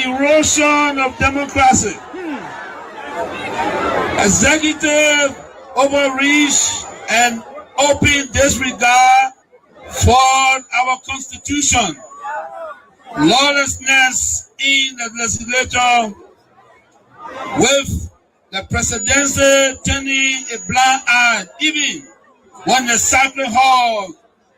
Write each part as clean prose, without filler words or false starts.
erosion of democracy, executive overreach, and open disregard for our constitution, lawlessness in the legislature, with the presidency turning a blind eye even when the sacred hall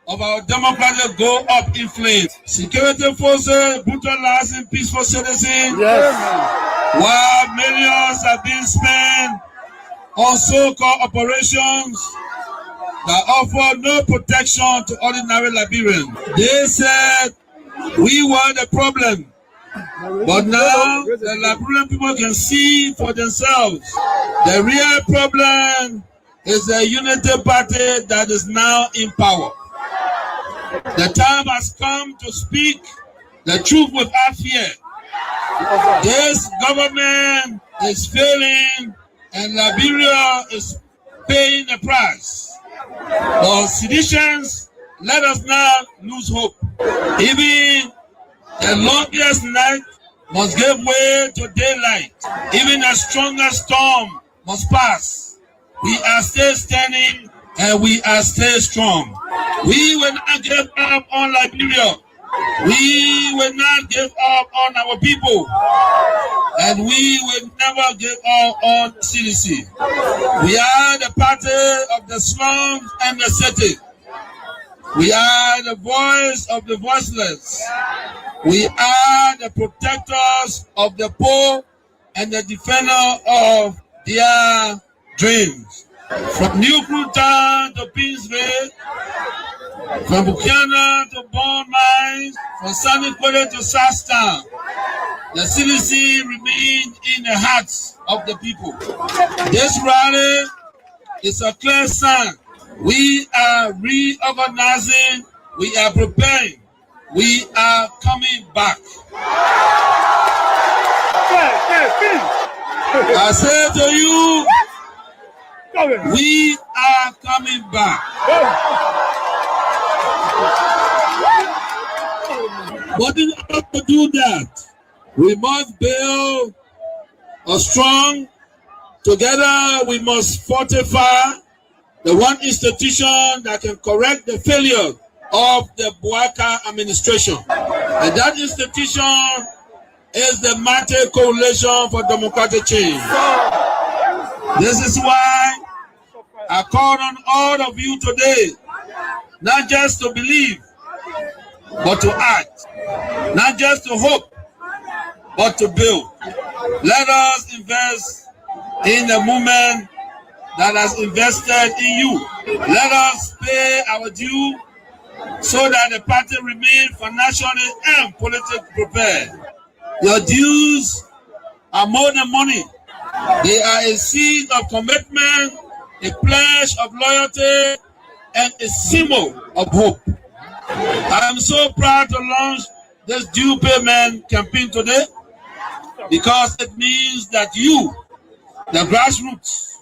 of our democracy go up in flames. Security forces brutalizing peaceful citizens, while millions are being spent on so-called operations that offer no protection to ordinary Liberians. They said we were the problem, but now the Liberian people can see for themselves. The real problem is the unity party that is now in power. The time has come to speak the truth without fear. This government is failing and Liberia is paying the price. For seditions, let us not lose hope. Even the longest night must give way to daylight. Even the strongest storm must pass. We are still standing and we are still strong. We will not give up on Liberia. We will not give up on our people. And we will never give up on CDC. We are the party of the slums and the city. We are the voice of the voiceless. We are the protectors of the poor and the defender of their dreams. From New Cruton to Peaceville, from Buchanan to Bond Mines, from Sunny Quarter to Sastown, the CDC remains in the hearts of the people. This rally is a clear sign. We are reorganizing, we are preparing, we are coming back. I say to you, we are coming back. But in order to do that, we must build a strong, together we must fortify the one institution that can correct the failure of the Buaka administration. And that institution is the Mighty Coalition for Democratic Change. This is why I call on all of you today, not just to believe, but to act. Not just to hope, but to build. Let us invest in the movement that has invested in you. Let us pay our due so that the party remains financially and politically prepared. Your dues are more than money. They are a seed of commitment, a pledge of loyalty, and a symbol of hope. I am so proud to launch this due payment campaign today because it means that you, the grassroots,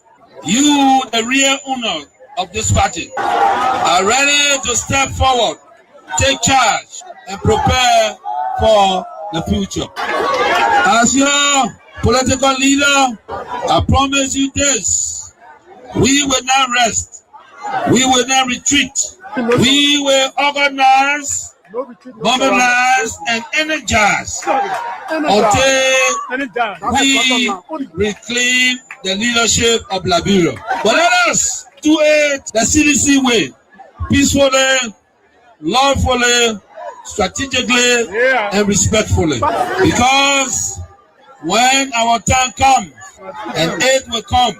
you, the real owner of this party, are ready to step forward, take charge, and prepare for the future. As your political leader, I promise you this: we will not rest, we will not retreat, we will organize, mobilize, and energize until we reclaim the leadership of Liberia. But let us do it the CDC way, peacefully, lawfully, strategically, and respectfully. Because when our time comes, and aid will come,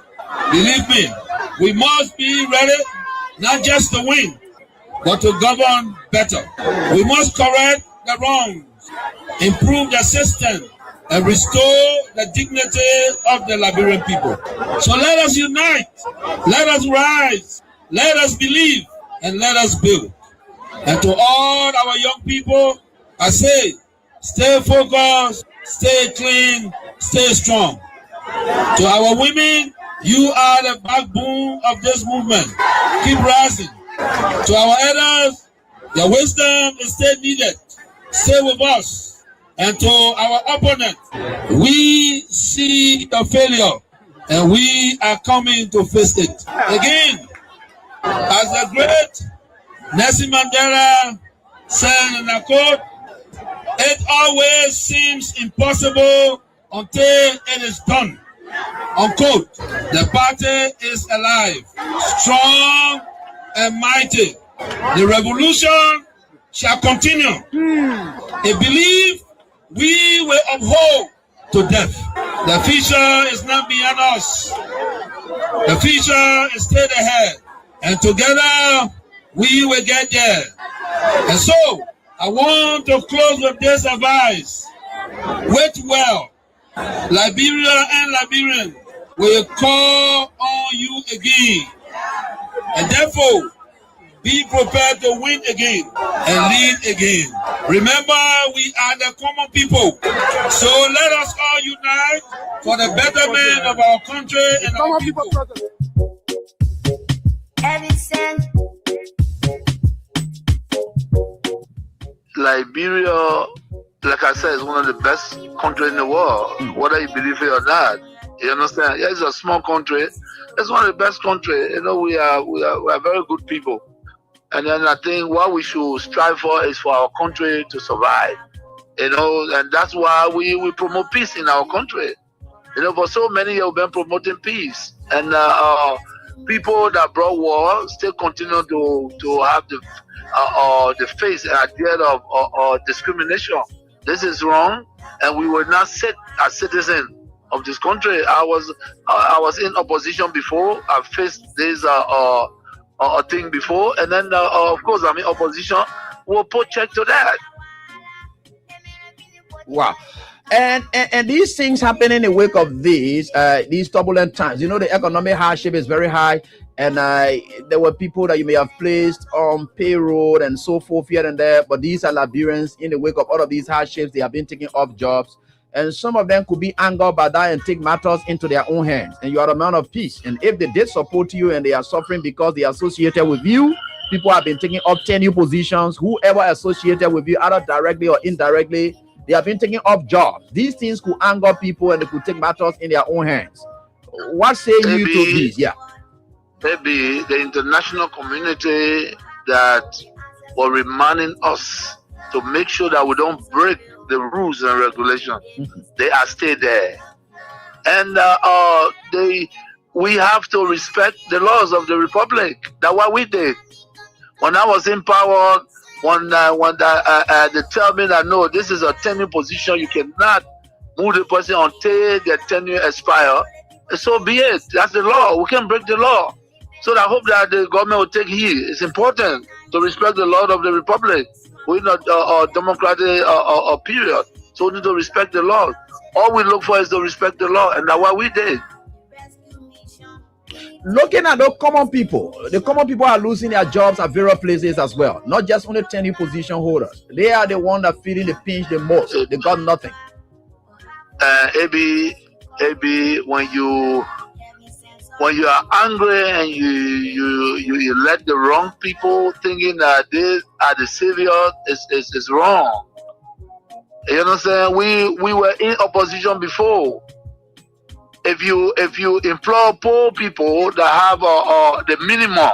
believe me, we must be ready not just to win, but to govern better. We must correct the wrongs, improve the system, and restore the dignity of the Liberian people. So let us unite, let us rise, let us believe, and let us build. And to all our young people, I say, stay focused, stay clean, stay strong. To our women, you are the backbone of this movement. Keep rising. To our elders, your wisdom is still needed. Stay with us And to our opponent, we see the failure and we are coming to face it. Again, as the great Nelson Mandela said in a quote, it always seems impossible until it is done. Unquote. The party is alive, strong and mighty. The revolution shall continue. A belief we will uphold to death. The future is not beyond us. The future is straight ahead. And together we will get there. And so I want to close with this advice. Wait well. Liberia and Liberians will call on you again. And therefore, be prepared to win again and lead again. Remember, we are the common people. So let us all unite for the betterment of our country and our people. Liberia, like I said, is one of the best countries in the world, whether you believe it or not. You understand? Yeah, it's a small country. It's one of the best countries. You know, we are very good people. And then I think what we should strive for is for our country to survive. You know, and that's why we promote peace in our country. You know, for so many years we've been promoting peace. And people that brought war still continue to have the face and idea of discrimination. This is wrong, and we will not sit as citizens of this country. I was in opposition before. I faced this thing before, and then of course I'm in opposition. We'll put check to that. Wow. And these things happen in the wake of these turbulent times. You know, the economic hardship is very high, and there were people that you may have placed on payroll and so forth here and there. But these are Liberians in the wake of all of these hardships. They have been taking off jobs, and some of them could be angered by that and take matters into their own hands. And you are a man of peace. And if they did support you and they are suffering because they are associated with you, people have been taking up tenure positions. Whoever associated with you, either directly or indirectly, they have been taking up jobs. These things could anger people and they could take matters in their own hands. What say you to this? Yeah. Maybe the international community that were reminding us to make sure that we don't break the rules and regulations. They are still there. And we have to respect the laws of the Republic. That's what we did. When I was in power, when they tell me that no, this is a tenure position, you cannot move the person until the tenure expire. So be it. That's the law. We can't break the law. So I hope that the government will take heed. It's important to respect the law of the Republic. We're in a democratic period, so we need to respect the law. All we look for is to respect the law, and that's what we did. Looking at the common people are losing their jobs at various places as well. Not just only tenure position holders. They are the ones that feeling the pinch the most. They got nothing. Abi, when you are angry and you let the wrong people thinking that they are the savior, is wrong. You understand? We were in opposition before. If you employ poor people that have the minimum,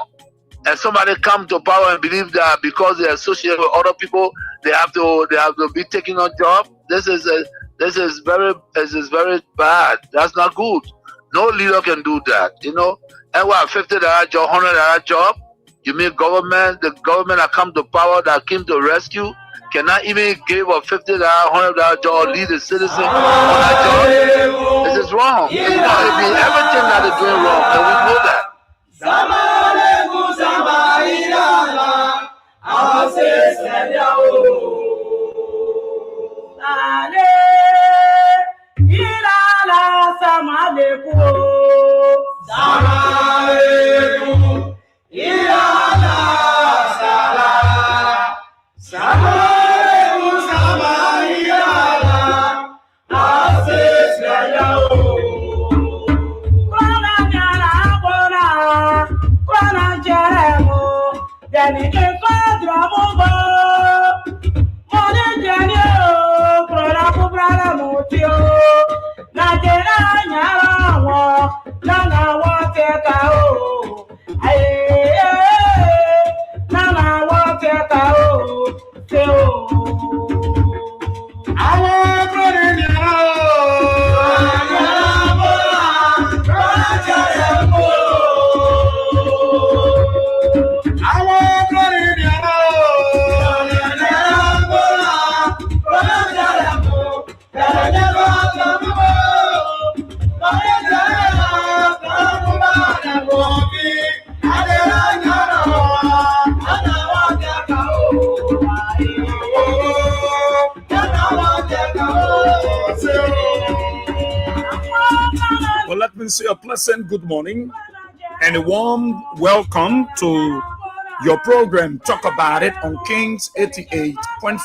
and somebody come to power and believe that because they associate with other people, they have to be taking on job. This is very bad. That's not good. No leader can do that, you know. And what, $50 job, $100 job? You mean the government that come to power, that came to rescue, cannot even give a $50, $100 job or lead a citizen on that job? This is wrong. It's wrong. It means everything that they're doing wrong, and we know that. Then Well, let me say a pleasant good morning and a warm welcome to your program, Talk About It on Kings 88.5.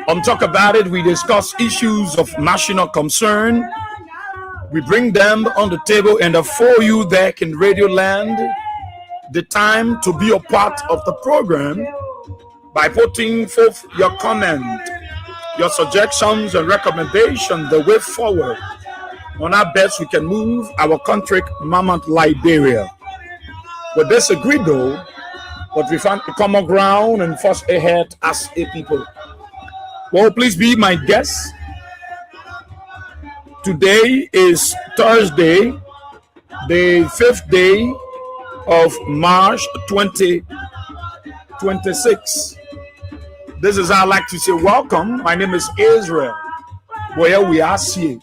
On Talk About It, we discuss issues of national concern. We bring them on the table, and for you there in Radio Land, the time to be a part of the program by putting forth your comment, your suggestions and recommendations, the way forward on how best we can move our country, Mama Liberia. We disagree though, but we found a common ground and force ahead as a people. Well, please be my guest. Today is Thursday, the 5th day of March 2026. This is how I like to say welcome. My name is Israel. Where we are seeing.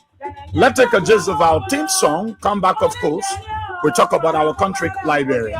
Let's take a gist of our theme song. Come back, of course. We talk about our country, Liberia.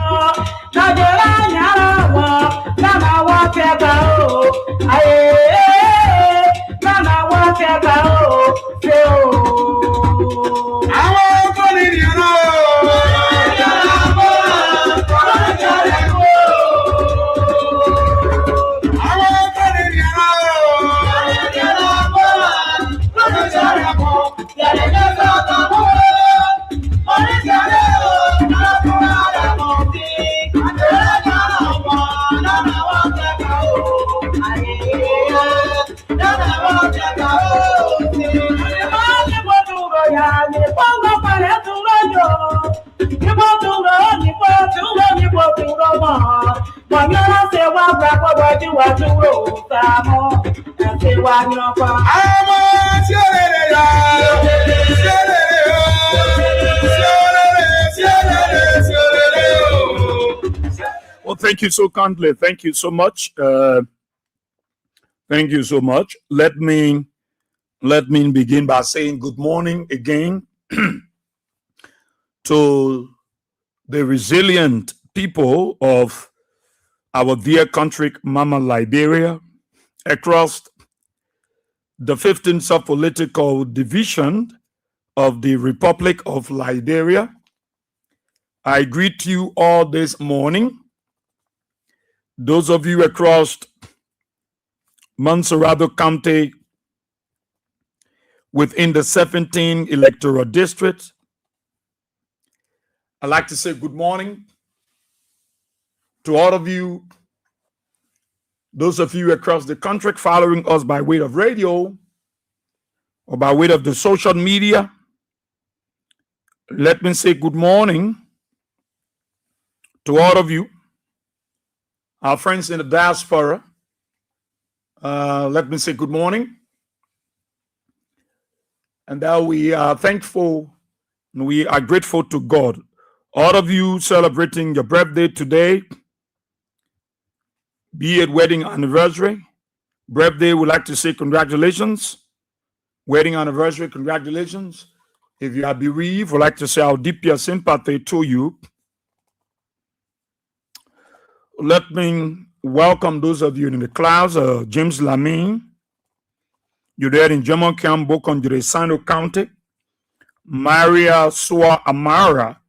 Well, thank you so kindly. Thank you so much. Thank you so much. Let me begin by saying good morning again to the resilient people of our dear country, Mama Liberia, across the 15th sub-political division of the Republic of Liberia. I greet you all this morning. Those of you across Montserrado County within the 17 electoral districts, I'd like to say good morning to all of you. Those of you across the country following us by way of radio or by way of the social media, let me say good morning to all of you. Our friends in the diaspora, let me say good morning. And that we are thankful and we are grateful to God. All of you celebrating your birthday today, be it wedding anniversary, birthday, we'd like to say congratulations. Wedding anniversary, congratulations. If you are bereaved, we'd like to say our deepest sympathy to you. Let me welcome those of you in the clouds. James Lamine, you're there in German Camp, Bokonjure County. Maria Sua Amara,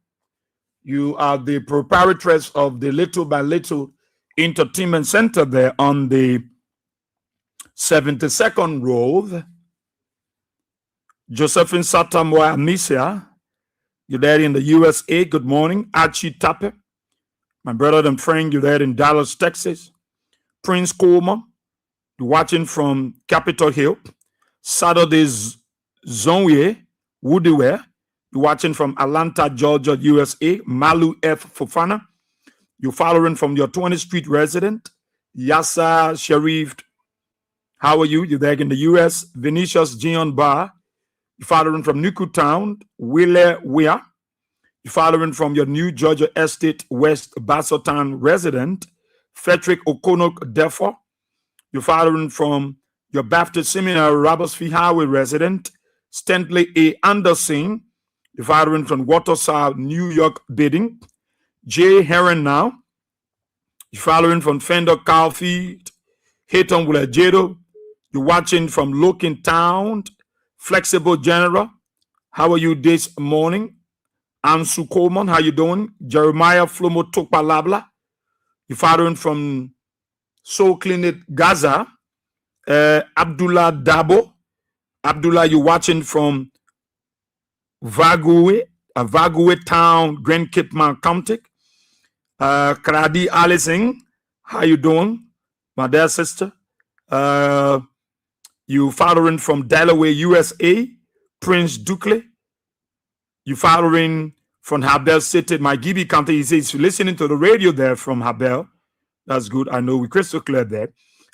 you are the proprietress of the Little by Little Entertainment Center there on the 72nd Road. Josephine Satamwa Anisia, you're there in the USA. Good morning. Archie Tappe, my brother and friend, you're there in Dallas, Texas. Prince Coleman, you're watching from Capitol Hill. Saturday's Zonye Woodyware, you're watching from Atlanta, Georgia, USA. Malu F. Fofana, you're following from your 20th Street resident. Yassa Sharif, how are you? You're there in the US. Vinicius Gion Bar, you're following from Nuku Town. Wille Wea, you're following from your New Georgia Estate West Bassotown resident. Frederick Okonok Defo, you're following from your Baptist Seminary, Robertsfield Highway resident, Stanley A. Anderson, you're following from Waterside, New York bidding. J. Heron now, you're following from Fender Caulfield, Hayton Wulajedo, you're watching from Looking Town, Flexible General. How are you this morning? Ansu Coleman, how you doing? Jeremiah Flomo Tokpalabla, you're following from Soul Clinic Gaza. Abdullah Dabo, Abdullah, you're watching from Vague Town, Grand Kitman County. Kradi Allison, how you doing, my dear sister? You following from Delaware, USA. Prince Dukley, you following from Habel City, my Gibi County. He says you're listening to the radio there from Habel. That's good. I know we crystal clear there.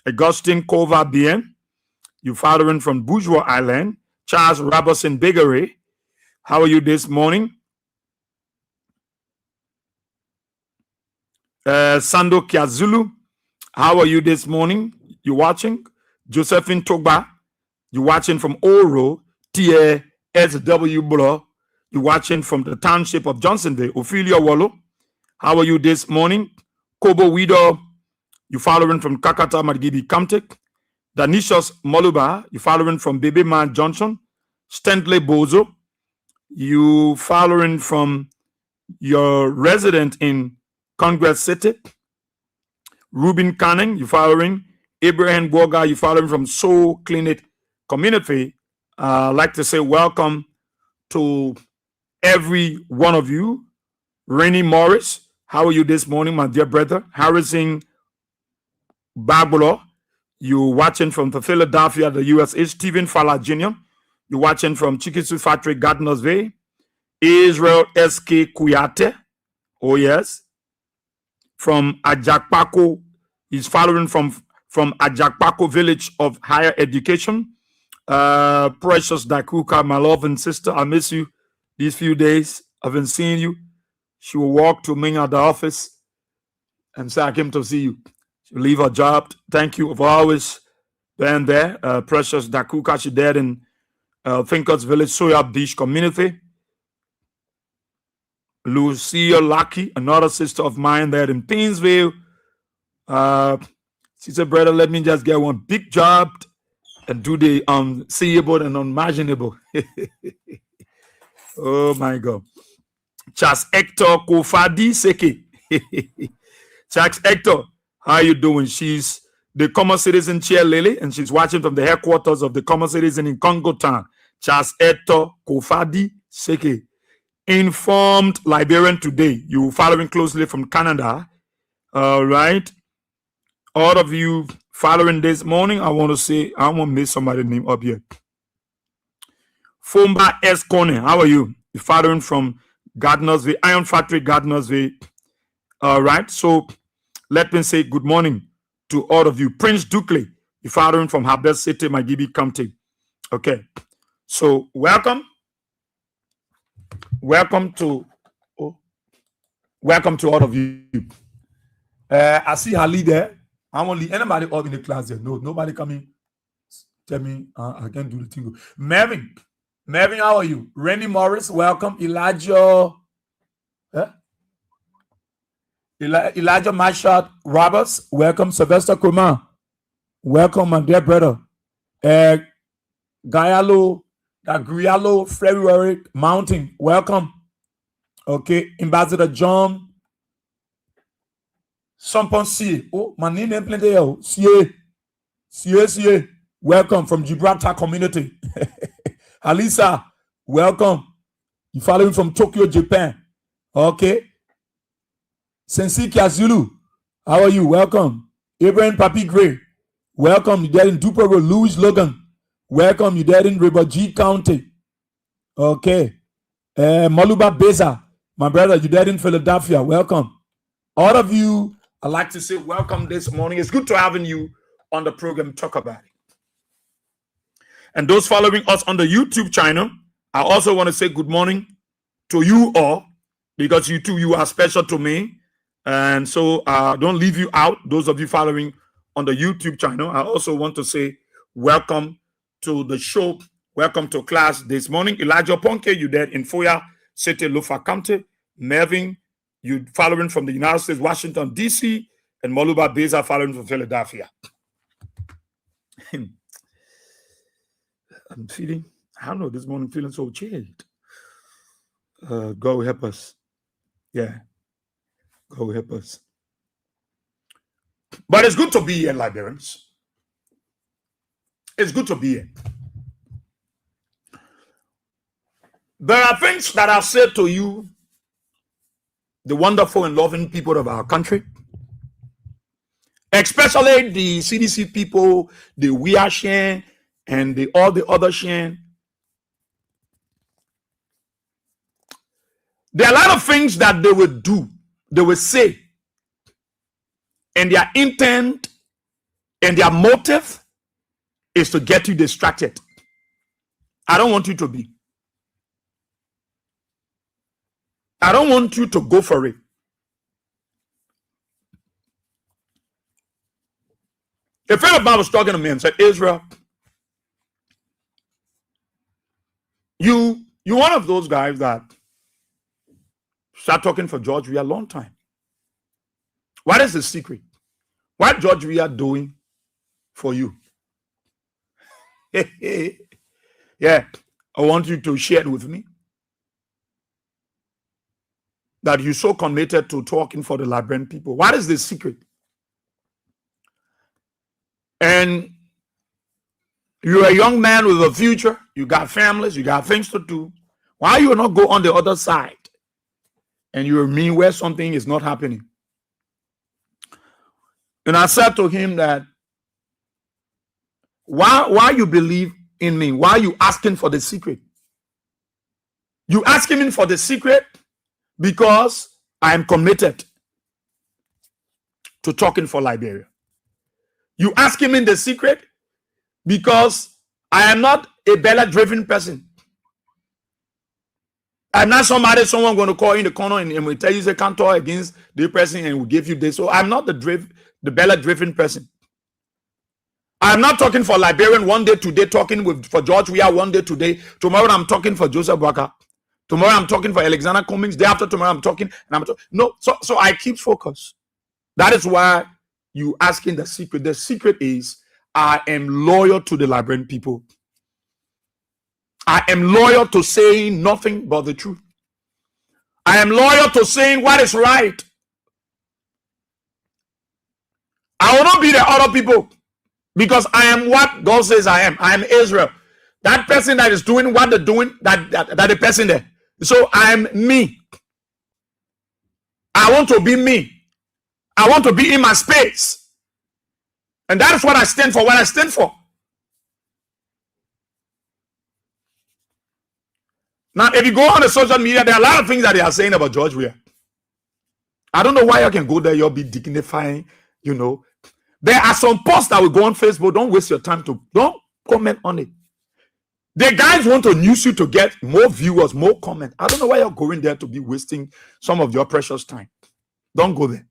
Augustine Kova Bien, you following from Bourgeois Island. Charles Robertson Biggery, how are you this morning? Sando Kiazulu, how are you this morning? You watching? Josephine Togba, you watching from Oro, TSW Bro, you watching from the township of Johnsonville. Ophelia Wallo, how are you this morning? Kobo Wido, you following from Kakata Margibi Kamtek. Danishos Moluba, you following from Baby Man Johnson. Stanley Bozo, you following from your resident in Congress City. Ruben Canning, you following. Abraham Boga, you following from Soul Clinic Community. I'd like to say welcome to every one of you. Rainy Morris, how are you this morning, my dear brother? Harrison Babolo, you watching from the Philadelphia, the USA. Stephen Fala Jr., you're watching from Chikisu Factory, Gardner's Way. Israel S.K. Kuyate, oh yes. From Ajakpako, he's following from Ajakpako Village of Higher Education. Precious Dakuka, my loving sister, I miss you these few days. I've been seeing you. She will walk to me at the office and say, I came to see you. She'll leave her job. Thank you for always being there. Precious Dakuka, she there in Thinkers Village, Soya Beach community. Lucia Lucky, another sister of mine there in Painesville. She said, brother, let me just get one big job and do the unseeable and unimaginable. Oh my God. Charles Hector Kofadi Seke. Charles Hector, how you doing? She's the Common Citizen Chair Lily, and she's watching from the headquarters of the Common Citizen in Congo Town. Charles Hector Kofadi Seke. Informed Liberian today. You following closely from Canada. All right. All of you following this morning, I want to say, I want to miss somebody's name up here. Fomba S. Kone, how are you? You're following from Gardnersville, Iron Factory, Gardnersville. All right. So let me say good morning to all of you. Prince Dukley, you're following from Habel City, Magibi County. Okay. So welcome. Welcome to all of you. I see Ali there. I won't leave anybody up in the class there. No, nobody coming. Tell me I can't do the thing. Mervin, how are you? Randy Morris, welcome. Elijah Mashat Roberts, welcome. Sylvester Kuma, welcome, my dear brother. Gayalo February Mountain, welcome. Okay, Ambassador John Samponsi. Oh, my name is plenty. Sie. Welcome from Gibraltar community. Alisa, welcome. You following from Tokyo, Japan. Okay. Sensi Kiazulu, how are you? Welcome. Abraham Papi Gray, welcome. You there in Dupero, Louis Logan. Welcome. You there in River G County. Okay. Maluba Beza, my brother, you there in Philadelphia. Welcome. All of you, I'd like to say welcome this morning. It's good to having you on the program. Talk about it. And those following us on the YouTube channel, I also want to say good morning to you all, because you too, you are special to me. And so don't leave you out. Those of you following on the YouTube channel, I also want to say welcome to the show. Welcome to class this morning. Elijah Ponke, you there in Foya City, Lufa County. Melvin, you following from the United States, Washington, D.C., and Moluba Beza following from Philadelphia. I'm feeling, I don't know, this morning feeling so chilled. God help us. Yeah. God help us. But it's good to be here, Liberians. It's good to be here. There are things that I've said to you, the wonderful and loving people of our country, especially the CDC people, the WIA Shen, and all the other Shen. There are a lot of things that they will do, they will say, and their intent and their motive is to get you distracted. I don't want you to be. I don't want you to go for it. A friend of mine was talking to me and said, Israel, you're one of those guys that start talking for George Weah a long time. What is the secret? What George Weah doing for you? Yeah, I want you to share it with me. That you're so committed to talking for the Liberian people. What is the secret? And you're a young man with a future. You got families. You got things to do. Why you not go on the other side? And you mean where something is not happening? And I said to him that, why you believe in me? Why are you asking for the secret? You asking me for the secret because I am committed to talking for Liberia. You asking me the secret because I am not a Bella-driven person. I'm not someone going to call in the corner and will tell you they can't talk against the person and will give you this. So I'm not the Bella-driven person. I'm not talking for Liberian one day today, talking for George Weah one day today. Tomorrow I'm talking for Joseph Waka. Tomorrow I'm talking for Alexander Cummings. Day after tomorrow I'm talking. No, so I keep focus. That is why you asking the secret. The secret is I am loyal to the Liberian people. I am loyal to saying nothing but the truth. I am loyal to saying what is right. I will not be the other people because I am what God says I am. I am Israel. That person that is doing what they're doing, that the person there. So I am me. I want to be me. I want to be in my space. And that is what I stand for, what I stand for. Now, if you go on the social media, there are a lot of things that they are saying about George Weah. I don't know why you can go there, you'll be dignifying, you know. There are some posts that will go on Facebook. Don't waste your time don't comment on it. The guys want to use you to get more viewers, more comments. I don't know why you're going there to be wasting some of your precious time. Don't go there.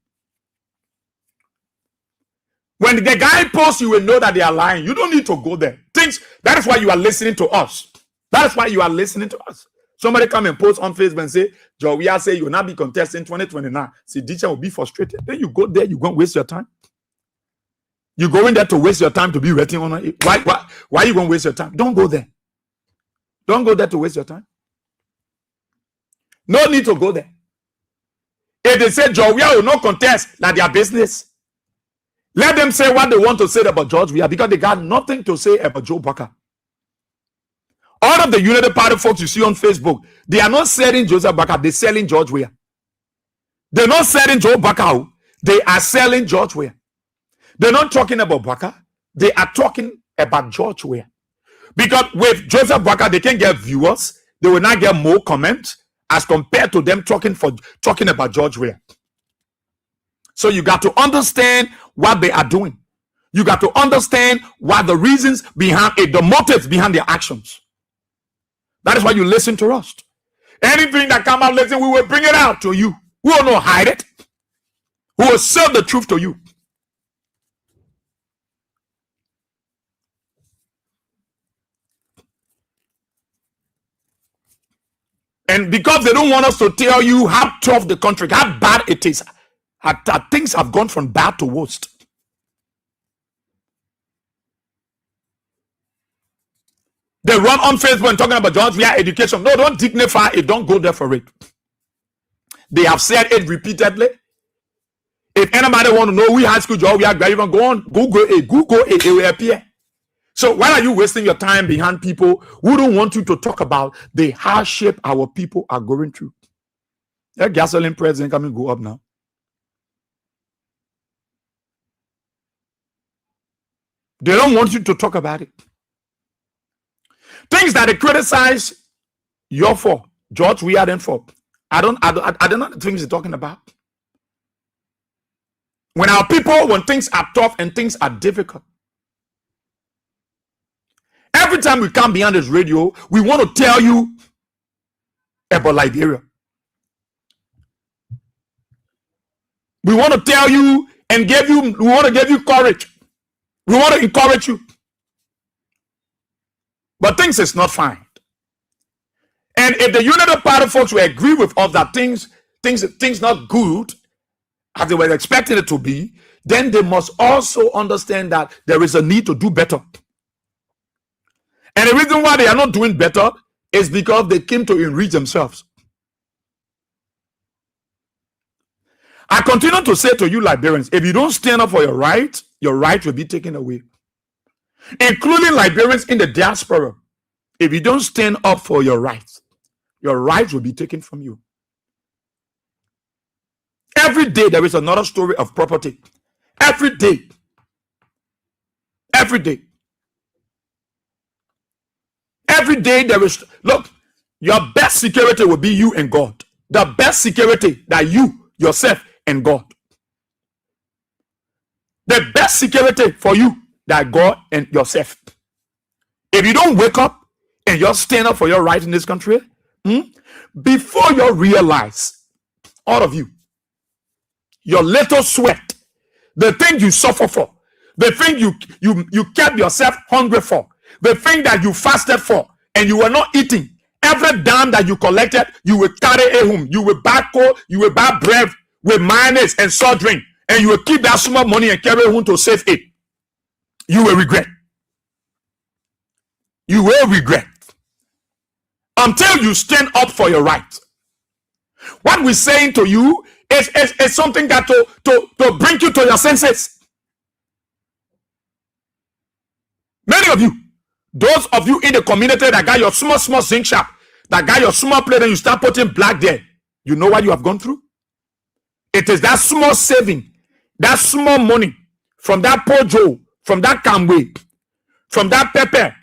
When the guy posts, you will know that they are lying. You don't need to go there. That is why you are listening to us. That is why you are listening to us. Somebody come and post on Facebook and say, Joe, we are saying you will not be contesting 2029. See, teacher will be frustrated. Then you go there, you're going to waste your time. You go in there to waste your time to be waiting on it. Why are you going to waste your time? Don't go there. Don't go there to waste your time. No need to go there. If they say George Weah will not contest, like their business. Let them say what they want to say about George Weah because they got nothing to say about Joe Baka. All of the Unity Party folks you see on Facebook, they are not selling Joseph Baka, they're selling George Weah. They're not selling Joe Baka, they are selling George Weah. They're not talking about Baka, they are talking about George Weah. Because with Joseph Baka, they can get viewers, they will not get more comments as compared to them talking about George Weah. So you got to understand what they are doing. You got to understand what the reasons behind it, the motives behind their actions. That is why you listen to us. Anything that come out, listen, we will bring it out to you. We will not hide it. We will sell the truth to you. And because they don't want us to tell you how tough the country, how bad it is, how things have gone from bad to worst. They run on Facebook and talking about George via education. No, don't dignify it. Don't go there for it. They have said it repeatedly. If anybody want to know we high school job, we are even go on Google it. It will appear. So why are you wasting your time behind people who don't want you to talk about the hardship our people are going through? That gasoline price ain't coming go up now. They don't want you to talk about it. Things that they criticize you're for, George, we are them for. I don't know the things they're talking about. When our people, when things are tough and things are difficult, every time we come behind this radio, we want to tell you about Liberia. We want to tell you and we want to give you courage. We want to encourage you. But things is not fine. And if the United Party folks will agree with us that things not good as they were expecting it to be, then they must also understand that there is a need to do better. And the reason why they are not doing better is because they came to enrich themselves. I continue to say to you, Liberians, if you don't stand up for your right will be taken away. Including Liberians in the diaspora. If you don't stand up for your rights will be taken from you. Every day there is another story of property. Every day. Every day. Every day there is, look, your best security will be you and God. The best security that you, yourself, and God. The best security for you, that God and yourself. If you don't wake up and you stand up for your rights in this country, before you realize, all of you, your little sweat, the thing you suffer for, the thing you kept yourself hungry for, the thing that you fasted for, and you were not eating, every dime that you collected, you will carry it home. You will buy coal, you will buy bread with mayonnaise and soft drink, and you will keep that small money and carry it home to save it. You will regret. You will regret. Until you stand up for your right. What we're saying to you is something that to bring you to your senses. Many of you, those of you in the community that got your small zinc shop, that got your small plate and you start putting black there, you know what you have gone through? It is that small saving, that small money from that poor Joe, from that Camway, from that pepper,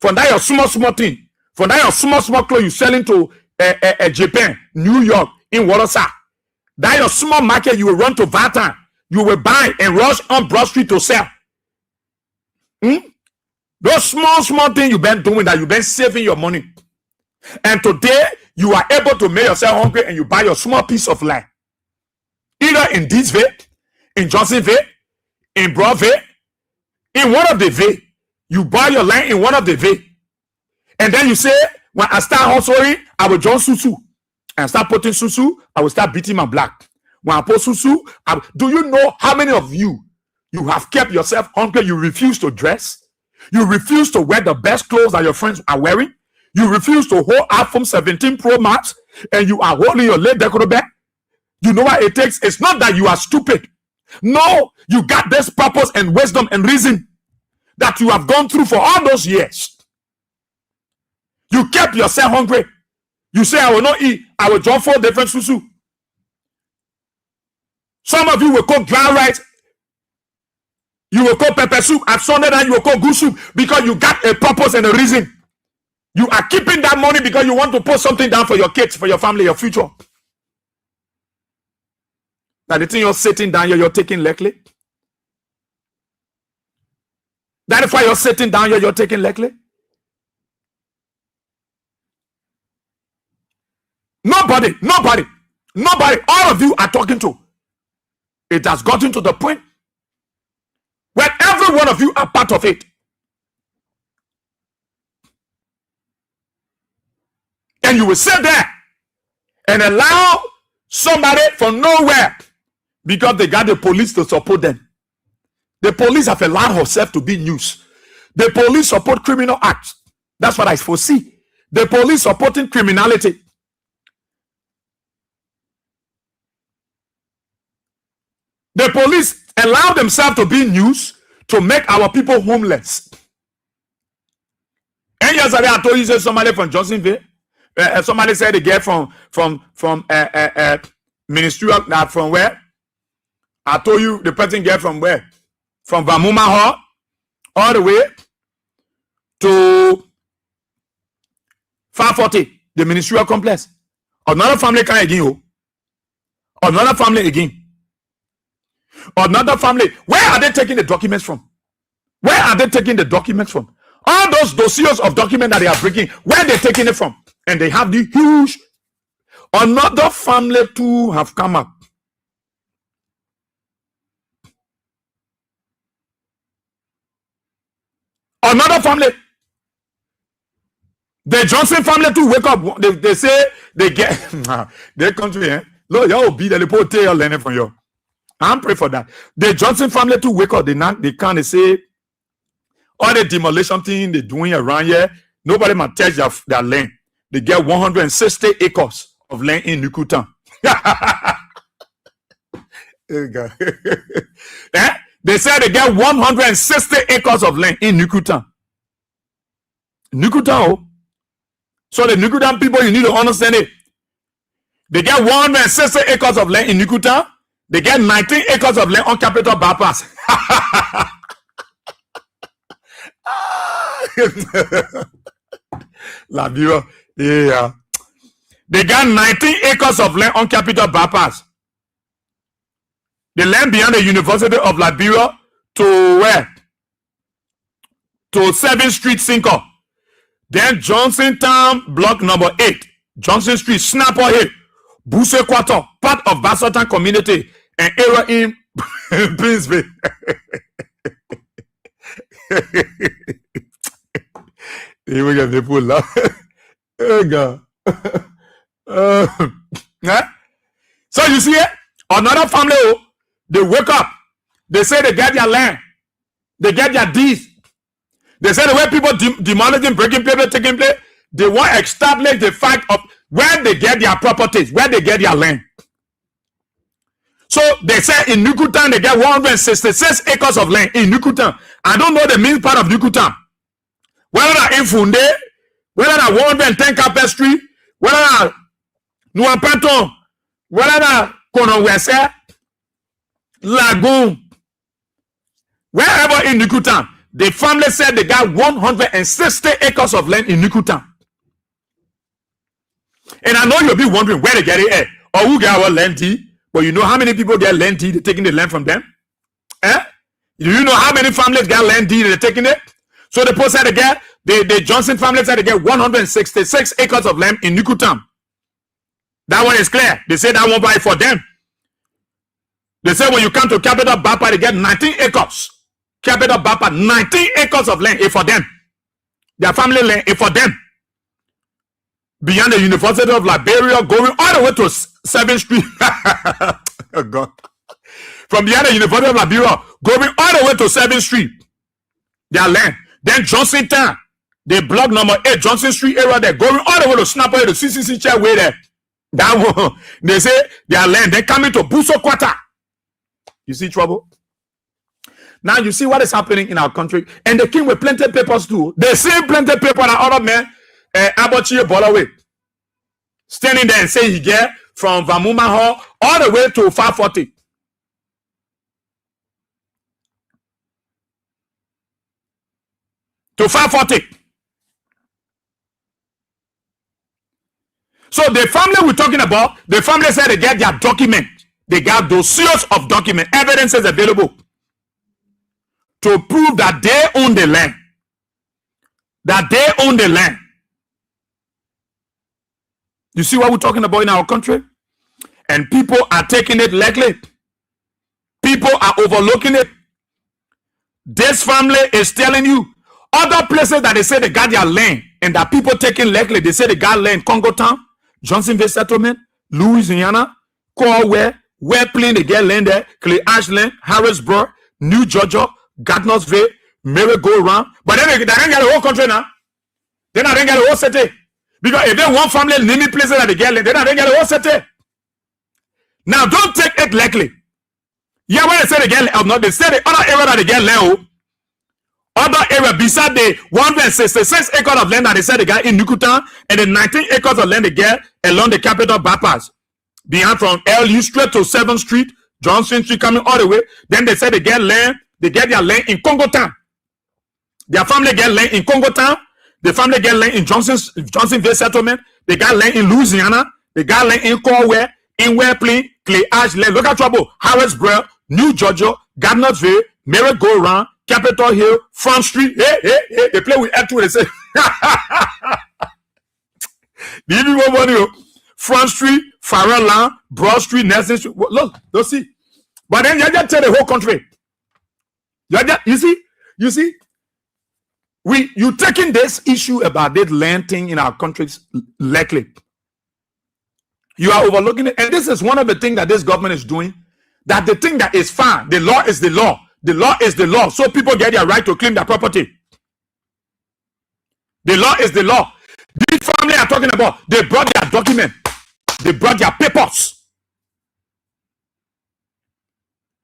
from that your small thing, from that your small clothes you selling to Japan, New York, in Warsaw. That your small market you will run to Vatan, you will buy and rush on Broad Street to sell. Those small things you've been doing, that you've been saving your money. And today, you are able to make yourself hungry and you buy your small piece of land. Either in this way, in Johnsonville, in Broadway, in one of the way. You buy your land in one of the way. And then you say, when I start hustling, I will join Susu. And start putting Susu, I will start beating my black. When I put Susu, do you know how many of you have kept yourself hungry? You refuse to dress. You refuse to wear the best clothes that your friends are wearing. You refuse to hold iPhone 17 Pro Max, and you are holding your late decorative bag. You know what it takes? It's not that you are stupid. No, you got this purpose and wisdom and reason that you have gone through for all those years. You kept yourself hungry. You say, I will not eat. I will draw 4 different susu. Some of you will cook dry rice. You will cook pepper soup. At Sunday night, you will cook good soup because you got a purpose and a reason. You are keeping that money because you want to put something down for your kids, for your family, your future. Now the thing you're sitting down here, you're taking likely. That is why you're sitting down here, you're taking likely. Nobody, all of you are talking to. It has gotten to the point where every one of you are part of it. And you will sit there and allow somebody from nowhere, because they got the police to support them. The police have allowed herself to be news. The police support criminal acts. That's what I foresee. The police supporting criminality. The police allow themselves to be news to make our people homeless. And yesterday I told you say somebody from Johnsonville. Somebody said they get from ministerial, from where? I told you the person get from where? From Vamuma Hall all the way to 540, the ministerial complex. Another family can again. Another family again. Another family. Where are they taking the documents from? Where are they taking the documents from? All those dossiers of documents that they are bringing, where are they taking it from? And they have the huge. Another family too have come up. Another family. The Johnson family too wake up. They say they get they come to here. Lord, y'all be the report your learning from you. I'm praying for that. The Johnson family too wake up. They can't say all the demolition thing they doing around here. Nobody might touch their land. They get 160 acres of land in Nukutan. They say they get 160 acres of land in Nukutan. Nukutan, oh. So the Nukutan people, you need to understand it. They get 160 acres of land in Nukutan. They get 19 acres of land on Capital Bypass. La Bureau. Yeah. They got 19 acres of land on Capital Bypass. The land beyond the University of Liberia to where? To 7th Street Sinker. Then Johnson Town, block number 8. Johnson Street, Snapper Hill, Buse Quarter, part of Bassotan community, and area in Prince Bay. Here get people laugh. Oh God. So you see it? Another family, they wake up. They say they get their land. They get their deeds. They say the way people demolishing, breaking people, taking place, they want to establish the fact of where they get their properties, where they get their land. So they say in Nukutan, they get 166 acres of land in Nukutan. I don't know the main part of Nukutan. Whether that in Funde, whether that 110 Capet Street, whether that Nuapanton, whether that Konowese, Lagoon, wherever in Nukutan, the family said they got 160 acres of land in Nukutan. And I know you'll be wondering where they get it at, or who got our land deed. But you know how many people get land deed, they're taking the land from them? Do you know how many families got land deed, they're taking it? So the post said they get, the Johnson family said they get 166 acres of land in Nukutam. That one is clear. They say that won't buy for them. They say when you come to Capital Bapa, they get 19 acres. Capital Bapa, 19 acres of land is for them. Their family land is for them. Beyond the University of Liberia, going all the way to 7th Street. Oh God. From beyond the University of Liberia, going all the way to 7th Street. Their land. Then Johnson Town, the block number 8, Johnson Street area, they're going all the way to Snapper, the CCC chair way there. That one, they say their land. They're coming to Buso Quarter. You see trouble? Now you see what is happening in our country. And they came with plenty papers too. The same plenty paper that other men, Abachi Bolaway, standing there and say he get from Vamuma Hall all the way to 540. To 540. So the family we're talking about, the family said they get their document. They got dossiers of document. Evidence is available to prove that they own the land. That they own the land. You see what we're talking about in our country? And people are taking it lightly. People are overlooking it. This family is telling you other places that they say they got their land and that people taking lightly. They say they got land, Congo Town, Johnsonville Settlement, Louisiana, Corway, Plain, they get land there, Clay Ashland, Harrisburg, New Georgia, Gardnersville, Merry-Go-Round. But then they don't get the whole country now. Then I don't get the whole city. Because if they one family name it places that they get land, then I don't get the whole city. Now don't take it lightly. Yeah, when they say they get land, not they say the other area that they get land. Other area beside the 166 acres of land that they said they got in Nukutan, and the 19 acres of land they get along the capital bypass. Behind from LU straight to 7th Street, Johnson Street coming all the way. Then they said they get land, they get their land in Congo Town. Their family get land in Congo Town. The family get land in Johnsonville settlement. They got land in Louisiana. They got land in Corway, in Plain, Clay Ashland. Look at trouble. Harrisburg, New Georgia, Gardnersville, Merry-Go-Round, Capitol Hill, Front Street. Hey. They play with F2. They say, do you know what? Front Street, Farrell Land, Broad Street, Nelson Street. Look, don't see. But then you just tell the whole country. You see, you taking this issue about this land thing in our countries lightly. You are overlooking it, and this is one of the things that this government is doing. That the thing that is fine, the law is the law. The law is the law, so people get their right to claim their property. The law is the law. This family are talking about, they brought their document. They brought their papers.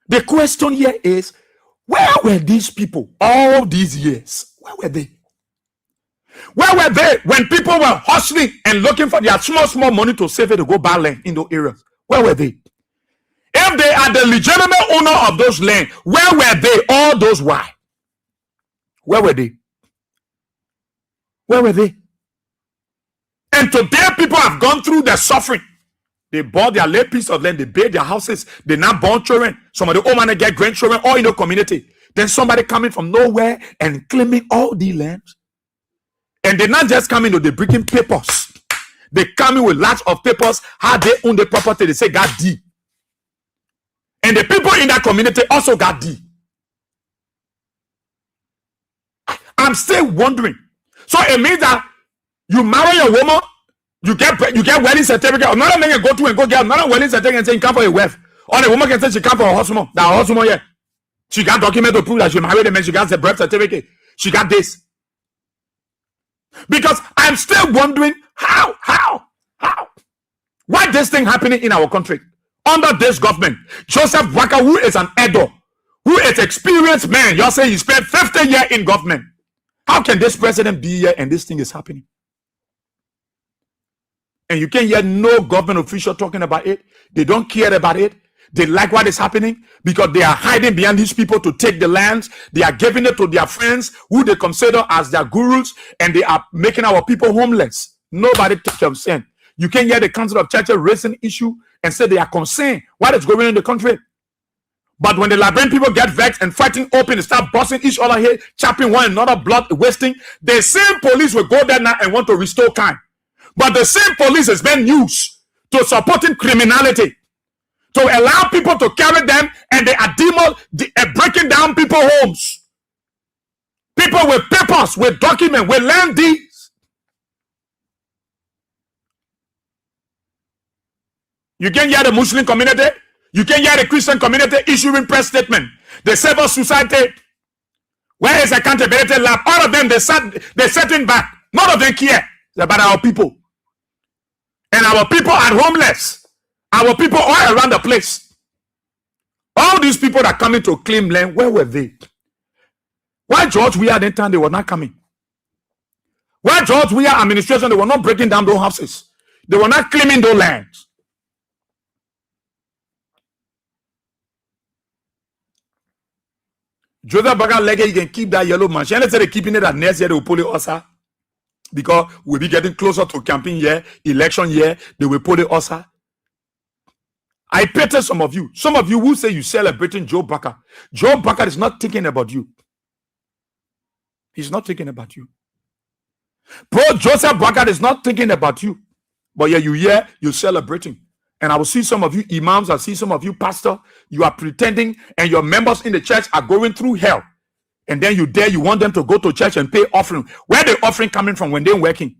The question here is, where were these people all these years? Where were they? Where were they when people were hustling and looking for their small money to save it to go buy land in those areas? Where were they? If they are the legitimate owner of those land, where were they all those while? Where were they? Where were they? And today people have gone through their suffering. They bought their little piece of land, they built their houses, they now born children. Some of the old men get grandchildren, all in the community. Then somebody coming from nowhere and claiming all the lands. And they not just coming, they bringing papers. They coming with lots of papers, how they own the property. They say got D. And the people in that community also got D. I'm still wondering. So it means that you marry a woman, you get wedding certificate. Another man can go to and go get another wedding certificate and say you come for a wife. Or the woman can say she come for a husband. That her husband, yeah. She got document to prove that she married him and she got the birth certificate. She got this. Because I'm still wondering how? Why this thing happening in our country? Under this government, Joseph Boakai, who is an Edo, who is experienced man, y'all say he spent 50 years in government. How can this president be here and this thing is happening? And you can't hear no government official talking about it. They don't care about it. They like what is happening because they are hiding behind these people to take the lands. They are giving it to their friends who they consider as their gurus, and they are making our people homeless. Nobody takes concern. You can't hear the Council of Churches raising issue and say they are concerned what is going on in the country. But when the Liberian people get vexed and fighting open and start busting each other here, chopping one another, blood wasting, the same police will go there now and want to restore kind. But the same police has been used to supporting criminality, to allow people to carry them, and they are breaking down people's homes. People with papers, with documents, with land deeds. You can hear the Muslim community, you can hear the Christian community issuing press statement. The civil society, where is accountability lab? All of them, they're sitting back. None of them care about our people. And our people are homeless. Our people all around the place. All these people that are coming to claim land, where were they? Why George Weah didn't time they were not coming? Why George Weah administration, they were not breaking down those houses? They were not claiming those lands. Joseph Boakai Lege, you can keep that yellow man. She said they're keeping it at next year, they will pull it also. Because we'll be getting closer to campaign year, election year, they will pull it also. I pity some of you. Some of you who say you celebrating Joe Boakai. Joe Boakai is not thinking about you. He's not thinking about you. Bro, Joseph Boakai is not thinking about you. But yeah, you're celebrating. And I will see some of you imams, I see some of you pastor, you are pretending, and your members in the church are going through hell. And then you want them to go to church and pay offering. Where the offering coming from when they're working?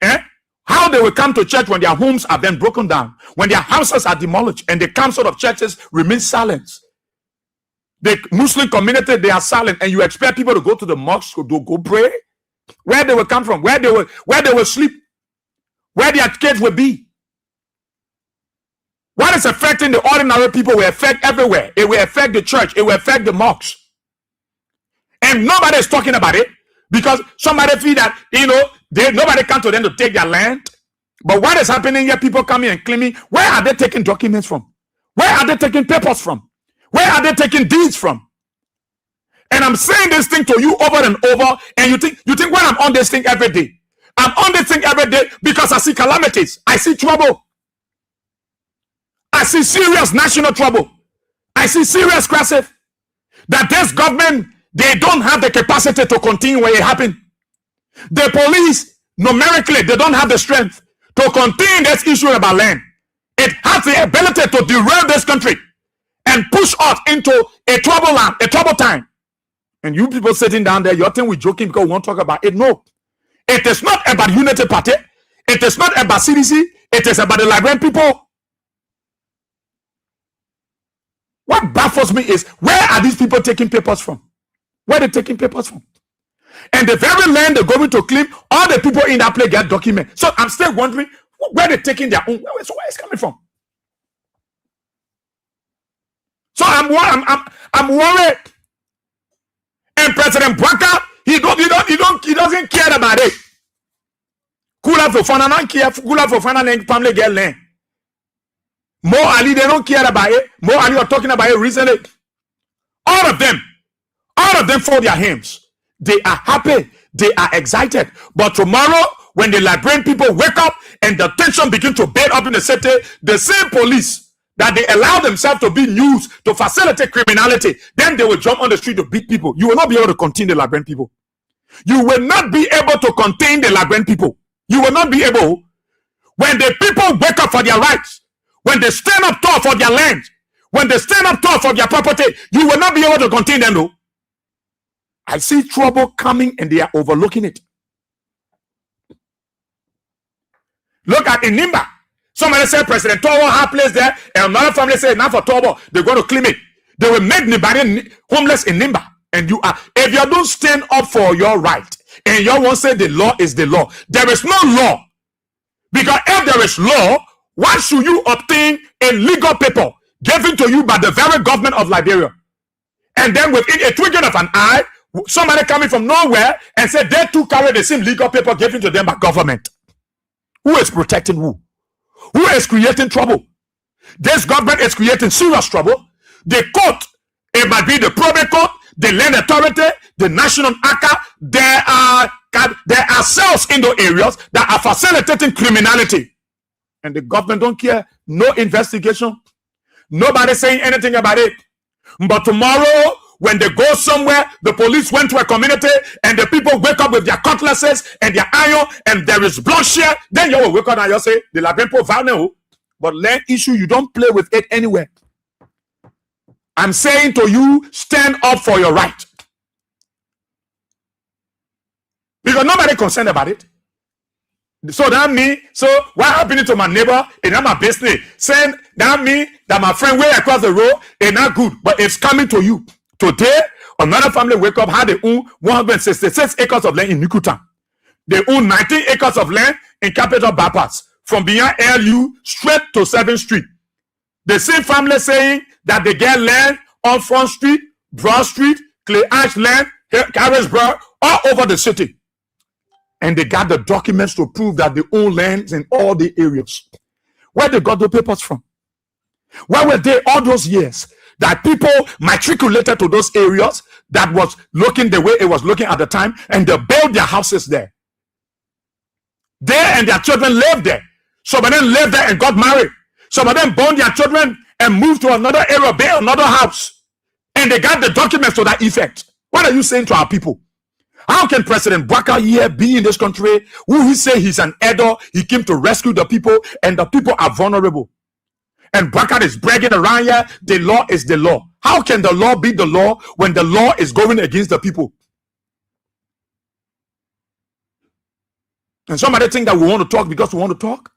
How how they will come to church when their homes are then broken down, when their houses are demolished, and the council of churches remain silent. The Muslim community, they are silent, and you expect people to go to the mosque to go pray? Where they will come from, where they will sleep, where their kids will be. What is affecting the ordinary people will affect everywhere. It will affect the church. It will affect the mosques. And nobody is talking about it because somebody feel that, nobody come to them to take their land. But what is happening here? People coming and claiming, where are they taking documents from? Where are they taking papers from? Where are they taking deeds from? And I'm saying this thing to you over and over, and you think when I'm on this thing every day. I'm on this thing every day because I see calamities. I see trouble. I see serious national trouble. I see serious crisis. That this government, they don't have the capacity to continue when it happened. The police, numerically, they don't have the strength to contain this issue about land. It has the ability to derail this country and push us into a trouble land, a trouble time. And you people sitting down there, you think we're joking because we won't talk about it. No. It is not about Unity Party. It is not about CDC. It is about the Liberian people. What baffles me is, where are these people taking papers from? Where are they taking papers from? And the very land they're going to claim, all the people in that place get documents. So I'm still wondering where they're taking their own. Where it's coming from? So I'm worried. And President Bwaka, he doesn't care about it. Kula Fofana don't care. Kula Fofana and family get land. Mo Ali, they don't care about it. Mo Ali are talking about it recently. All of them fold their hands. They are happy. They are excited. But tomorrow, when the Liberian people wake up and the tension begin to build up in the city, the same police that they allow themselves to be used to facilitate criminality, then they will jump on the street to beat people. You will not be able to contain the Liberian people. You will not be able to contain the Liberian people. You will not be able. When the people wake up for their rights, when they stand up tall for their land, when they stand up tall for their property, you will not be able to contain them, though. I see trouble coming and they are overlooking it. Look at Inimba. Somebody said President Tobo had place there, and another family said, now for Tobo, they're going to claim it. They will make Nibari homeless in Nimba. And you are, if you don't stand up for your right, and you won't say the law is the law, there is no law. Because if there is law, why should you obtain a legal paper given to you by the very government of Liberia? And then within a twinkling of an eye, somebody coming from nowhere and said they too carry the same legal paper given to them by government. Who is protecting who? Who is creating trouble? This government is creating serious trouble. The court, it might be the probate court, the land authority, the national ACA. There are cells in those areas that are facilitating criminality. And the government don't care. No investigation. Nobody saying anything about it. But tomorrow, when they go somewhere, the police went to a community and the people wake up with their cutlasses and their iron and there is bloodshed, then you will wake up and you'll say, the Liberian people vulnerable. But land issue, you don't play with it anywhere. I'm saying to you, stand up for your right. Because nobody concerned about it. So that means, so what happening to my neighbor is not my business. Saying that means that my friend way across the road is not good, but it's coming to you. Today, another family wake up, had they own 166 acres of land in Nikutan. They own 19 acres of land in Capital Bypass, from beyond LU straight to 7th Street. The same family saying that they get land on Front Street, Broad Street, Clay Ash land, Carriagesburg, all over the city. And they got the documents to prove that they own lands in all the areas. Where they got the papers from? Where were they all those years that people matriculated to those areas that was looking the way it was looking at the time, and they built their houses there? They and their children lived there. Some of them lived there and got married. Some of them born their children and moved to another area, built another house. And they got the documents to that effect. What are you saying to our people? How can President Bwaka here be in this country who he say he's an elder, he came to rescue the people, and the people are vulnerable? And Bwaka is bragging around here, the law is the law. How can the law be the law when the law is going against the people? And somebody think that we want to talk because we want to talk.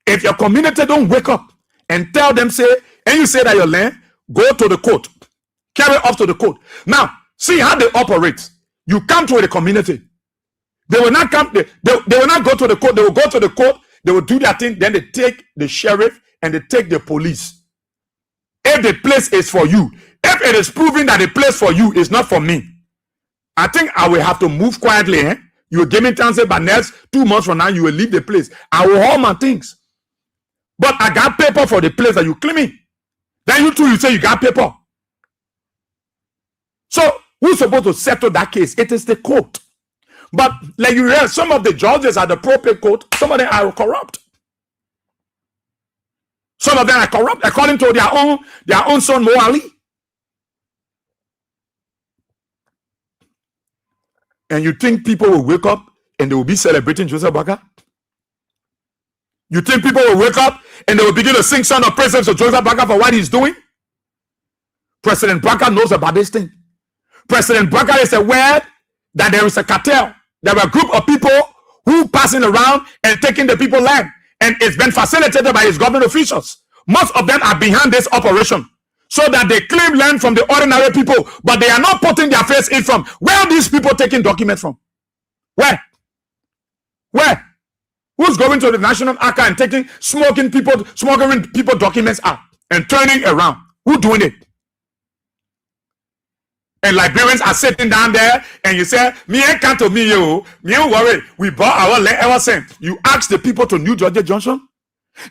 If your community don't wake up and tell them, and you say that your land, go to the court, carry off to the court. Now, see how they operate. You come to the community. They will not come, they will not go to the court. They will go to the court, they will do their thing, then they take the sheriff and they take the police. If the place is for you, if it is proven that the place for you is not for me, I think I will have to move quietly. You will give me chance, but next 2 months from now, you will leave the place. I will hold my things. But I got paper for the place that you claiming. Then you too, you say you got paper. So who's supposed to settle that case? It is the court. But like you read, some of the judges at the appropriate court, some of them are corrupt. Some of them are corrupt according to their own son Mo Ali. And you think people will wake up and they will be celebrating Joseph Baka? You think people will wake up and they will begin to sing song of praises to Joseph Baka for what he's doing? President Baka knows about this thing. President Baka is aware that there is a cartel. There are a group of people who passing around and taking the people land. And it's been facilitated by his government officials. Most of them are behind this operation. So that they claim land from the ordinary people. But they are not putting their face in from. Where are these people taking documents from? Where? Where? Who's going to the National Archive and taking, smoking people documents out and turning around? Who doing it? And Liberians are sitting down there and you say, me ain't come to me, you don't worry. We bought our land ever since. You ask the people to New Georgia Junction.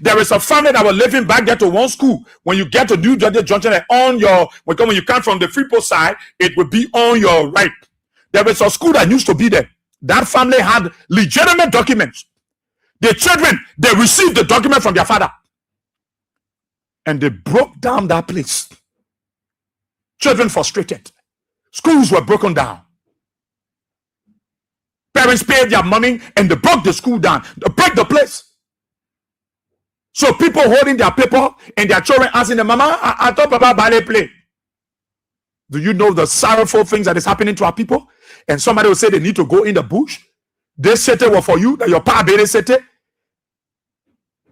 There is a family that was living back there to one school. When you get to New Georgia Junction and on your, when you come from the Freeport side, it will be on your right. There is a school that used to be there. That family had legitimate documents. The children, they received the document from their father. And they broke down that place. Children frustrated. Schools were broken down. Parents paid their money and they broke the school down. They broke the place. So people holding their paper and their children asking them, Mama, I thought Papa ballet play. Do you know the sorrowful things that is happening to our people? And somebody will say they need to go in the bush. They said it was for you, that your pa baby said it.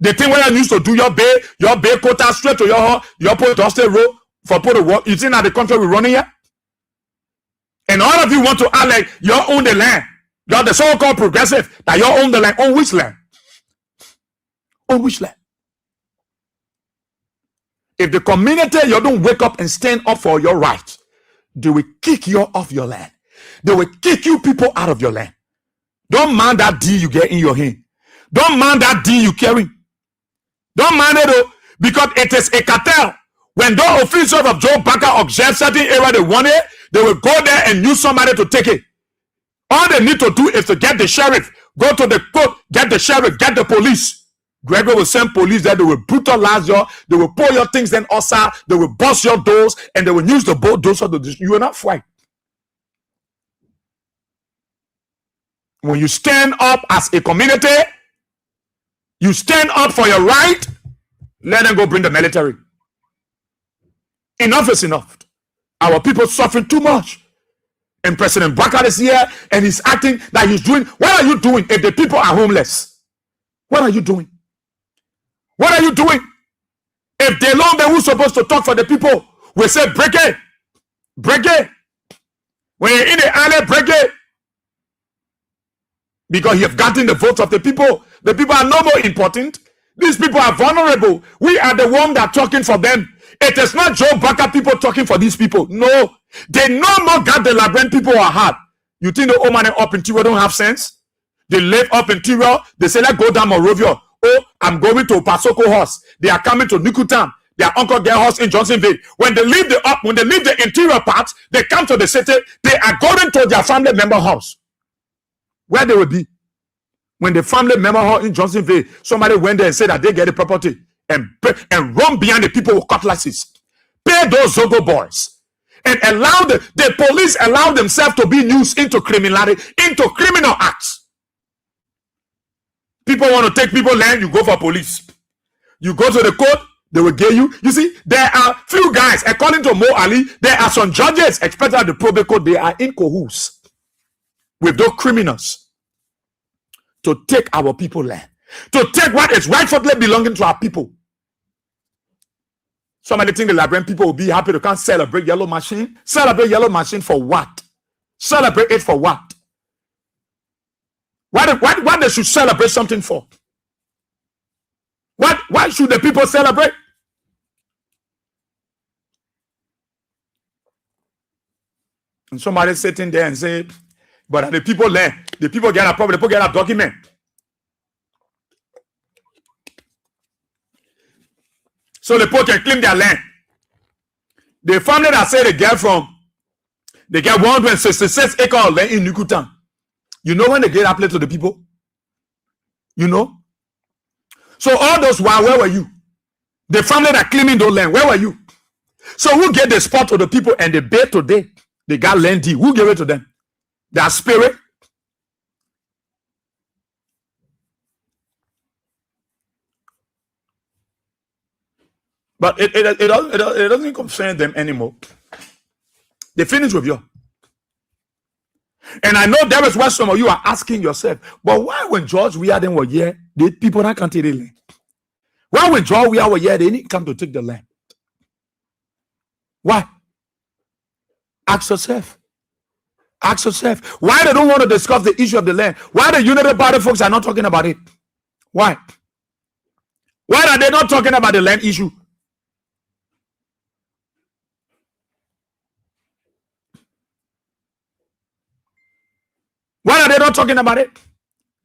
The thing where you used to do your bay quota straight to your post dusted road for put to work. You think that the country will run here? And all of you want to act like you own the land. You're the so-called progressive, that you own the land. On which land? On which land? If the community, you don't wake up and stand up for your rights, they will kick you off your land. They will kick you people out of your land. Don't mind that deal you get in your hand. Don't mind that deal you carry. Don't mind it though, because it is a cartel. When those officials of Joe Baka observe certain area they want it, they will go there and use somebody to take it. All they need to do is to get the sheriff, go to the court, get the sheriff, get the police. Gregor will send police there, they will brutalize you, they will pull your things then outside, they will bust your doors, and they will use the bulldozer to you will not fight. When you stand up as a community, you stand up for your right, let them go bring the military. Enough is enough. Our people suffering too much. And President Baka is here and he's acting like he's doing. What are you doing if the people are homeless? What are you doing? What are you doing? If the Lombe who's supposed to talk for the people will say, break it. Break it. When you're in the alley, break it. Because you have gotten the votes of the people. The people are no more important. These people are vulnerable. We are the ones that are talking for them. It is not Joe Baka people talking for these people. No. They no more got the Liberian people are hard. You think the old man up in Tiro don't have sense? They live up in Tiro. They say, let's go down Morovia. Oh, I'm going to Pasoko Horse. They are coming to Nikutam. Their uncle get horse in Johnsonville. When they leave the interior parts, they come to the city. They are going to their family member house. Where they will be. When the family member house in Johnsonville, somebody went there and said that they get the property and run behind the people with cutlasses. Pay those Zogo boys. And allow the police allow themselves to be used into criminality, into criminal acts. People want to take people land, you go for police. You go to the court, they will get you. You see, there are few guys, according to Mo Ali, there are some judges, especially the probate court, they are in cahoots. with those criminals to take our people land, to take what is rightfully belonging to our people. Somebody think the Liberian people will be happy to come celebrate yellow machine? Celebrate yellow machine for what? Celebrate it for what? Why they should celebrate something for? Why should the people celebrate? And somebody sitting there and say, but the people learn, the people get a problem, the people get a document. So the people can claim their land. The family that say they get 166 acres of land in Nukutan. You know when they get that place to the people? You know? So all those while, where were you? The family that claiming those land, where were you? So who get the spot to the people and they bid today? They got land deed. Who gave it to them? Their spirit. But it doesn't concern them anymore. They finish with you. And I know there is what some of you are asking yourself, but why when George Weah then were here, the people that can't take the land? Why when George Weah were here, they didn't come to take the land? Why? Ask yourself. Ask yourself. Why they don't want to discuss the issue of the land? Why the United Party folks are not talking about it? Why? Why are they not talking about the land issue? Why are they not talking about it?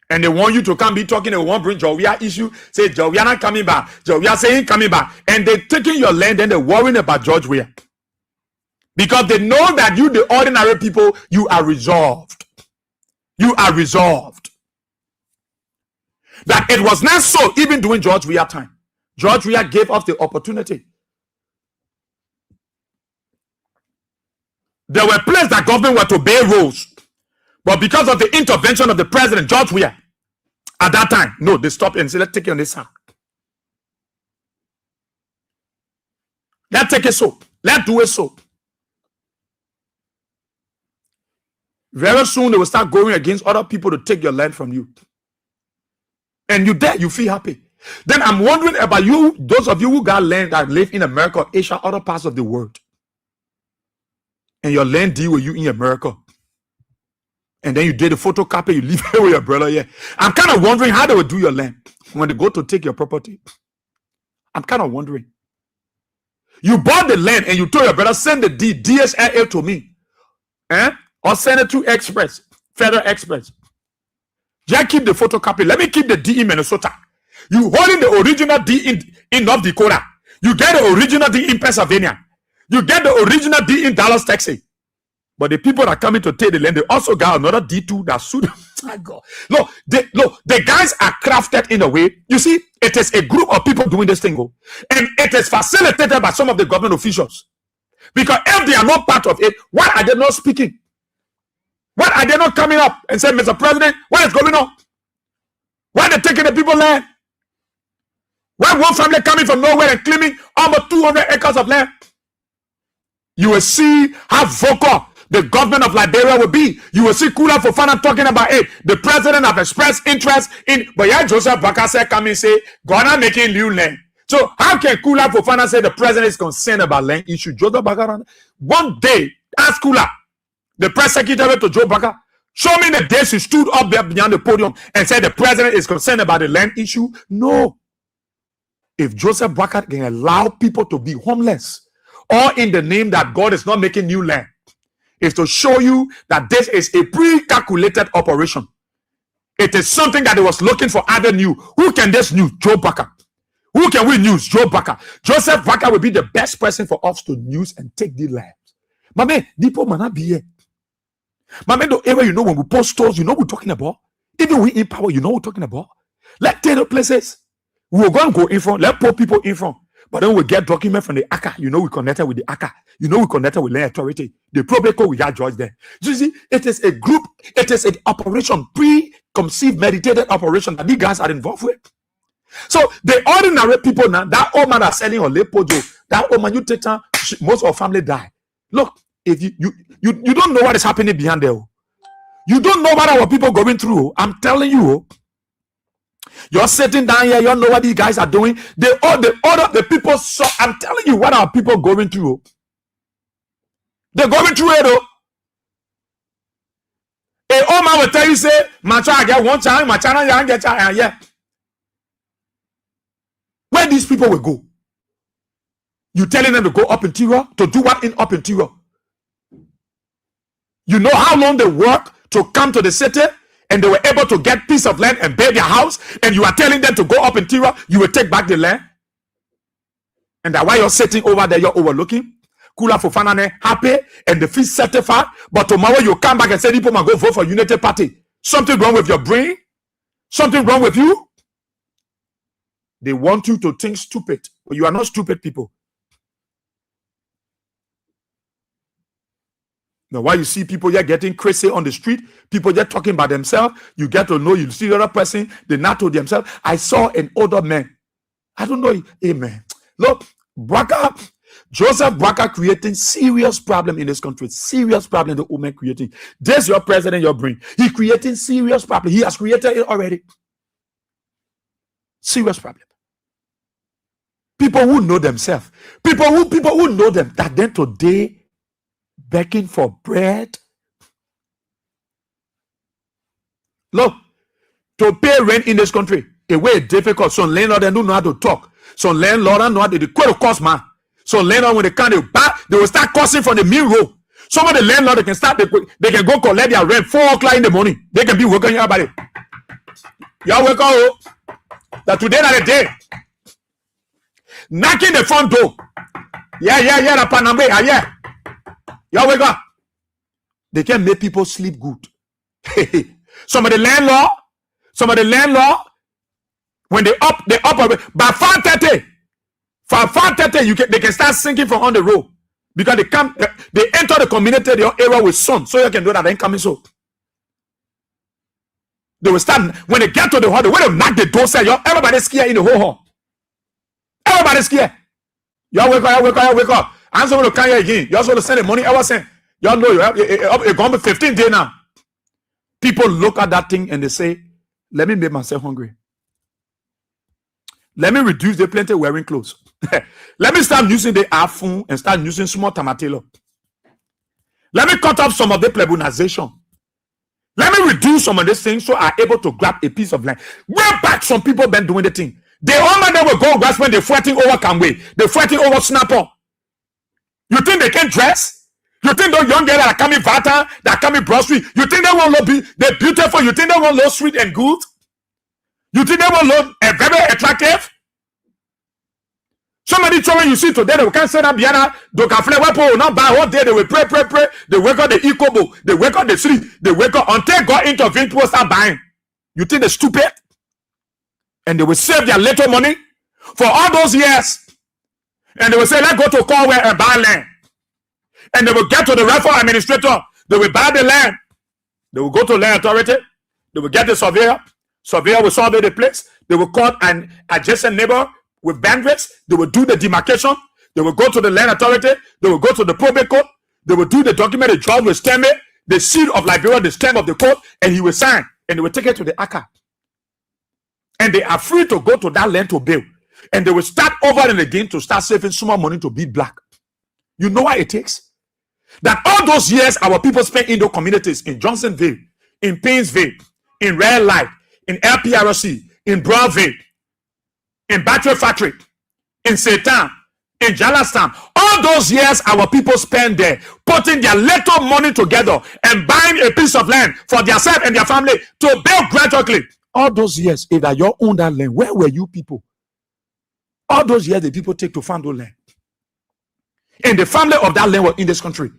And they want you to come be talking. They won't bring Jovia issue. Say Jovia not coming back. Jovia saying coming back. And they're taking your land and they're worrying about George Weah. Because they know that you, the ordinary people, you are resolved. You are resolved. That it was not so even during George Weah time. George Weah gave us the opportunity. There were places that government were to obey rules. But because of the intervention of the president, George Weah, at that time, no, they stopped and said, let's take it on this side. Let's take it so. Let's do it so. Very soon, they will start going against other people to take your land from you. And you there, you feel happy. Then I'm wondering about you, those of you who got land that live in America, Asia, other parts of the world. And your land deal with you in America. And then you did a photocopy, you leave it with your brother here. I'm kind of wondering how they will do your land when they go to take your property. I'm kind of wondering. You bought the land and you told your brother, send the deed, DSLA to me. Or send it to Express, Federal Express. Just keep the photocopy. Let me keep the D in Minnesota. You holding the original D in North Dakota. You get the original D in Pennsylvania. You get the original D in Dallas, Texas. But the people that are coming to take the land, they also got another D2 that suit. My God. Look, the guys are crafted in a way. You see, it is a group of people doing this thing. And it is facilitated by some of the government officials. Because if they are not part of it, why are they not speaking? Why are they not coming up and saying, Mr. President, what is going on? Why are they taking the people land? Why one family coming from nowhere and claiming almost 200 acres of land? You will see how vocal the government of Liberia will be. You will see Kula Fofana talking about it. The president have expressed interest in, but yeah, Joseph Bakase come and say, Ghana making new land. So how can Kula Fofana say the president is concerned about land issue? Joseph Bakase, one day, ask Kula, the press secretary to Joe Baka, show me the day she stood up there behind the podium and said the president is concerned about the land issue. No. If Joseph Baka can allow people to be homeless, or in the name that God is not making new land, is to show you that this is a pre-calculated operation. It is something that they was looking for other new. Who can this news? Joe Baka. Who can we news? Joe Baka. Joseph Baka will be the best person for us to news and take the land. My man, people might not be here. My man, don't ever, you know, when we post stores, you know what we're talking about. Even we in power, you know what we're talking about. Let's take the places. We're going to go in front. Let's put people in front. But then we get document from the ACA. You know we connected with the ACA. You know we connected with land authority. The probate code, we got judge there. You see, it is a group, it is an operation, pre-conceived, meditated operation that these guys are involved with. So the ordinary people now, that old man that's selling on Lepojo, that old man, you take time, most of our family die. Look, if you don't know what is happening behind there. You don't know what our people going through. I'm telling you. You're sitting down here, you don't know what these guys are doing. The people saw. I'm telling you what our people going through. They're going through it. A old man will tell you, say, my child get one time, my child young get child, yeah. Where these people will go? You telling them to go up interior? To do what in up interior? You know how long they work to come to the city, and they were able to get piece of land and build their house, and you are telling them to go up interior, you will take back the land? And that while you're sitting over there, you're overlooking? Kula Fofana happy and the fees certified, but tomorrow you come back and say people must go vote for United Party. Something wrong with your brain? Something wrong with you? They want you to think stupid, but you are not stupid people. Now, why you see people here getting crazy on the street, people just talking about themselves, you get to know, you see the other person, they not to themselves. I saw an older man. I don't know. Amen. Look, Joseph Braka creating serious problem in this country. Serious problem the woman creating. There's your president, your brain. He creating serious problem. He has created it already. Serious problem. People who know themselves. People who know them that then today begging for bread. Look, to pay rent in this country, a way difficult. Some landlord don't know how to talk. Some landlord don't know how to quite cost, man. So landlord, when they can't they will start costing from the main road. Some of the landlord, they can go collect their rent 4 o'clock in the morning. They can be working here about it. Y'all wake up. That today not a day. Knocking the front door. Yeah, the panambe, yeah. Y'all wake up. They can make people sleep good. Some of the landlord, when they up by 5:30. For 5:30, they can start sinking from on the road because they enter the community, their area with sun, so you can do that incoming. So they will start when they get to the hall. When they knock the door, say, everybody scared in the whole hall. Everybody scared. Y'all wake up. I'm supposed to come here again. You're supposed to send the money. I was saying, y'all know it's going to be 15 days now. People look at that thing and they say, "Let me make myself hungry. Let me reduce the plenty wearing clothes. Let me start using the iPhone and start using small tomatillo. Let me cut off some of the plebonization. Let me reduce some of these things so I'm able to grab a piece of land." Way back, some people been doing the thing. The woman that will go grass when they're fighting over Kamwe. They're fighting over Snapper. You think they can dress? You think those young girls that are coming Vata, that are coming Broad Street, you think they won't look they're beautiful? You think they won't look sweet and good? You think they won't look very attractive? Somebody children you see today, they can't say that Biana, they can flare weapon, not buy all day, they will pray. They wake up the Ikobo, they wake up the street, they wake up until God intervene to start buying. You think they're stupid? And they will save their little money for all those years. And they will say, let's go to Conway and buy land. And they will get to the referral administrator, they will buy the land. They will go to land authority, they will get the surveyor. Surveyor will survey the place. They will call an adjacent neighbor with bandwidths. They will do the demarcation. They will go to the land authority. They will go to the probate court. They will do the document. The judge will stamp it, the seal of Liberia, the stamp of the court, and he will sign. And they will take it to the ACA. And they are free to go to that land to build. And they will start over and again to start saving small money to be black. You know what it takes? That all those years our people spent in the communities, in Johnsonville, in Painesville, in Red Light, in LPRC, in Broadville, in Battery Factory, in Satan, in Jalastan, all those years our people spend there putting their little money together and buying a piece of land for themselves and their family to build gradually. All those years, if that you own that land, where were you people? All those years the people take to find those land. And the family of that land was in this country.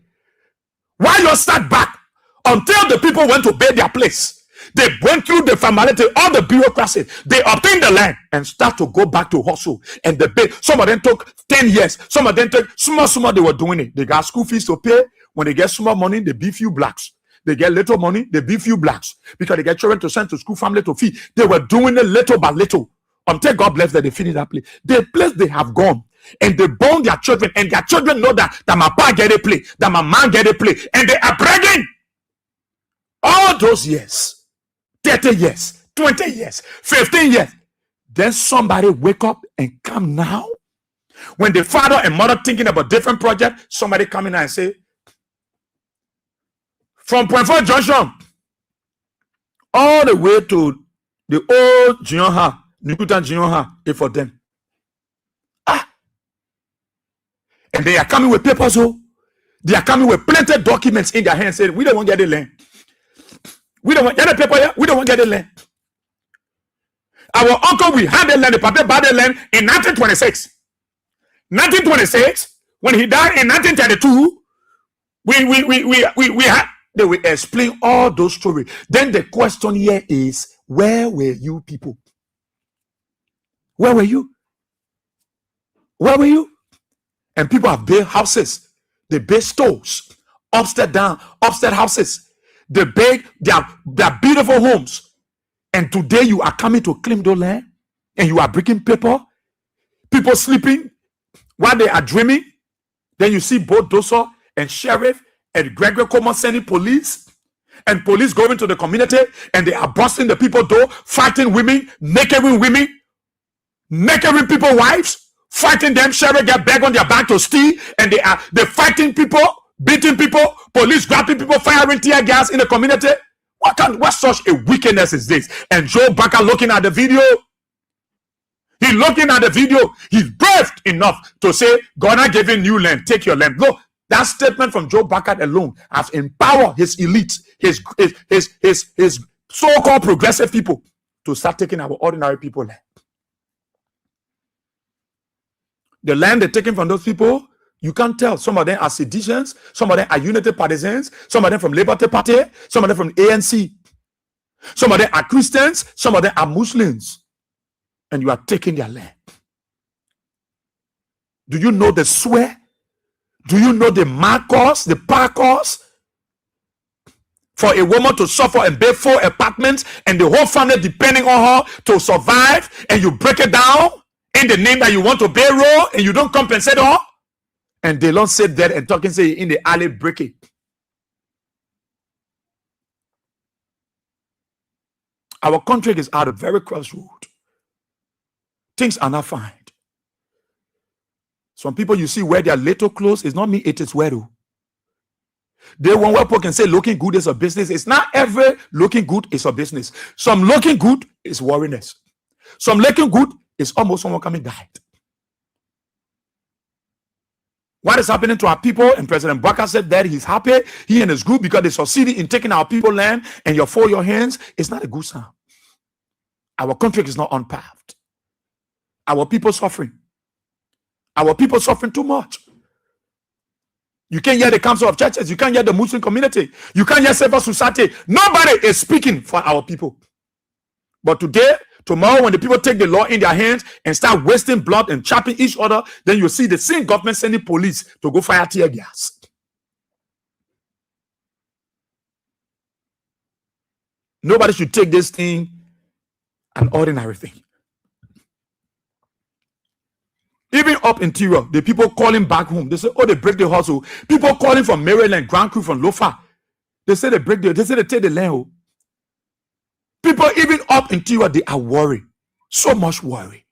Why you start back until the people went to build their place? They went through the formality, all the bureaucracy. They obtained the land and start to go back to hustle. And the bid. Some of them took 10 years. Some of them took small. They were doing it. They got school fees to pay. When they get small money, they be few blacks. They get little money, they be few blacks because they get children to send to school, family to feed. They were doing it little by little until God bless them. They finish that place. The place they have gone. And they born their children, and their children know that my pa get a play, that my man get a play, and they are bragging. All all those years, 30 years, 20 years, 15 years, then somebody wake up and come now. When the father and mother thinking about different project, somebody come in and say, from Point 4 Junction all the way to the old Jionha, Newton Jionha, is for them. And they are coming with papers, so they are coming with plenty documents in their hands saying, we don't want to get the land. We don't want to get the paper here. We don't want to get the land. Our uncle, we had the land, the paper bought the land in 1926. 1926, when he died in 1932, we had, they will explain all those stories. Then the question here is, where were you people? Where were you? Where were you? And people have built houses, they build stores, upstairs houses, they build their beautiful homes. And today you are coming to claim the land and you are breaking people sleeping while they are dreaming. Then you see both Doso and sheriff and Gregory Coleman sending police, and police going to the community and they are busting the people door, fighting women, naked women, making people wives, fighting them. Sheriff get back on their back to steal, and they're fighting people, beating people, police grabbing people, firing tear gas in the community. What such a wickedness is this? And Joe Baker looking at the video. He's looking at the video. He's brave enough to say, God, I gave you new land. Take your land. No, that statement from Joe Baker alone has empowered his elite, his so-called progressive people to start taking our ordinary people land. The land they're taking from those people, you can't tell. Some of them are seditions, some of them are unity partisans, some of them from Liberty Party, some of them from ANC. Some of them are Christians, some of them are Muslims. And you are taking their land. Do you know the swear? Do you know the markers, the parkers? For a woman to suffer and pay 4 apartments and the whole family depending on her to survive, and you break it down in the name that you want to pay roll and you don't compensate her? And they don't sit there and talking, say in the alley break it. Our country is at a very crossroad. Things are not fine. Some people you see wear their little clothes. It's not me, it is wear. They one where people can say looking good is a business. It's not every looking good is a business. Some looking good is worriness. Some looking good is almost someone coming died. What is happening to our people? And President Baka said that he's happy, he and his group, because they succeeded in taking our people land, and you're for your hands. It's not a good sound. Our country is not unpaved. Our people suffering. Our people suffering too much. You can't hear the council of churches. You can't hear the Muslim community. You can't hear civil society. Nobody is speaking for our people. But today, tomorrow, when the people take the law in their hands and start wasting blood and chopping each other, then you see the same government sending police to go fire tear gas. Nobody should take this thing an ordinary thing. Even up interior, the people calling back home, they say, oh, they break the hustle. People calling from Maryland, Grand Crew, from Lofa, they say they break they say they take the land. People even up interior, they are worried. So much worry.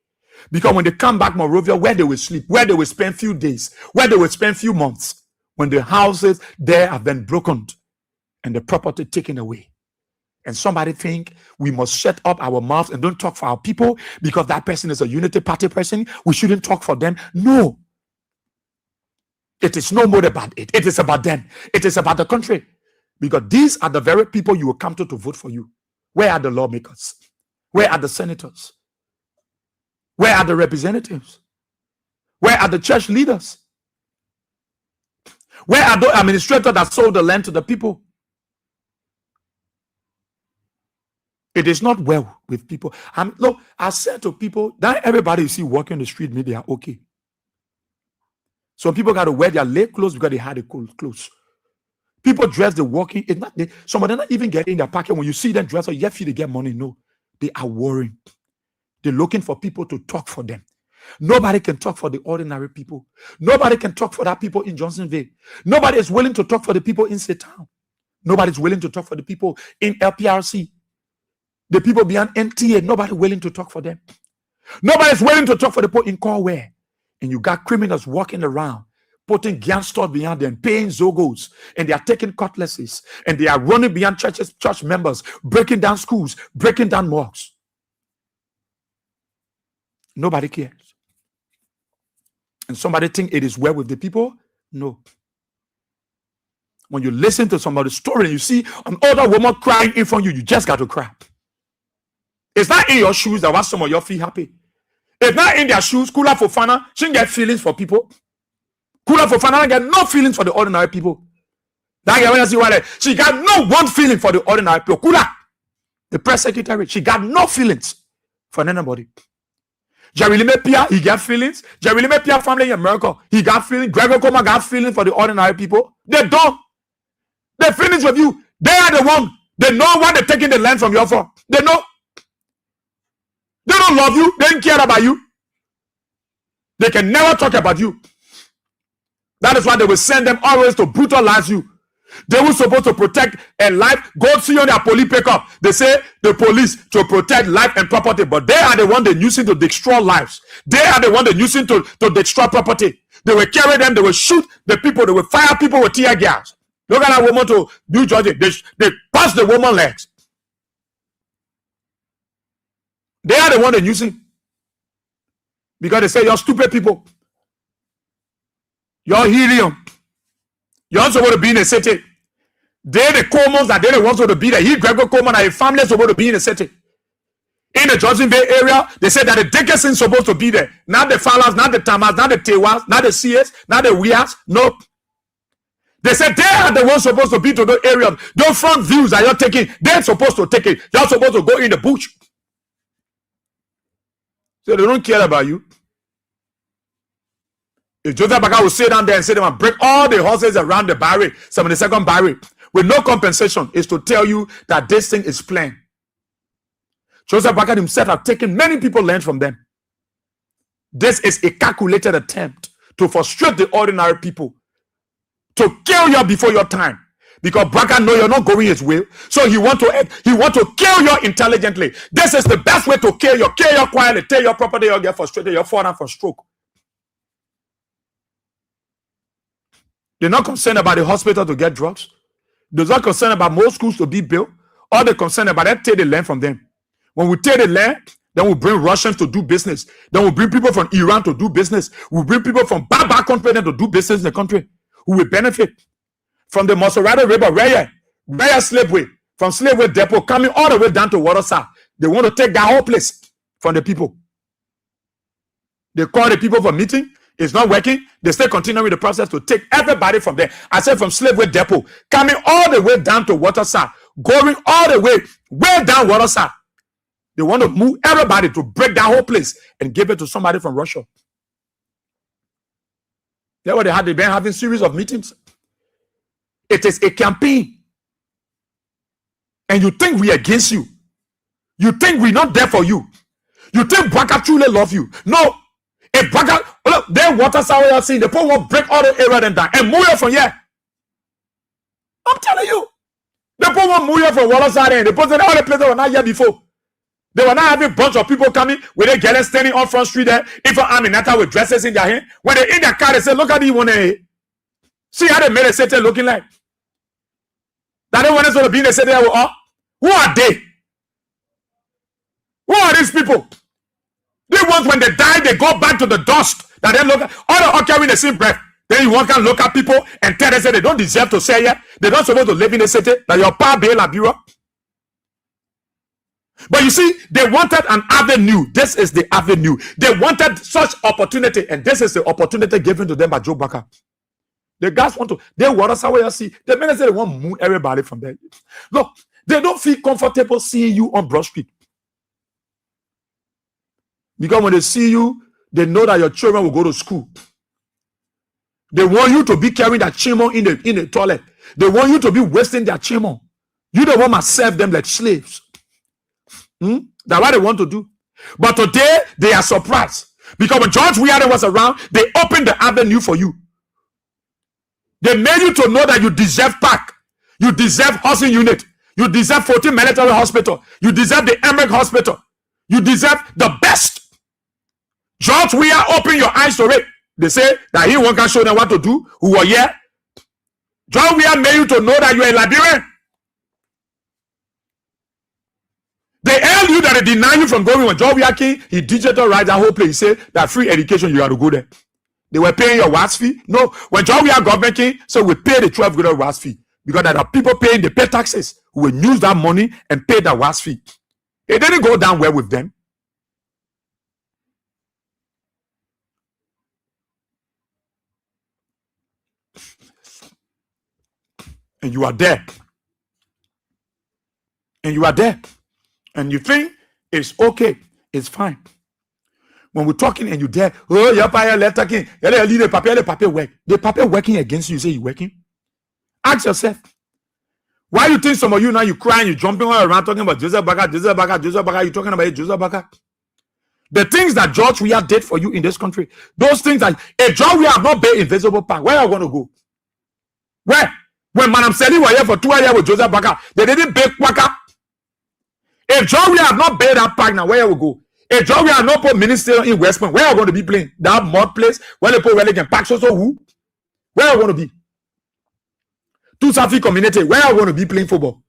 Because when they come back Monrovia, where they will sleep, where they will spend few days, where they will spend few months, when the houses there have been broken and the property taken away. And somebody think we must shut up our mouths and don't talk for our people because that person is a unity party person. We shouldn't talk for them. No. It is no more about it. It is about them. It is about the country. Because these are the very people you will come to vote for you. Where are the lawmakers? Where are the senators? Where are the representatives? Where are the church leaders? Where are the administrators that sold the land to the people? It is not well with people. Look, I said to people, not everybody you see walking the street, maybe they are okay. Some people got to wear their leg clothes because they had the cold clothes. People dress, they're walking. It's not, some of them not even getting in their pocket. When you see them dress, you feel they get money. No, they are worrying. They're looking for people to talk for them. Nobody can talk for the ordinary people. Nobody can talk for that people in Johnsonville. Nobody is willing to talk for the people in Satan. Nobody's willing to talk for the people in LPRC. The people beyond NTA, nobody willing to talk for them. Nobody's willing to talk for the people in Corware. And you got criminals walking around, putting gangsters behind them, paying Zogos, and they are taking cutlasses, and they are running behind church members, breaking down schools, breaking down mosques. Nobody cares. And somebody think it is well with the people? No. When you listen to somebody's story and you see an older woman crying in front of you, you just got to cry. It's not in your shoes that wants some of your feet happy. It's not in their shoes. Kula Fofana, she didn't get feelings for people. Kula Fofana get no feelings for the ordinary people. That girl, when I see what she got no one feeling for the ordinary people. Kula, the press secretary, she got no feelings for anybody. Jerry Limepia, he got feelings. Jerry Limepia family in America, he got feelings. Gregor Koma got feelings for the ordinary people. They don't. They feelings with you. They are the one. They know why they're taking the land from you for. They know. They don't love you. They don't care about you. They can never talk about you. That is why they will send them always to brutalize you. They were supposed to protect a life. Go see on their police pickup. They say the police to protect life and property, but they are the one they're using to destroy lives. They are the one they're using to destroy property. They will carry them. They will shoot the people. They will fire people with tear gas. Look at that woman to New Jersey. They pass the woman's legs. They are the one they're using. Because they say, you're stupid people. You're helium. You're supposed to be in the city. They're the Comons that they're the ones supposed to be there. He, Gregor Coleman, and his family is supposed to be in the city. In the Johnson Bay area, they said that the Dickerson's supposed to be there. Not the Fallers, not the Tamas, not the Tewas, not the CS, not the Weas. Nope. They said they are the ones supposed to be to those areas. Those front views that you're taking, they're supposed to take it. You're supposed to go in the bush. So they don't care about you. If Joseph Baka will sit down there and say they want to break all the horses around the barrier, 72nd barrier, with no compensation, is to tell you that this thing is plain. Joseph Baka himself have taken many people land from them. This is a calculated attempt to frustrate the ordinary people, to kill you before your time. Because Baka know you're not going his way, so he want to kill you intelligently. This is the best way to kill you quietly, take your property, you'll get frustrated, you'll fall down for stroke. They're not concerned about the hospital to get drugs. They're not concerned about more schools to be built. All they're concerned about, they take the land from them. When we take the land, then we bring Russians to do business. Then we bring people from Iran to do business. We bring people from bad countries to do business in the country who will benefit from the Maserati River, Raya Slaveway, from Slaveway Depot, coming all the way down to Watersa. They want to take that whole place from the people. They call the people for meeting. It's not working. They still continuing the process to take everybody from there. I said from Slaveway Depot, coming all the way down to Watersa, going all the way down Watersa. They want to move everybody to break that whole place and give it to somebody from Russia. That's what they had. They've been having series of meetings. It is a campaign. And you think we're against you. You think we're not there for you. You think Baka truly love you. No. If Baka, look, their water sour you're seeing, the people will break all the area and down and move you from here. I'm telling you. The people will move you from water side and the people all the places were not here before. They were not having a bunch of people coming with a girl standing on front street there, if an Aminata with dresses in their hand. When they're in their car, they say, look at the one. See how they made a city looking like. That they want us to be in the city. Who are they? Who are these people? They want when they die, they go back to the dust. That they look at all the carrying the same breath. Then you want to look at people and tell them they don't deserve to say it. They're not supposed to live in the city. That your power bail a bureau. But you see, they wanted an avenue. This is the avenue. They wanted such opportunity, and this is the opportunity given to them by Joe Baka. The guys want to, they want us away. See, the men say they want to move everybody from there. Look, they don't feel comfortable seeing you on Broad Street. Because when they see you, they know that your children will go to school. They want you to be carrying that chimon in the toilet. They want you to be wasting their chimon. You don't want to serve them like slaves. That's what they want to do. But today, they are surprised. Because when George Weah was around, they opened the avenue for you. They made you to know that you deserve back. You deserve housing unit. You deserve 14 military hospital. You deserve the Emmerich hospital. You deserve the best. George Weah, open your eyes to it. They say that he won't show them what to do. Who were here? George Weah made you to know that you are a Liberian. They held you that they deny you from going. When George Weah came, he digital right that whole place. He said that free education, you got to go there. They were paying your WAS fee. No, when George Weah government came, so we pay the 12 good WAS fee. Because there are people paying, they pay taxes who will use that money and pay that WAS fee. It didn't go down well with them. And you are there. And you are there. And you think it's okay. It's fine. When we're talking and you're there, oh, you're talking, the paper work. The paper working against you, you say you're working. Ask yourself. Why you think some of you now you crying, you jumping all around talking about Joseph Baga, Joseph Baga, Joseph Baga, you talking about Joseph Baga? The things that George Weah did for you in this country, those things that if George Weah have not been invisible park, where are you going to go? Where? When Madam Seli was here for 2 years with Joseph Baga, they didn't bake Waka. If George Weah have not paid that park, now where you go? If George Weah have not put minister in West Point, where are you going to be playing? That mud place where they put Religion Park, so who? Where are you going to be? To Safi community, where are you going to be playing football?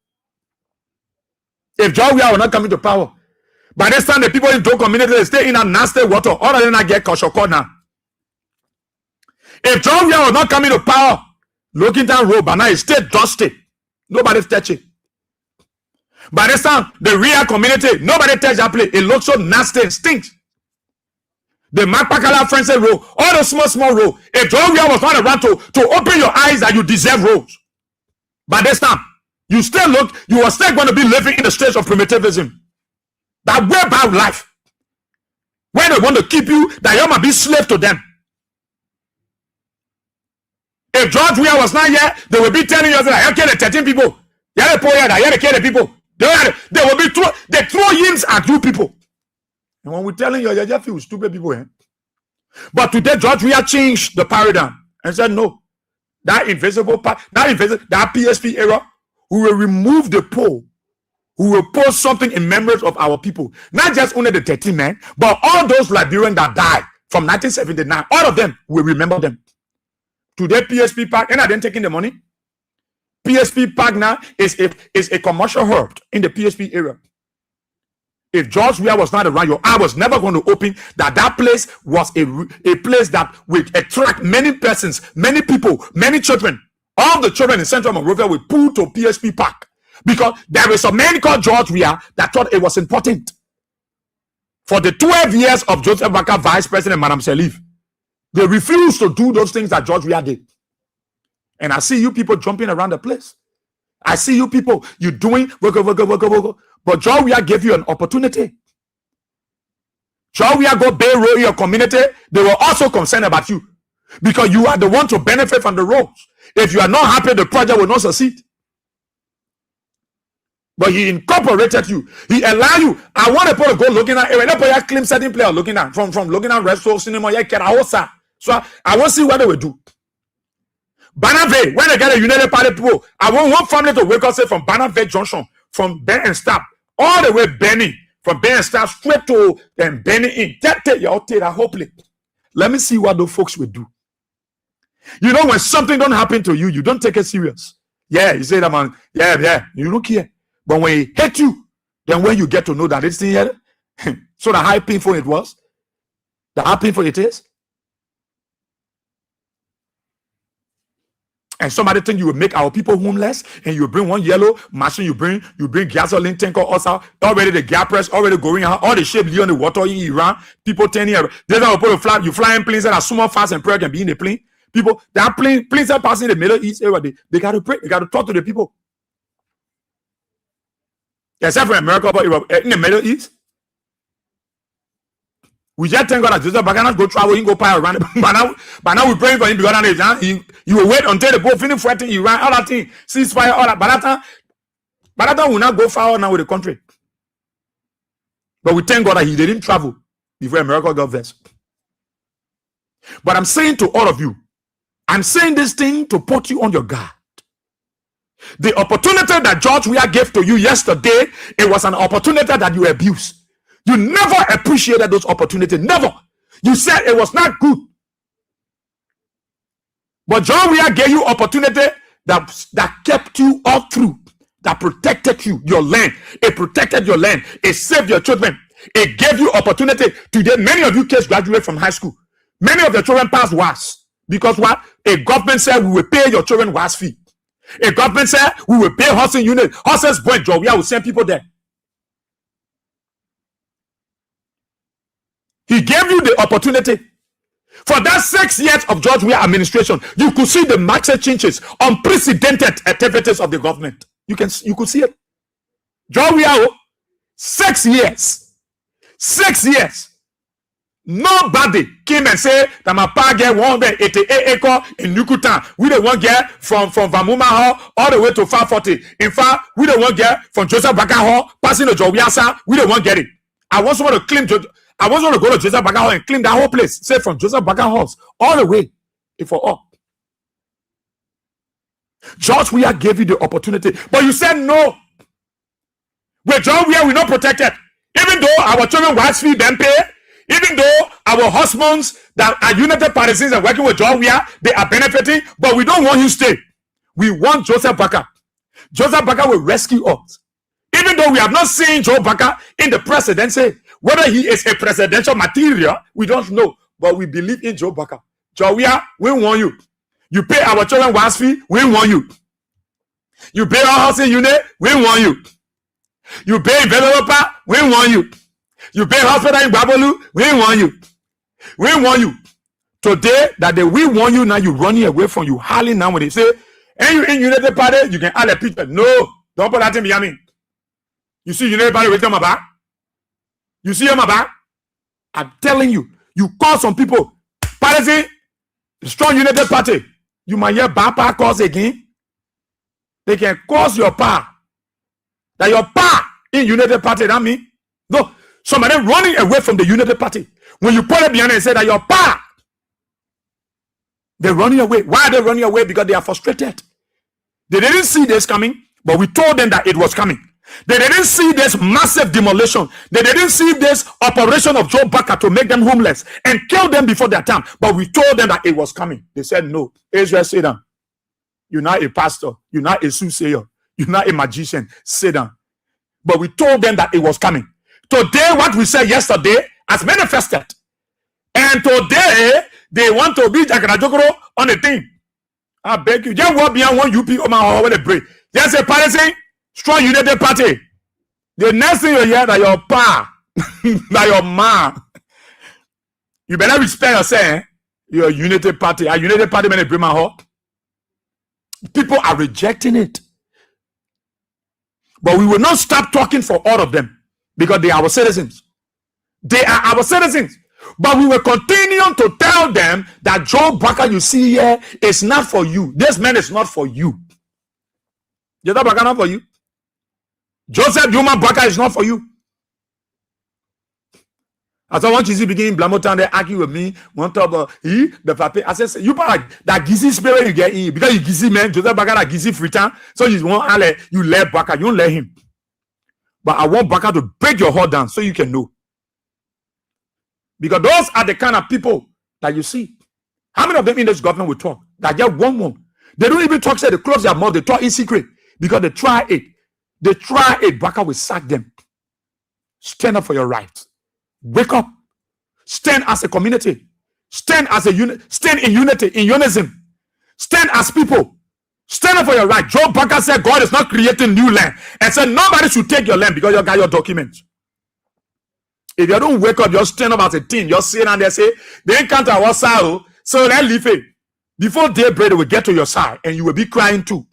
If George Weah will not come into power, by this time the people in those community they stay in a nasty water, all of them not get Koshoko now. If George Weah will not come into power, looking down road, but now it's still dusty. Nobody's touching. By this time, the real community, nobody touch that place. It looks so nasty and stinks. The Makpakala Friendship Road, all the small road. If George Weah was not around to open your eyes that you deserve roads. By this time, you are still going to be living in the stage of primitivism. That way about life. Where they want to keep you, that you might be slave to them. If George Weah was not here, they will be telling you that you kill the 13 people. You kill the people. They will be they throw yins at you people. And when we're telling you, you just feel stupid people. Eh? But today, George Weah changed the paradigm and said, no, that PSP era, we will remove the poll. We will post something in memory of our people. Not just only the 13 men, but all those Liberians that died from 1979. All of them, we remember them. Today, PSP Park, and I didn't take in the money. PSP Park now is a commercial hub in the PSP era. If George Weah was not around, your eye was never going to open that place was a place that would attract many persons, many people, many children. All the children in Central Monrovia will pull to PSP Park because there is a man called George Weah that thought it was important. For the 12 years of Joseph Baga vice president, Madam Salif, they refused to do those things that George Weah did. And I see you people jumping around the place. I see you people, you doing work. But George Weah gave you an opportunity. George Weah go Bay Road in your community. They were also concerned about you because you are the one to benefit from the roads. If you are not happy, the project will not succeed. But he incorporated you. He allowed you. I want to put a go looking at it. Claim setting player looking at from looking at restaurant cinema. So I want to see what they will do. Banave, when they get a United Party people, I want one family to wake up say from Banave Junction, from Ben and Stop, all the way Benny, from Ben and Stop straight to then Benny in. Take your take that hopefully. Let me see what those folks will do. You know, when something don't happen to you, you don't take it serious. Yeah, you say that man, yeah, you don't care. But when he hate you, then when you get to know that this thing here, so the how painful it was, the how painful it is. And somebody think you will make our people homeless, and you bring one yellow machine, you bring gasoline tanker also already the gas press already going out, all the ship on the water in Iran, people turning they don't put a fly, you flying planes that are super fast and prayer can be in the plane. People that planes are passing the Middle East area, they gotta pray, they gotta talk to the people. Except for America, but in the Middle East. We just thank God that Joseph Baga go travel, he go pile around. But now we praying for him because you will wait until the boat finish fighting Iran, all that thing, ceasefire, all that. But that time will not go far now with the country. But we thank God that he didn't travel before America got vexed. But I'm saying to all of you, I'm saying this thing to put you on your guard. The opportunity that George Weah gave to you yesterday, it was an opportunity that you abused. You never appreciated those opportunities. Never. You said it was not good. But John Weah gave you opportunity that kept you all through, that protected you, your land. It protected your land. It saved your children. It gave you opportunity. Today, many of you kids graduate from high school. Many of the children pass WAS. Because what? A government said we will pay your children WAS fee. A government said we will pay housing unit. Houses boy, John Weah will send people there. He gave you the opportunity. For that 6 years of George Weah administration, you could see the massive changes, unprecedented activities of the government. You could see it. George Weah, 6 years. 6 years. Nobody came and said that my pa get 188 acre in Nukutan. We don't want get from Vamuma Hall all the way to 540. In fact, we don't want get from Joseph Baka Hall passing to George Weah. We don't want get it. I also want to claim I was going to go to Joseph Baka Hall and claim that whole place. Say from Joseph Baka Halls all the way for all. George Weah gave you the opportunity, but you said no. With George Weah, we're not protected. Even though our children was free then pay, even though our husbands that are United Partisans and working with George Weah, they are benefiting, but we don't want him to stay. We want Joseph Baka. Joseph Baka will rescue us. Even though we have not seen Joe Baka in the presidency, whether he is a presidential material, we don't know. But we believe in Joe Baka. Joe Weah, we want you. You pay our children WAS fee, we want you. You pay our housing unit, we want you. You pay developer, we want you. You pay hospital in Babolu, we want you. We want you. Today, that we want you, now you're running away from you. Hardly now when they say, and you in United Party, you can add a picture. No, don't put that in Miami. You see United Party with them about? You see them about? I'm telling you, you call some people, Party, strong United Party. You might hear Bapa cause again. They can cause your power. That your power in United Party, that mean? No, somebody running away from the United Party. When you put it behind and say that your power, they're running away. Why are they running away? Because they are frustrated. They didn't see this coming, but we told them that it was coming. They didn't see this massive demolition. They didn't see this operation of Joe Baka to make them homeless and kill them before their time. But we told them that it was coming. They said no. Israel said down. You're not a pastor. You're not a soothsayer. You're not a magician. Sit down. But we told them that it was coming. Today, what we said yesterday has manifested. And today, they want to be Jakarajokoro on the thing. I beg you. Just walk beyond one UP on my over the break. Just a party. Strong United Party. The next thing you hear that your pa, that your ma, you better respect yourself. You're a United Party. A United Party may bring my heart. People are rejecting it. But we will not stop talking for all of them because they are our citizens. They are our citizens. But we will continue to tell them that Joe Baka you see here is not for you. This man is not for you. Joe Baka not for you. Joseph Juma Baka is not for you. As I want you to begin Blamotown, they argue with me. One talk about the papi. I said, you like that gizzy spirit you get in because you gizzy man, Joseph Baka that gizzy free time. So you want you let Baka, you don't let him. But I want Baka to break your heart down so you can know. Because those are the kind of people that you see. How many of them in this government will talk? That just one. They don't even talk, say they close their mouth, they talk in secret because they try it. They try it, Baka will sack them. Stand up for your rights. Wake up. Stand as a community. Stand as a unit. Stand in unity, in unison. Stand as people. Stand up for your right. Joe Baka said God is not creating new land. And said nobody should take your land because you got your documents. If you don't wake up, just stand up as a team. Just sit down there and say, they ain't come to our side. So let's leave it. Before daybreak, they will get to your side and you will be crying too.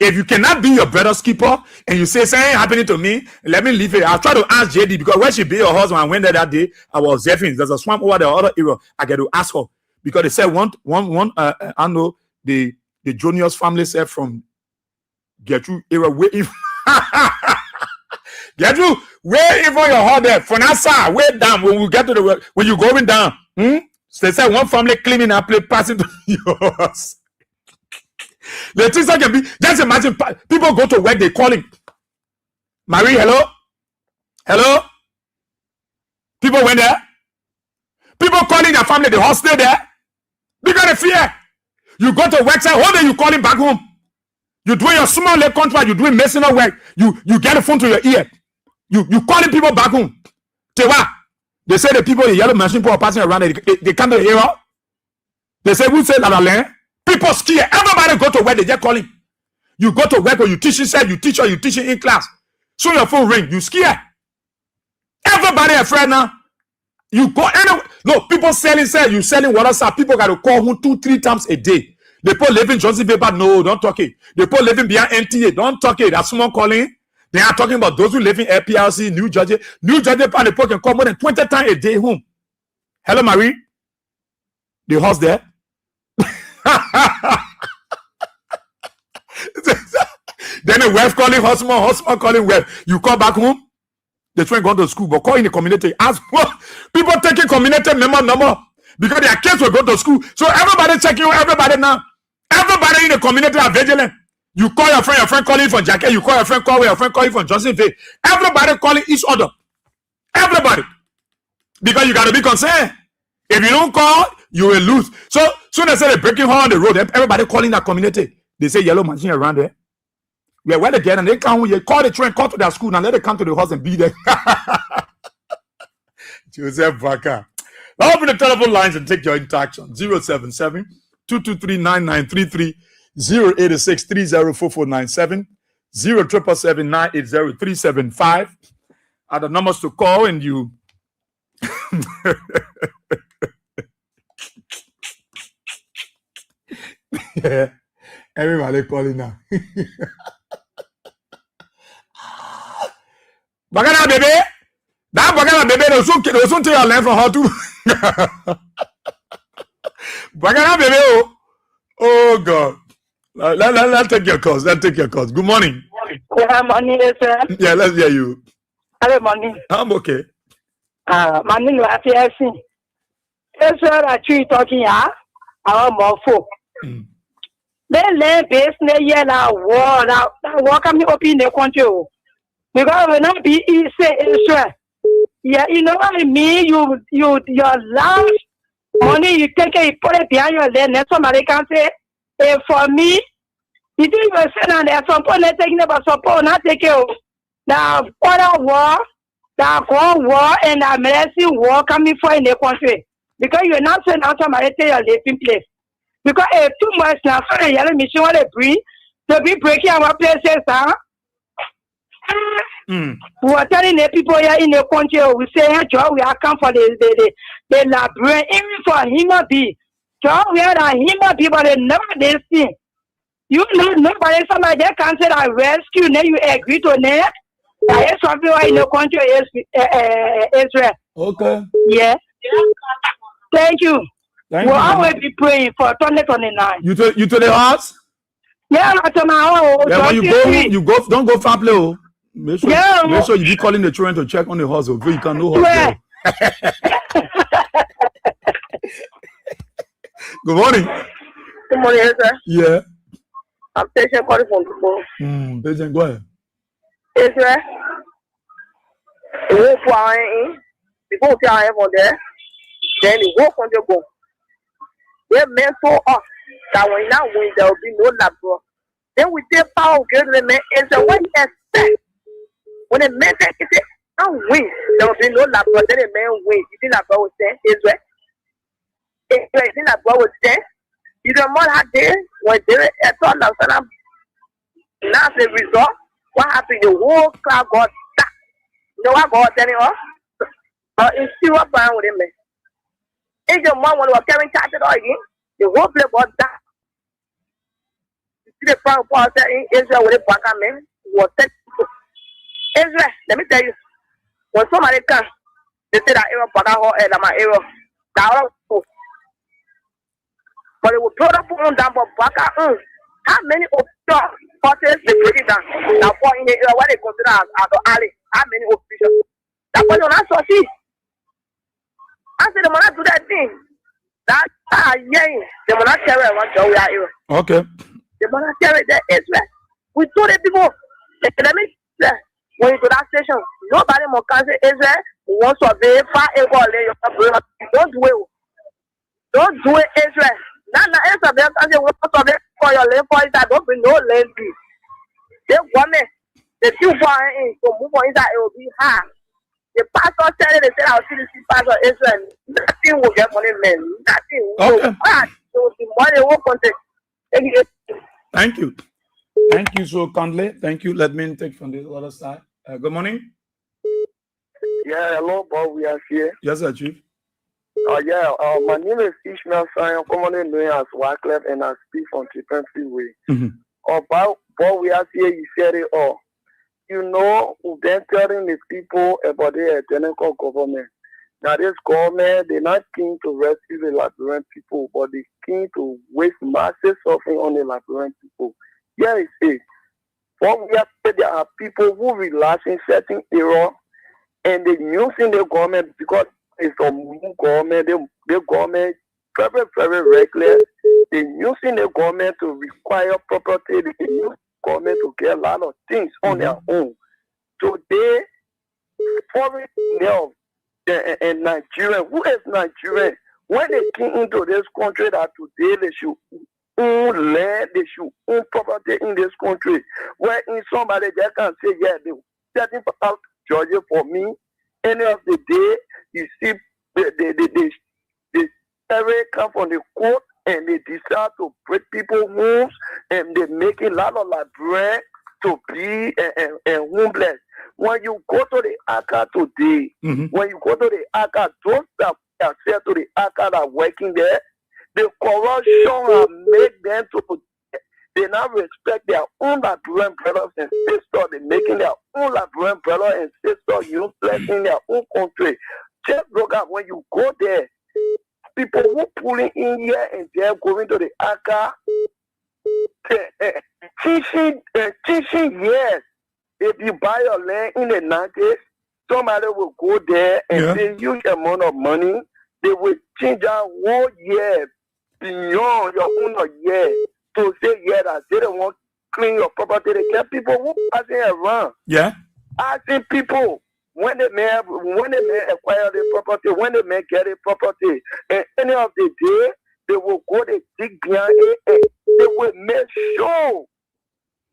If you cannot be your brother's keeper and you say, something happening to me, let me leave it. I'll try to ask JD because when she be your husband, I went there that day, I was observing. There's a swamp over the other area. I get to ask her because they said I know the Junior's family said from Gertrude area way if Gertrude way even your heart there from that side way down when we get to the when you going down. So they said one family cleaning and play passing to yours. The things that can be, just imagine people go to work, they call him. Marie, hello? Hello? People went there. People calling their family, the hostel there. Because of fear. You go to work, say, hold on, you call him back home. You doing your small leg contract, you doing masonry work. You get a phone to your ear. You calling people back home. Tewa. They say the people in yellow machine people are passing around, they come to the hero. They say, who said that? People scared. Everybody go to work, they just calling. You go to work or you teach inside, you teach in class. So your phone ring, you scared. Everybody afraid now. You go anyway. No, people selling, you selling water, sir. People got to call home 2-3 times a day. They put living Johnson paper, no, don't talk it. They put living behind NTA, don't talk it. That's someone calling. They are talking about those who live in LPLC, New Jersey. New Jersey, and the can call more than 20 times a day home. Hello, Marie. The horse there. Then a wife calling husband calling wife. You call back home. The train going to school, but call in the community. Ask people taking community member number because their kids will go to school. So everybody checking you, everybody now. Everybody in the community are vigilant. You call your friend calling from Jackie. You call your friend calling from Johnsonville. Everybody calling each other. Everybody. Because you got to be concerned. If you don't call, you will lose. So soon as they say breaking hole on the road, everybody calling that community. They say yellow machine around there. Yeah, where they get and they come, you call the train, call to their school, and let them come to the house and be there. Joseph Baka. I'll open the telephone lines and take your interaction. 077-223-9933, 086-304497, 077-980-375 are the numbers to call, and you. Yeah, everybody calling now. Bagana baby, that Bagana baby, they'll soon take your land from her too. Bagana baby, oh God. Let's take your calls. Good morning. Yeah, morning, sir. Yeah, let's hear you. Hello, morning. I'm okay. Morning, yes, sir. Actually talking, I'm more folk. Then let business here now war coming up in the country. Because will not be easy, Israel. Yeah, you know what I mean? Your last money you take it, you put it behind your leg. That's somebody can say, for me, you do you say that there's some point taking about support, not take it. Now, other war, the Cold War and the American war coming for in the country. Because you're not saying out somebody tell your living place. Because too much now, so the yellow mission want to be breaking our places, huh? We are telling the people here in the country, we say, hey, Joe, we are come for the library, even for human being. Joe, we are a human being, but they never they see. You know, nobody, somebody they can say that rescue, then you agree to that. That is something in the country is Israel. Okay. Yeah. Thank you. We'll always be praying for 2029. You to the house? Yeah, to my home. Yeah, when you go, don't go far play. Oh. Make sure you be calling the children to check on the house. So you can know how. Good morning. Good morning, sir. Yeah. I'm patient calling from people. Patient, go ahead. Israel. The wolf are in. People are over there. Then the wolf on the go. They're meant for us that when now win, there will be no labor. Then we take power, give the men, and so what you expect? When the men take it, and win, there will be no labor. Then the men win. You think labor will say, Israel? Israel, you think labor will say? You don't want how they, when they at all, now the result, what happened? The whole crowd got stuck. You know what God telling us? But it's still up around with him. If the one was carrying charges all again, the whole place was down. You see the front part in Israel with the back of men was set. Israel, let me tell you, when somebody comes, they say that error back out and my error. But it will blow the phone down, but back out. How many of your forces they break it down? Now, for in the area where they consider as the alley, how many officials? That's why you're not so see. I said, the man do that thing. That's yeah, the man carry one to we are here. Okay. They want to carry the Israel. We told the people, let me say, when you go to that station, nobody more can say Israel wants to be far able to don't do it. Don't do it, Israel. Now, Israel can say, we want to be for your land for Israel. Don't be no land. They want it. The few foreign in, so move on inside, it will be hard. The pastor said, they said, I'll see the pastor Israel. Nothing will get money, man. Nothing will get money. So the money will continue. Thank you. Thank you so kindly. Thank you. Let me take from the other side. Good morning. Yeah, hello, Bob. We are here. Yes, sir, Chief. My name is Ishmael Sion, commonly known as Wycliffe, and I speak from Triple Freeway. Bob, we are here. You said it all. You know, we've been telling the people about the identical government. Now, this government, they're not keen to rescue the Liberian people, but they're keen to waste massive suffering on the Liberian people. Yeah, it's it. What we have said, there are people who relax in certain error, and they're using the government because it's a new government. The government very, very reckless. They're using the government to require property. They use the government to get a lot of things on their own. So they, foreign now, and Nigerian, who is Nigerian? When they came into this country, that today they should own land, they should own property in this country. Where in somebody that can say, yeah, they setting out Georgia for me. Any of the day, you see, the area come from the court and they decide to break people's homes and they make a lot of bread to be homeless. When you go to the ACA today, when you go to the ACA, those that are said to the ACA that are working there, the corruption have made them to, they now respect their own Liberian brothers and sisters. They're making their own Liberian brothers and sisters useless in their own country. Just look at when you go there, people who pulling in here and they're going to the ACA, teaching yes. If you buy your land in the 90s, somebody will go there and pay huge amount of money. They will change our whole year beyond your own year to say, yeah, that they don't want to clean your property. They get people who passing around. Yeah. Asking people when they may acquire the property, when they may get a property. And any of the day, they will go to dig behind it and they will make sure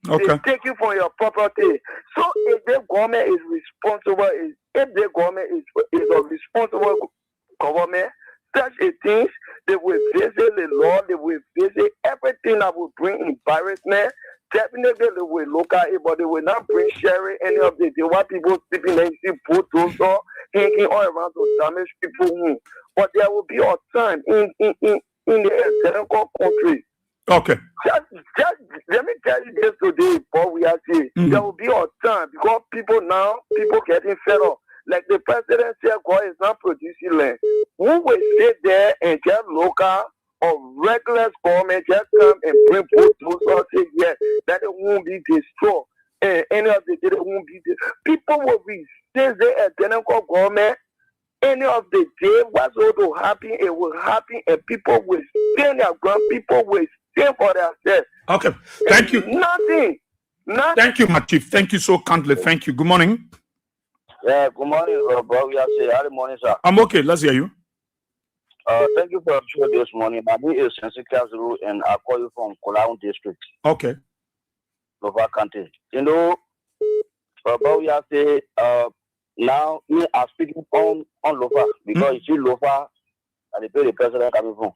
they take you for your property. So if the government is responsible, if the government is a responsible government, such a things, they will visit the law, they will visit everything that will bring embarrassment. Definitely they will look at it, but they will not bring sharing any of the day. What people sleeping and see bulldozer hanging all around to damage people's home. But there will be a time in the external country. Okay. Just let me tell you this today before we are here. There will be a time because people getting fed up. Like the president said, God is not producing land. Who will sit there and just local or regular government just come and bring bulldozers say yes, that it won't be destroyed. And any of the day it won't be destroyed. People will resist the identical government. Any of the day what's going to happen, it will happen and people will stand their ground, people will stand for themselves. Okay. Thank you. Nothing. Thank you, my chief. Thank you so kindly. Thank you. Good morning. Yeah, good morning, bro. We are saying, good morning, sir. I'm okay. Let's hear you. Thank you for the show this morning. My name is Sensi Kaziru, and I call you from Kolaun District. Okay. Lofa County. You know, bro, we are saying, now we are speaking on Lofa because you see Lofa and the president coming from.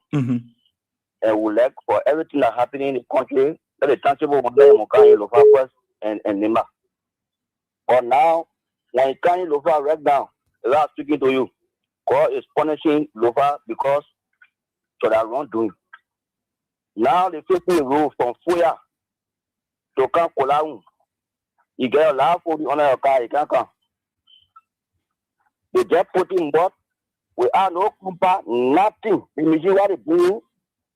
And we like for everything that happening in the country, that the tangible one Lofa first and Nima. But now, when you can't Lofa right now, they are speaking to you. God is punishing Lofa because of that wrongdoing. Now they taking the rule from Fuya to come Kolaun. You get a lot for the honor of car, you can't come. They just put in what we are no compa, nothing. The machine what they do,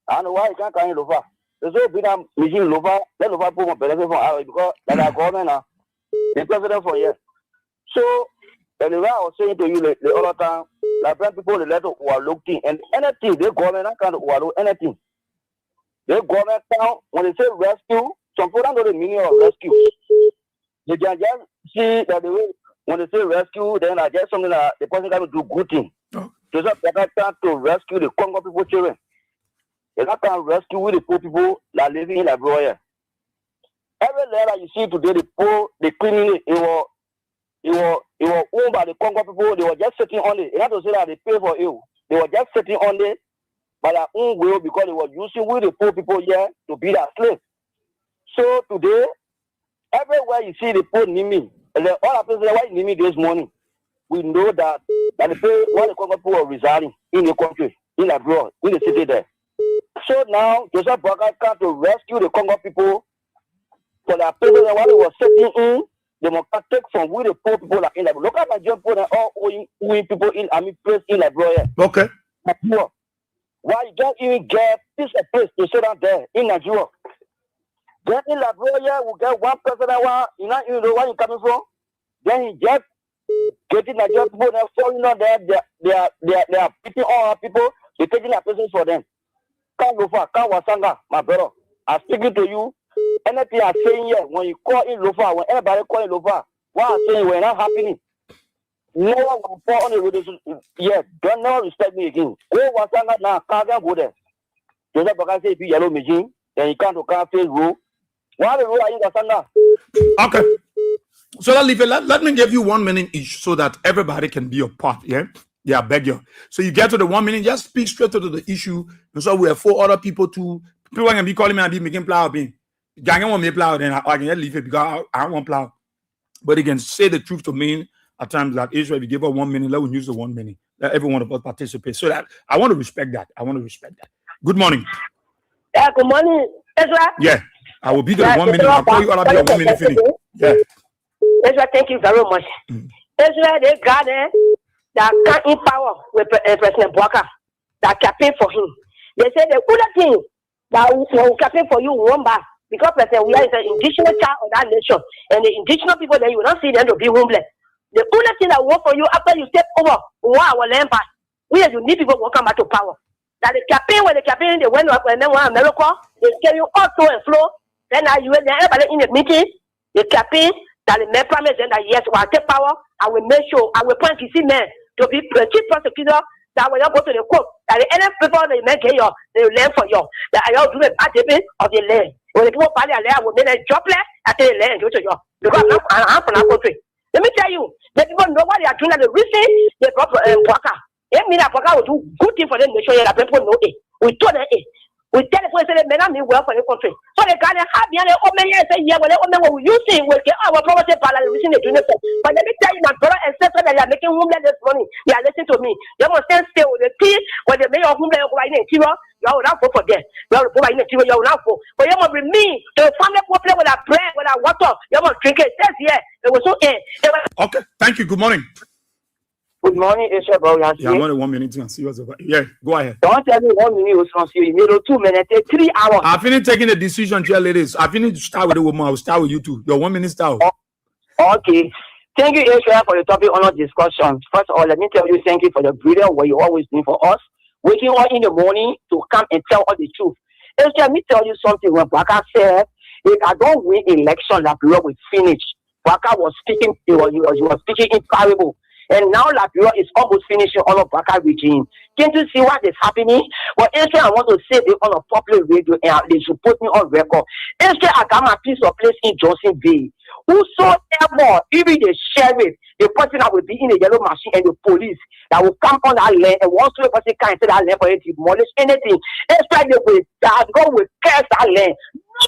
I know why you can't come in Lofa. There's no big machine Lofa, let Lofa put more benefit from our because that are government now. The president for years. So, anyway, I was saying to you the other time, like people they let overlook things and anything, they government can't overlook anything. The government now, when they say rescue, some people don't know the meaning of rescue. They can just see that the way when they say rescue, then I guess something that the person got to do good thing. Oh. There's a better time to rescue the Congo people children. There's not time to rescue with the poor people that are living in Liberia. Every letter you see today, the poor, the criminal, it was owned by the Congo people. They were just sitting on it. Not to say that they pay for it. They were just sitting on it by their own will because they were using with the poor people here to be their slaves. So today, everywhere you see the poor Nimi, and all the places why Nimi this morning, we know that the place where the Congo people are residing in the country, in abroad, in the city there. So now Joseph Boakai come to rescue the Congo people for their places where they were sitting in. They must take from where the poor people are in Liberia. Look at Nigerian people and all owing people in place in Liberia. Okay. Why you don't even get this a place to sit down there in Nigeria? Then in Liberia, we get one person that you not even know where you coming from. Then he just getting Nigerian people and falling on there. They are beating all our people. They're taking their places for them. Can't go far. Can't wasanga, my brother. I'm speaking to you. Anything I'm saying here, when you call in Lofa, when everybody call in Lofa, what I'm saying we're not happening. No one will fall on the road yet. Don't never respect me again. Go wasanga now, can't go there. Joseph Boakai say if you yellow machine, then you can't face rule. Why the rule are you wasanga? Okay. So let me give you 1 minute each so that everybody can be a part. Yeah. Yeah, I beg you. So you get to the 1 minute, just speak straight to the issue. And so we have 4 other people too. People are gonna be calling me and be making plow being. Gang want me plow, then I can just leave it because I won't plow. But they can say the truth to me at times that Israel, if you give her 1 minute, let us use the 1 minute. Let every one of us participate. So that I want to respect that. Good morning. Yeah, good morning, Ezra. Yeah, I will be there 1 minute. I'll call you all about 1 minute finish. Yeah. Ezra, thank you very much. Ezra, they got there that can't in power with President Boakai that campaign for him. They say the other thing that will campaign for you won't back. Because President we are an indigenous child of that nation, and the indigenous people then you will not see them to be homeless. The only thing that work for you after you take over our land back, we as you need people will come back to power. That the campaign when they went up and then one America, they carry you all to and flow. Then you everybody in the meeting, the campaign that the men promise them that yes, we'll take power, I will make sure I will point to see men to be the chief prosecutor. That when you go to the court, that the NF people they make you, they will learn for you. That I do the participant of the land. When the people party land, will make a jobless at the land to you. Because I'm from our country. Let me tell you, the people know what they are doing at the reason they brought Boakai. It means that Boakai will do good thing for them. Make sure that people know it. We told them it. We tell the person that may not mean well for the country. So they can't have the other open and say, yeah, well, what you see will get our property para the reason they do this. But let me tell you, my brother and sister that are making homeless this morning, they are listening to me. They must stand still with the teeth when they make your homeless go in the interior. You will not vote for them. You will go in the interior, you will not vote. But you must be me. The family problem with our bread, with our water. You must drink it. Says yeah. It was so okay, thank you. Good morning. Good morning, Israel. Yeah, I'm only 1 minute and see what's about. Yeah, go ahead. Don't tell me 1 minute was from you. You need 2 minutes, 3 hours. I finished taking the decision, dear ladies. I finished to start with the woman. I will start with you too. Your 1 minute start. Okay. Thank you, Israel, for the topic on our discussion. First of all, let me tell you, thank you for the brilliant what you always do for us. Waking up in the morning to come and tell us the truth. Israel, let me tell you something. When Boakai said, if I don't win election, Liberia will finish. Boakai was speaking, he was speaking in parable. And now Liberia is almost finishing on a Boakai regime. Can't you see what is happening? But instead, I want to say this on a popular radio and they should put me on record. Instead, I got my piece of place in Johnson Bay. Whosoever, even the sheriff, the person that will be in the yellow machine and the police that will come on that land and once the person can't say that land for it to demolish anything, instead they will God will curse that land.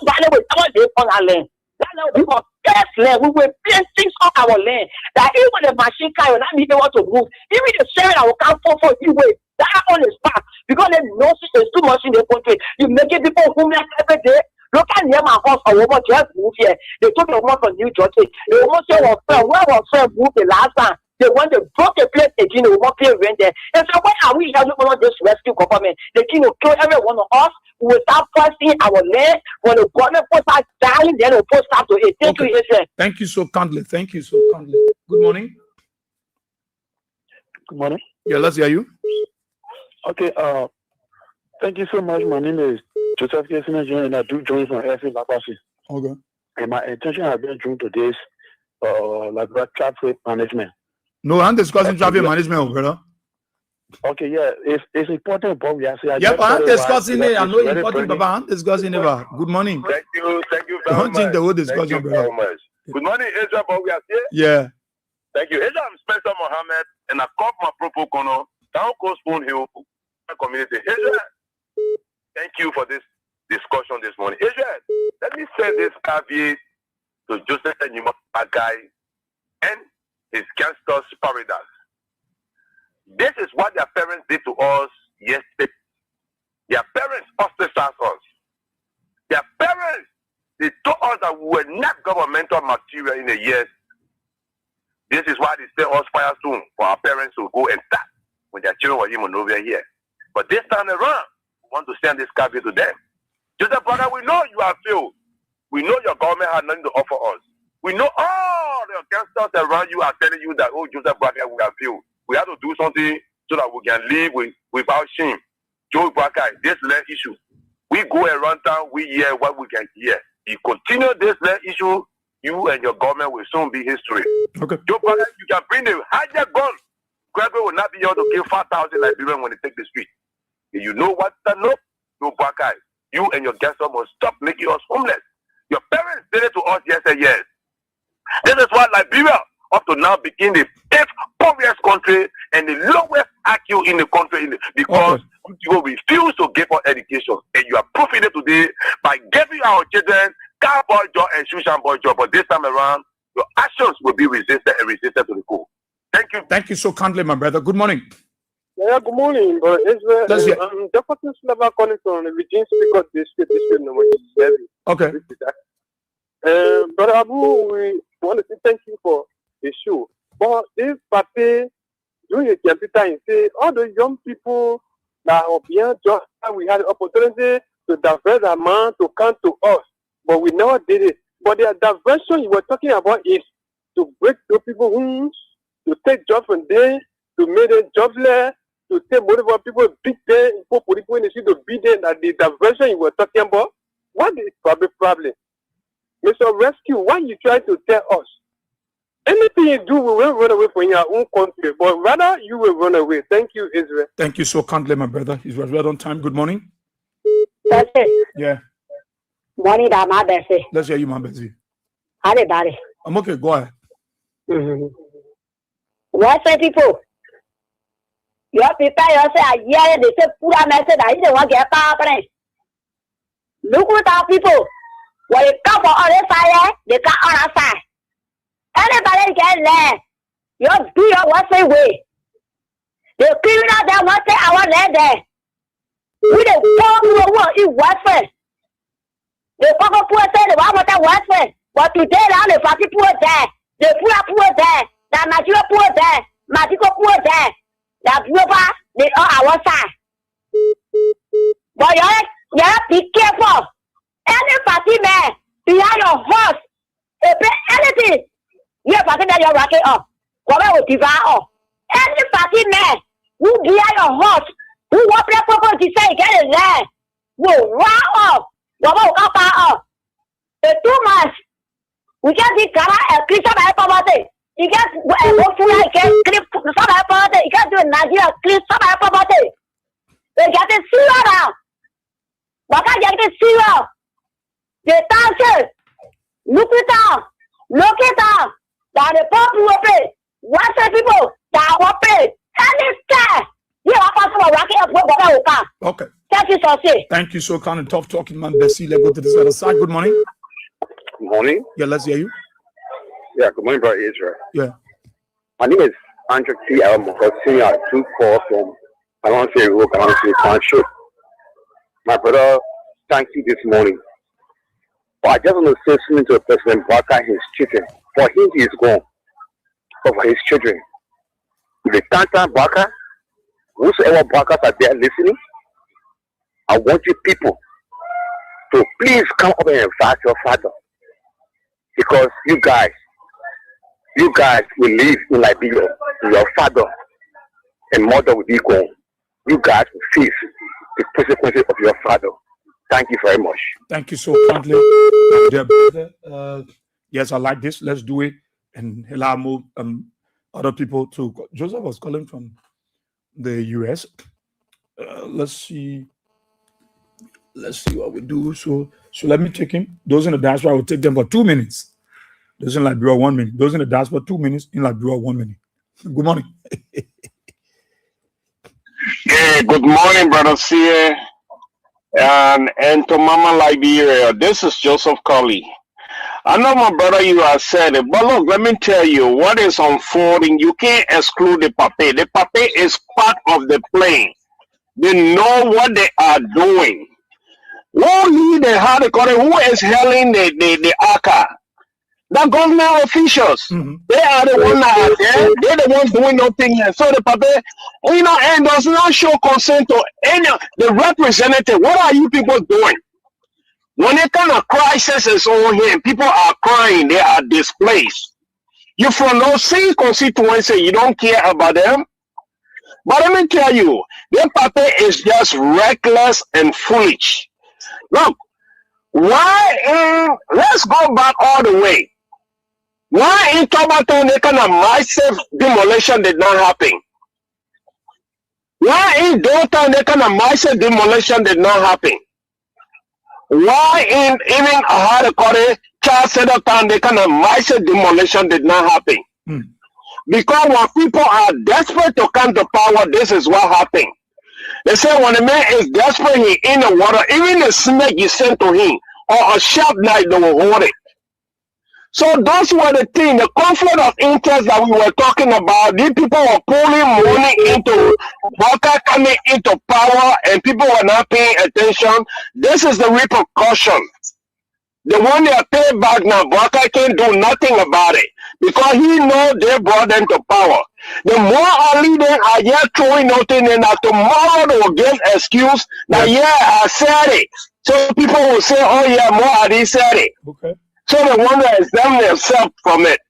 Nobody will ever live on that land. That land will be our first land. We will build things on our land. That even the machine can not be able to move. Even the sheriff that will come for you way. That on the spot. Because they know there's too much in the country. You making people homeless every day. Look at near my house, a woman just moved here. They took a woman from New Jersey. The woman said, well, friend, where was friend moved the last time? They want to broke the place again, the woman pay rent there. And so why are we having on this rescue government? They can kill every one of us. We will start posting our land. When the government puts us dying, then we'll post up to it. Thank you, Israel. Thank you so kindly. Thank you so kindly. Good morning. Good morning. Yeah, let's hear you. Okay, thank you so much. My name is Joseph Kesina and I do join from every Lapasi. Okay. And my intention has been joined to this like traffic management. No, I'm discussing traffic management, brother. Okay, yeah, it's important, but we are saying. Yep, I'm discussing it. I know it's important, but I'm discussing it. Good morning. Thank you very Don't much. think the whole discussion, brother. Good morning, Ezra, but we are here. Yeah. Thank you. Ezra, I'm Spencer Mohammed, and I called my propokono down Coast Spoon Hill community. Ezra, thank you for this discussion this morning. Ezra, let me send this caveat to Joseph and guy and his gangsters paradise. This is what their parents did to us yesterday. Their parents ostracized us. Their parents, they told us that we were not governmental material in the years. This is why they say us fire soon for our parents to go and start when their children were even over here. But this time around, we want to send this caveat to them. Joseph, brother, we know you have failed. We know your government has nothing to offer us. We know all the gangsters around you are telling you that, oh, Joseph, brother, we have failed. We have to do something so that we can live without shame. Joe Brakai, this land issue. We go around town, we hear what we can hear. You continue this land issue, you and your government will soon be history. Okay. Joe Brakai, you can bring the hijack gun. Graduate will not be able to kill 5,000 Liberians when they take the street. If you know what to know, Joe Brakai, you and your gangsters must stop making us homeless. Your parents did it to us yes. This is why Liberia up to now became the 8th poorest country and the lowest IQ in the country because you refuse to give us education. And you are proving it today by giving our children cowboy job and shushan boy job. But this time around, your actions will be resisted to the core. Thank you. Thank you so kindly, my brother. Good morning. Yeah, good morning. I'm Jefferson Slava calling from the Virgin Speaker District number 7. Okay. Brother Abu, we want to say thank you for the show. But this party during the campaign time say all the young people that are beyond just we had the opportunity to divert the man to come to us, but we never did it. But the diversion you were talking about is to break through people's homes, to take jobs from them, to make them jobless, to take whatever people beat them, people in the city to beat them. That the diversion you were talking about, what is the problem? Mr. Rescue, why you try to tell us? Anything you do, we will run away from your own country, but rather you will run away. Thank you, Israel. Thank you so kindly, my brother. He was right on time. Good morning. That's it. Yeah. Morning, my Bessie. Let's hear you, my Bessie. Howdy, buddy. I'm okay. Go ahead. What's up, people? Your people, you say, yeah, they say, put a message. I didn't want to get power. Look at our people. When they come for other side, they come on our side. Anybody get there, you do your what's the way. The criminal that wants to say, I want land there. We the poor people who what's it. The poor say the one with the what's it. But today, now the party poor there, the poor there, the Nigeria poor there, Matico poor there, the poor, they are our side. But you have to be careful. Any party man behind your horse, anything. You party that you're rocking up. What will devour? Any party man who behind your horse, who want to purpose to say get it there, will round up. What will come out? The 2 months, we get the Ghana and Christian property. You get hopefully get some property. You get to Nigeria, Christian property. They get it zero now. But I get it zero. The taxes, look it down, that the people will pay. Western people that will pay. Any time, you are possible rocking up what. Okay. Thank you, so Thank you so kind and tough talking, man. Bessie, let's go to this other side. Good morning. Good morning. Yeah, let's hear you. Yeah, good morning, brother Israel. Yeah. My name is Andrew T. Elmore, senior 2-4 from Kalansi Road, Kalansi Township. My brother, thank you this morning. But I just want to say something to President Barker and his children. For him, he is gone. But for his children, the Tantan Barker, whosoever Barkers are there listening, I want you people to please come up and invite your father. Because you guys will live in Liberia. Your father and mother will be gone. You guys will face the consequences of your father. Thank you very much. Thank you so kindly, dear brother. Yes, I like this. Let's do it and allow more other people to. Joseph was calling from the US. Let's see what we do. So let me take him. Those in the diaspora, I will take them for 2 minutes. Those in Liberia, 1 minute. Those in the diaspora, 2 minutes. In Liberia, 1 minute. Good morning. Hey, good morning, Brother Sia, and to Mama Liberia. This is Joseph Colley. I know, my brother, you have said it, but look, let me tell you what is unfolding. You can't exclude the pape. The pape is part of the plane. They know what they are doing. Who lead the how they call it? Who is hailing the ACA? The government officials. They are the ones that are there. They're the ones doing nothing. And so the pape, and does not show consent to any the representative. What are you people doing? When a kind of crisis is on here, people are crying, they are displaced. You from no same constituency, you don't care about them. But let me tell you, their pape is just reckless and foolish. Look, let's go back all the way. Why in Tobato, the kind of massive demolition did not happen? Why in Dothan, the kind of massive demolition did not happen? Why in even Ahadakore, Charles Town, the kind of massive demolition did not happen? Because when people are desperate to come to power, this is what happened. They say when a man is desperate, he in the water, even the snake you send to him, or a sharp knife, they will hold it. So those were the things, the conflict of interest that we were talking about. These people were pulling money into Baka coming into power, and people were not paying attention. This is the repercussion. The one they are paid back now, Baka can't do nothing about it because he knows they brought them to power. The more early they are yet throwing nothing in, that tomorrow they will give excuse that I said it. So people will say, oh yeah, more they said it. Okay. So they want to exempt themselves from it.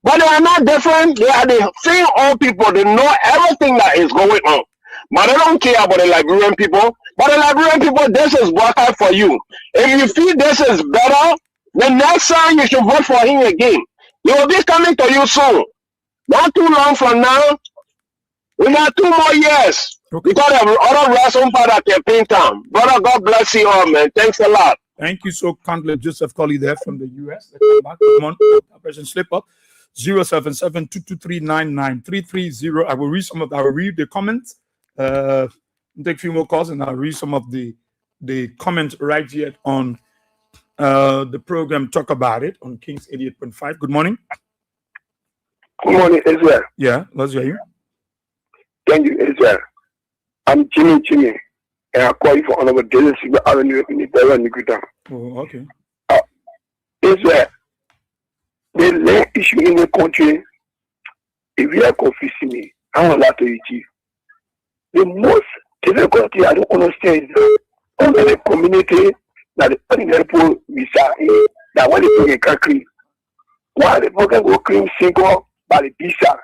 But they are not different. They are the same old people. They know everything that is going on. But they don't care about the Liberian people. But the Liberian people, this is working for you. If you feel this is better, the next time you should vote for him again. He will be coming to you soon. Not too long from now. We got 2 more years. Okay. Because of other ransom for that campaign time. Brother, God bless you all, man. Thanks a lot. Thank you so kindly, Joseph Colley there from the US. Let's come back. Come on, person slip up. 077-223-9330. I will read the comments. Take a few more calls and I'll read some of the comments right here on the program. Talk about it on Kings 88.5. Good morning. Good morning, Israel. Yeah, let's hear you. Thank you, Israel. I'm Jimmy. And I call you for another daily Sigma Avenue in the Terra Nikuta. Oh, okay. Israel, the land issue in the country, if you are confusing me, I want that to achieve. The most difficult thing I don't understand is under the community that the ordinary people visa that when they bring a country, why the people can go clean single by the visa,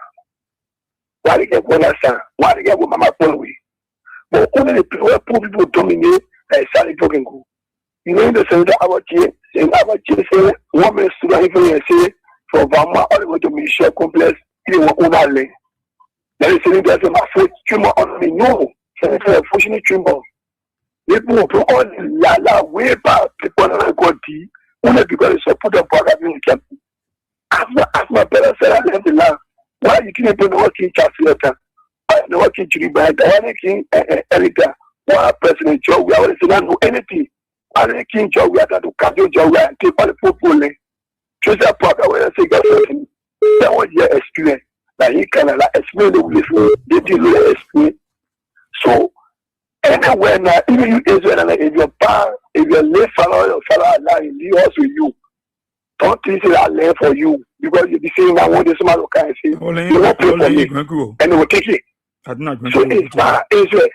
why they get one answer, why they get one mama way. But only the poor people dominate and start talking go. You know, in the center of our chain, saying our chain, say, 1 minute student even say, from Vama all the way to Michelle Complex, it was over lane. Then it's saying there's a foot tumor on me. No, it's a fortunate tumor. People will put all the lala way back, people are going to only because it's a put up for having a camp. As my parents said, I left the land. Why you can't put the working chance letter? The working to the bank, the king, editor, one president, Joe, we always don't know anything. And the king, Joe, we are going to cut your Joe and take all the people. Just a part of what I say, that was your experience. That he can explain the way they did explain. So, anywhere now, even you Israel, if your power, if your late fellow Allah, he also you. Don't think that I learn for you because you'll be saying that one day somebody can say, you won't pay for me, and they will take it. So it's not Israel.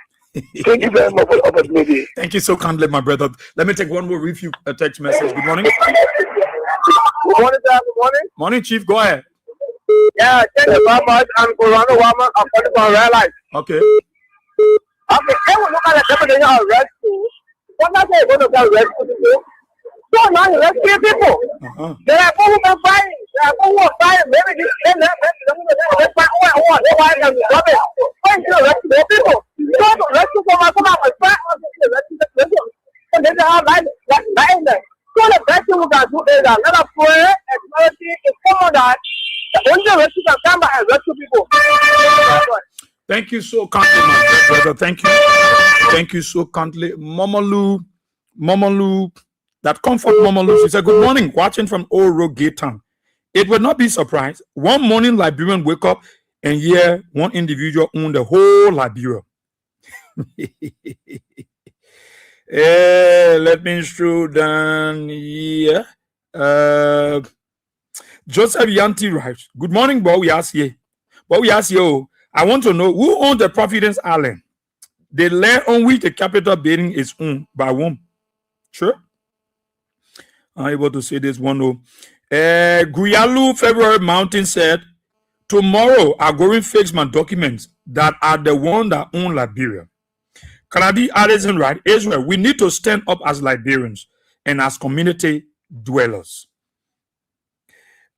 Thank you very much for the opportunity. Thank you so kindly, my brother. Let me take one more review text message. Good morning. Good morning, sir. Good morning. Morning, Chief. Go ahead. Yeah, thank you very much. I'm Corona Wama. I'm calling from Real Life. Okay. Okay, I will look at the definition of rescue. What are they going to go rescue people? So now you rescue people. There are people who can fight. There are people who are fighting. Maybe this can let's fight one. They want to stop it. Why you rescue the people? You want to rescue someone, come out and fight. And they are like that. So the best thing we can do is that let us pray and mercy is common that the only rescue can come back and rescue people. Thank you so kindly, my brother. Thank you. Thank you so kindly. Momalu, that comfort Momalu. She said, good morning, watching from Old Road Gate Town. It would not be surprised. One morning, Liberian wake up and hear one individual own the whole Liberia. Let me scroll down here. Joseph Yanti writes, good morning, boy. We ask you. But we ask you, I want to know who owns the Providence Island? The land on which the capital building is owned by whom? Sure. I'm able to say this one. Guyalu February Mountain said, tomorrow I'm going to fix my documents that are the one that own Liberia. Kanadi Addison right, Israel, we need to stand up as Liberians and as community dwellers.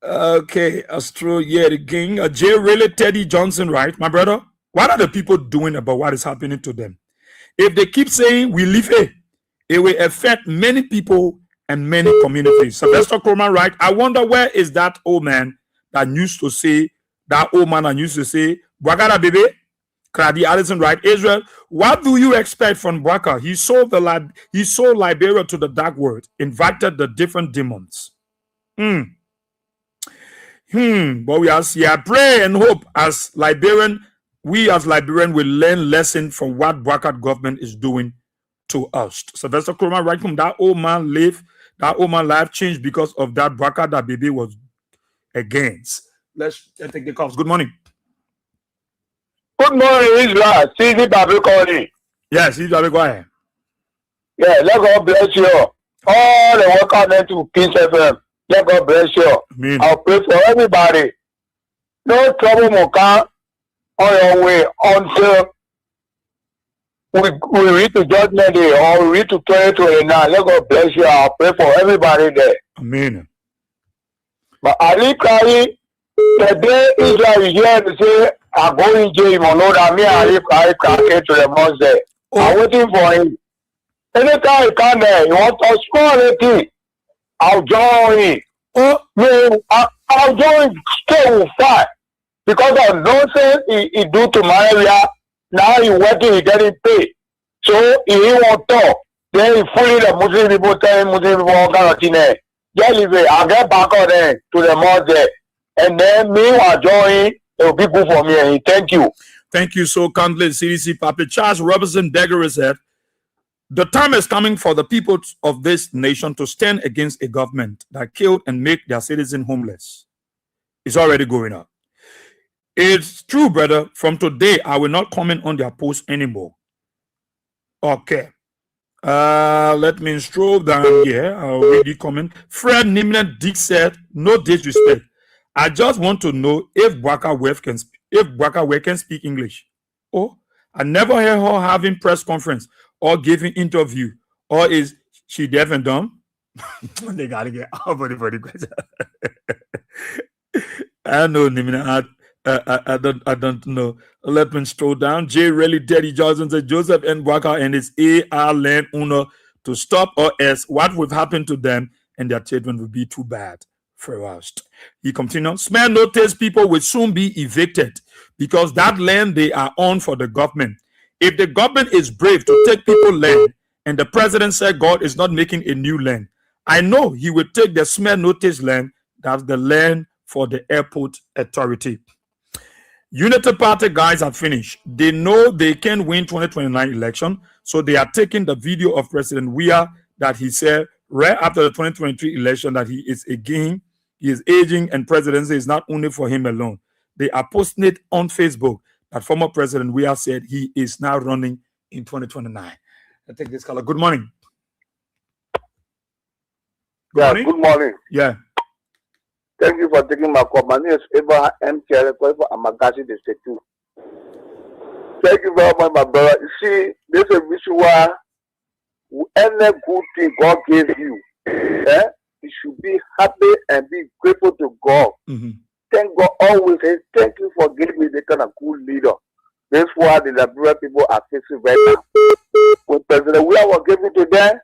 Okay, Astro yet again. J. Really Teddy Johnson, right? My brother, what are the people doing about what is happening to them? If they keep saying we live here, it will affect many people and many communities. Sylvester Coleman, right? I wonder where is that old man that used to say, Bwagara baby, Kradi Allison, right? Israel, what do you expect from Bwaka? He sold Liberia to the dark world, invited the different demons. But we are see, I pray and hope as Liberian, we as Liberian will learn lesson from what Bwaka government is doing to us. Sylvester Coleman, right from that old man life changed because of that Bwaka that baby was against. Let's take the calls. Good morning. Good morning, Israel. CZ Babu calling. Yes, CZ Babu, go ahead. Yeah, let God bless you. All the workers to Kings FM. Let God bless you. Amen. I'll pray for everybody. No trouble will come on your way until we reach to Judgment Day or we reach to 2029. Let God bless you. I'll pray for everybody there. Amen. But Ali Kari, the day Israel is here to say, I'm going to jail, you know that me and Ali Kari can't get to the mosque there. I'm waiting for him. Anytime he come there, he wants to small thing. I'll join him. I'll join stay with fight. Because of nonsense he do to my area, now he working, he getting paid. So he won't talk. Then he fully the Muslim people telling Muslim people all kind of thing there. Just leave it. I'll get back on there to the mosque there. And then me while join, it will be good for me. And thank you. Thank you so kindly, CDC Papa. Charles Robinson Degger said, the time is coming for the people of this nation to stand against a government that killed and make their citizens homeless. It's already going up. It's true, brother. From today, I will not comment on their posts anymore. Okay. Let me scroll down here. I'll read the comment. Fred Nimnet Dick said, no disrespect. I just want to know if Bwaka Wef can speak English. Oh, I never heard her having press conference or giving interview. Or is she deaf and dumb? They gotta get over the question. I know Nimnet. I don't know. Let me scroll down. J. Really Daddy Johnson said Joseph N. Bwaka and his AR land owner to stop or else what will happen to them and their children will be too bad for us. He continued, smell notice people will soon be evicted because that land they are on for the government. If the government is brave to take people land and the president said God is not making a new land, I know he will take the smell notice land, that's the land for the airport authority. Unity Party guys are finished. They know they can win 2029 election, so they are taking the video of President Weah that he said right after the 2023 election that he is aging and presidency is not only for him alone. They are posting it on Facebook that former President Weah said he is now running in 2029. I take this color. Good morning. Good morning. Yeah. Thank you for taking my call. My name is Abraham M. Kelly for Amagasi District 2. Thank you very much, my brother. You see, this is a issue why any good thing God gave you, you should be happy and be grateful to God. Thank God always. Say, thank you for giving me the kind of good leader. That's why the Liberian people are facing right now. When President William was given to them,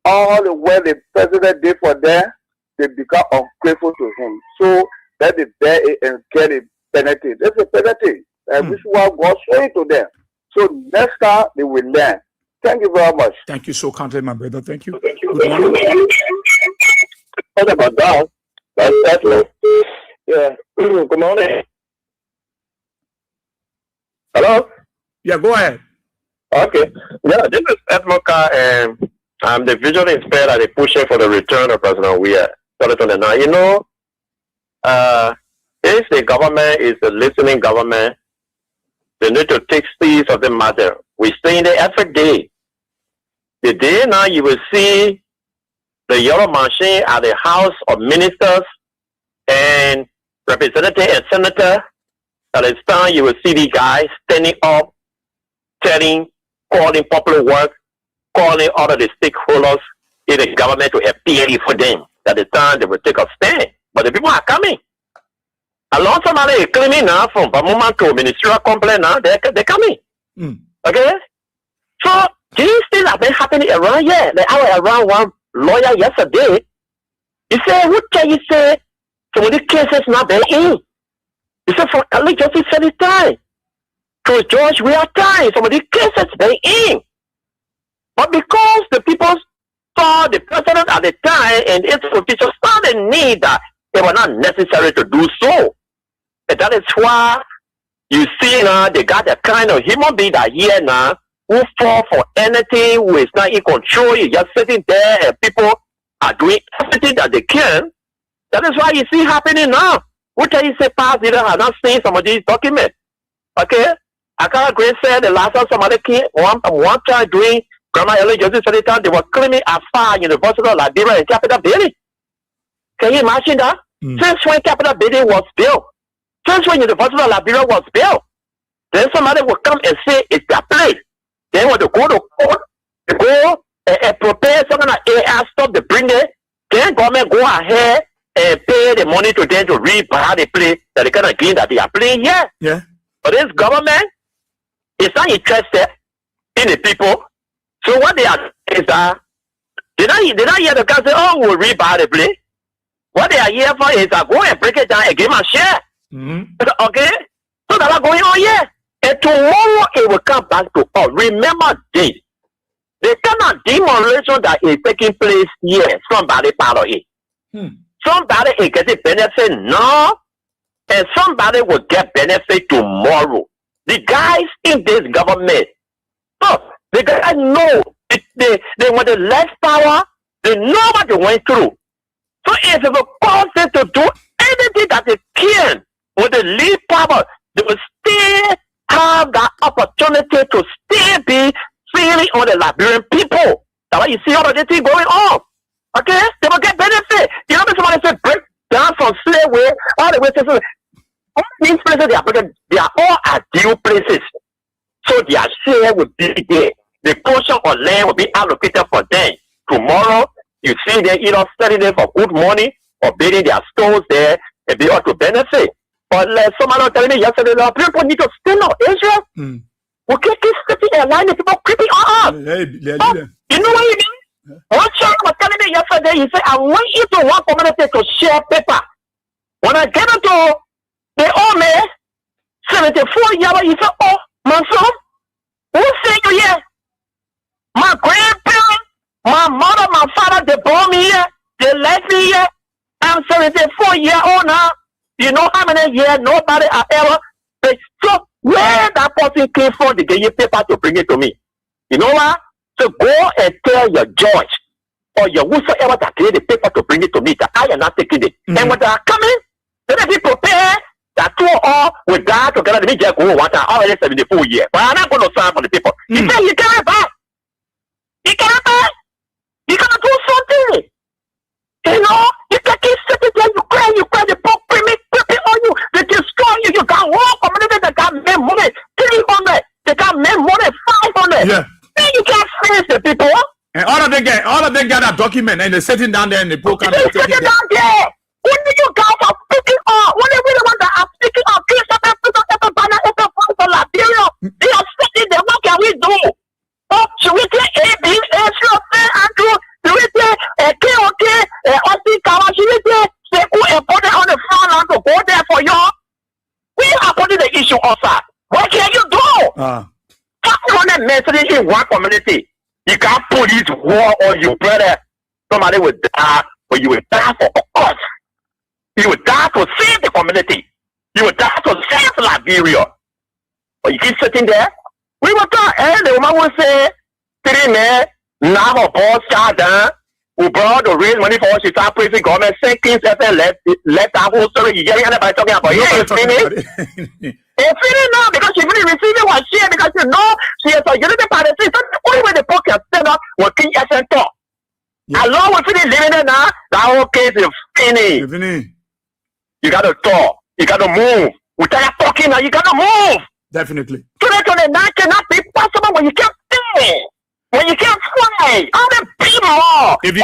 all the way the president did for them, they become ungrateful to him. So that they bear it and get a penalty. That's a penalty. And this is what God showed it to them. So next time they will learn. Thank you very much. Thank you so kindly, my brother. Thank you. Thank you. Good morning. What about that? That's yeah. Good morning. Hello? Yeah, go ahead. Okay. Yeah, this is Edmoka, and I'm the visual inspector at the pushing for the return of President Weir. You know, if the government is a listening government, they need to take seize of the matter. We stay there every day. The day now you will see the yellow machine at the House of Ministers and Representative and Senator. At this time, you will see the guys standing up, calling popular work, calling all of the stakeholders in the government to appear for them. At the time, they will take a stand. But the people are coming. Along somebody is claiming now from Bamuma to ministerial complaint now, they're coming. Okay? So, these things have been happening around here. Like I was around one lawyer yesterday. He said, what can you say? Some of the cases not been in. He said, for Catholic Justice said it's time. To George, we are time. Some of the cases been in. But because the people saw the president at the time and its officials saw the need that it was not necessary to do so. And that is why you see now they got a kind of human being that here now who fall for anything, who is not in control. You're just sitting there and people are doing everything that they can. That is why you see happening now. What can you say past leader has not seen some of these documents? Okay? I can't agree say the last time somebody came one time doing grammar early justice at the time, they were claiming as far University of Liberia and Capital Building. Can you imagine that? Since when Capital Building was built, since when University of Liberia was built, then somebody will come and say it's their place. They want to go to court, to go and prepare some kind of AI stuff to bring it. Then government go ahead and pay the money to them to rebuy the place that they kind of gain that they are playing here. Yeah. But this government is not interested in the people. So what they are is that they not hear the guy say, oh, we'll rebuy the place. What they are here for is that go and break it down and give them a share. Okay? So that's going on here. And tomorrow it will come back to us. Remember this. The kind of demolition that is taking place here, somebody part of it. Somebody is getting benefit now, and somebody will get benefit tomorrow. The guys in this government, the guys know they want the less power, they know what they went through. So if it will cause them to do anything that they can with the least power, they will still have that opportunity to still be feeling on the Liberian people. That's why you see all of this thing going on. Okay? They will get benefit. You know, somebody said break down from slavery all the way to slavery. All these places they are all ideal places. So their share will be there. The portion of land will be allocated for them. Tomorrow, you see them either selling them for good money or building their stores there and be able to benefit. But somebody was telling me yesterday, people need to stand up. Israel, we can't keep sitting in line and people creeping on us. You know what you mean? One child was telling me yesterday, he said, I want you to one community to share paper. When I get into the old man, 74 years, he said, oh, my son, who sent you here? My grandparents, my mother, my father, they born me here, they left me here. I'm 74 years old now. You know how many years nobody has ever. So where that person came from, they gave you paper to bring it to me. You know what? So go and tell your judge or your whosoever that gave the paper to bring it to me that I am not taking it. And when they are coming, let me prepare that two all will die together. Let me just go one time. Already 74 years. But I'm not going to sign for the people. He said, you can't back. You can't back. You got to do something. You know, you can keep sitting there, you cry, the poor creeping on you, they destroy you, you got one community that got made money, 300, they got made money, 500. Yeah. Then you can't face the people. them get that document and they're sitting down there in the poker. They're sitting down there. Only you guys are speaking up. Only we the ones that are speaking up. They are sitting there. What can we do? Oh, should we say A, B, A, Andrew? Should we say KOK, Osi Kawa? Should we say Seku and put it on the front line to go there for you? We are putting the issue outside. What can you do? 500 messages in one community. You can't put this war on you, brother. Somebody will die, but you will die for us. You will die to save the community. You will die to save Liberia. But you keep sitting there. We will talk, and the woman will say, 3 men, now a boss shot down, who brought to raise money for us, she started praising government, saying Kings left our whole story. You hear anybody talking about it? It's finished. It's finished now because she really receiving what she had because you know she is a unity party. So the only way the book can stand up will King SN talk. Along with finish living there now, the whole case is finished. You got to talk. You got to move. We start talking now. You got to move. Definitely. 2029 cannot be possible when you can't stay. When you can't fly. How the more? If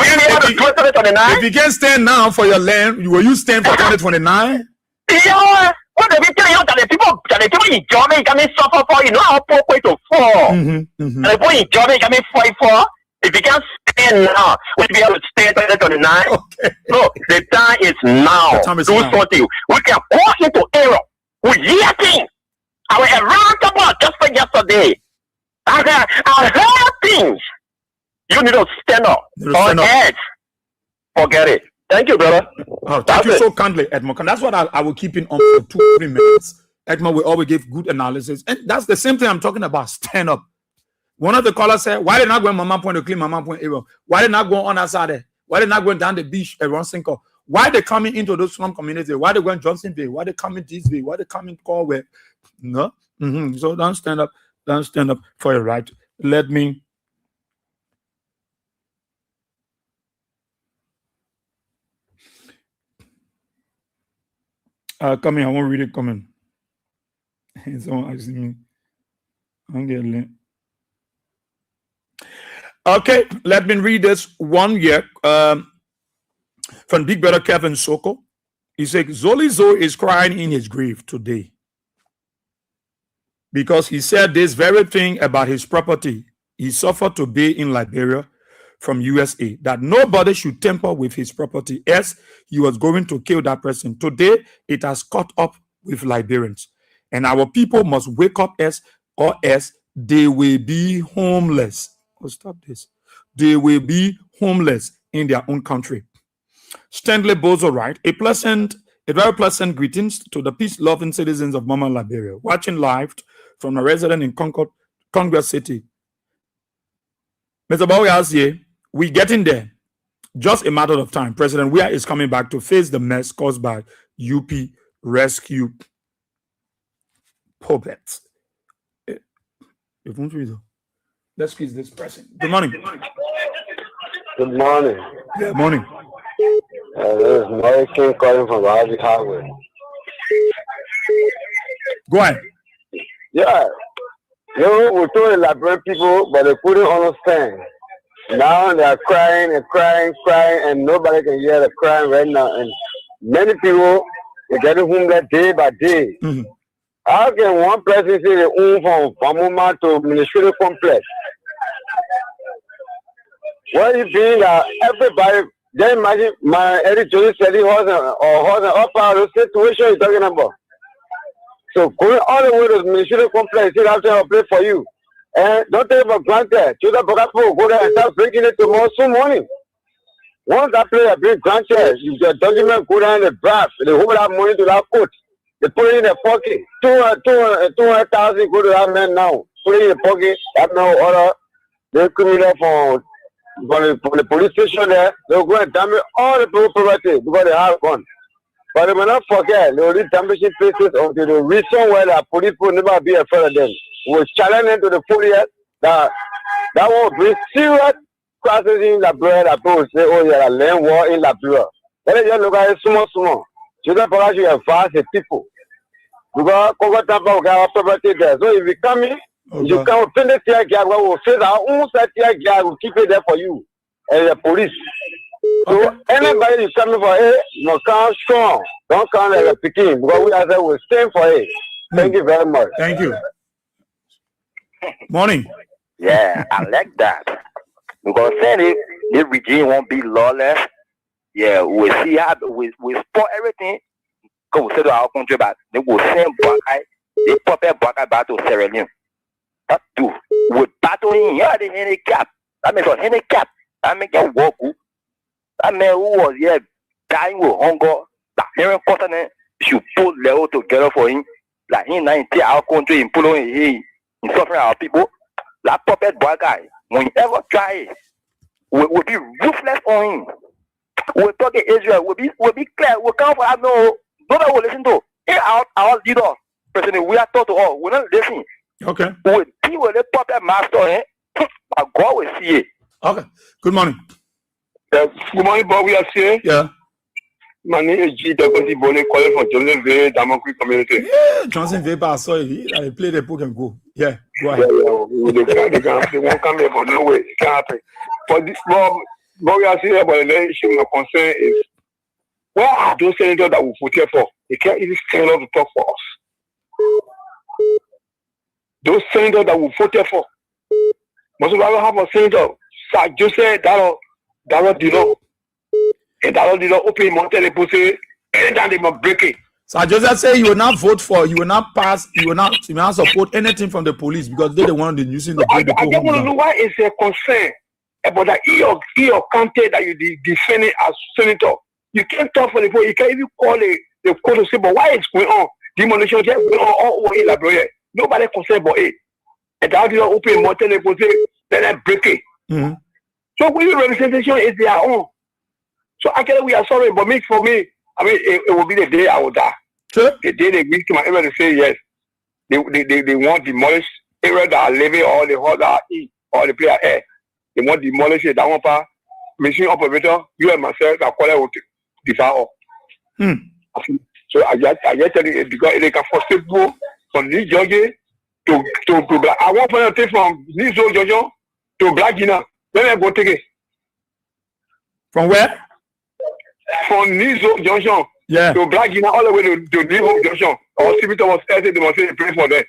you can't stand now for your land, will you stand for 2029? Yeah. What if you tell you that the people in Germany can suffer for, you know how poor way to fall. And the people in Germany can fight for. If you can't stand now, we'll be able to stay 2029. Okay. No, the time is now. Do something. We can walk into error. We hear things. I was around the world just for yesterday. I heard things. You need to stand up. On edge. Forget it. Thank you, brother. Oh, thank you so kindly, Edmond. And that's what I will keep in on for 2-3 minutes. Edmond will always give good analysis. And that's the same thing I'm talking about. Stand up. One of the callers said, why did not go Mama Point to clean Mama Point area? Why did not go on outside there? Why did not go down the beach around Cinco? Why they coming into those slum communities? Why they going Johnson Bay? Why they coming this way? Why they coming Corway? No? So don't stand up. Don't stand up for your right. Let me. Come here. I won't read it. Come in. Someone asking me. I'm getting. Okay, let me read this one here from Big Brother Kevin Soko. He said, Zoli Zo is crying in his grave today because he said this very thing about his property he suffered to be in Liberia from USA, that nobody should tamper with his property as he was going to kill that person. Today, it has caught up with Liberians, and our people must wake up as they will be homeless. Oh, stop this. They will be homeless in their own country. Stanley Bozo writes, a very pleasant greetings to the peace-loving citizens of Mama Liberia, watching live from a resident in Congress City. Mr. Bowie, we're getting there. Just a matter of time. President Weah is coming back to face the mess caused by UP rescue puppets. Let's squeeze this pressing. Good morning. Good morning. Good morning. This is Murray King calling from Raji Highway. Go ahead. Yeah. We told the Liberian people, but they couldn't understand. Now they are crying and crying, and nobody can hear the crying right now. And many people are getting homeless day by day. How can one person say they own from Famuma to administrative complex? What is being that everybody, then imagine my Eddie Jolie said he was an upper situation you're talking about. So going all the way to the administrative complex, you have to play for you. And don't take it for granted. Choose a go there and start breaking it tomorrow morning. Once that player bring granted, you get document go down in the draft, they hold that money to that coach. They put it in their pocket. 200,000 go to that man now. Put it in the pocket. That man order the criminal from the police station there. They'll go and damage all the people property because they have gone. But they will not forget, they will be damaging places until the reason why the police will never be afraid of them. We'll challenge them to the full year that will bring serious crisis in Liberia. That people will say, oh yeah, land war in Liberia. Let us just look at it small. Children perhaps you advise the people. Because Congo Tampa will get property there. So if you come in, you can finish tear gas, we will face our own set tear gas, we'll keep it there for you. and the police. So anybody you coming for it, no count strong. Don't count like a picking because we are there, we stand for it. Thank you very much. Thank you. Morning. Yeah, I like that. Because saying this regime won't be lawless. Yeah, we see how we support everything. Because we say to our country, but they will send they pop a back to Sierra Leone. That too. We battle in here, the handicap. That means a handicap. That makes a walk. That man who was here dying with hunger, that hearing continent should put level together for him. Like him now in our country in pull on him, in suffering our people. That puppet boy guy, when you ever try it, we'll be ruthless on him. We're talking Israel, we'll be clear, we'll come for that nobody will listen to. Here our leader, President, we are taught to all, we're not listening. Okay. We'll deal with the puppet master, but God will see it. Okay. Good morning. Good morning, Bob. We are here. Yeah. My name is G. W. Bonnet, calling from Johnsonville, Damakri community. Yeah, Johnsonville, I saw it. I play the book and go. Yeah, go ahead. They won't come here, but no way. It can't happen. For this, Bob, we are here, but the issue of concern is where are those senators that we voted for? They can't even stand up to talk for us. Those senators that we voted for. Most of us have a senator, Sir Joseph Darrow Dino. And Darrow Dino open Montele Pussy, anytime they must break it. So Joseph say you will not vote for, you will not pass, you will not support anything from the police because they're the one that using the I just want to know why it's a concern about that your county that you defending as senator. You can't talk for the people, you can't even call the court to say, but why it's going on? Demolition just going on all over in Labroye. Nobody concerned about it. And Darrow Dino open Montele Pussy, then they break it. Mm-hmm. So we representation is their own. So actually we are sorry, but for me, I mean, it will be the day I will die. Sure. The day they reach to my area to say yes, they want demolish area that are living or the hot that eat or the player air. They want demolish it. That one part, machine operator, you and myself, I call it with devour. So I just tell you because they can force people from New Georgia to Black. I want to take from New Georgia to Black Guinea. Then I go take it. From where? From Nizo Junction to Black Guinea all the way to New Hope Junction. Or Civita was saying they must say they play for them.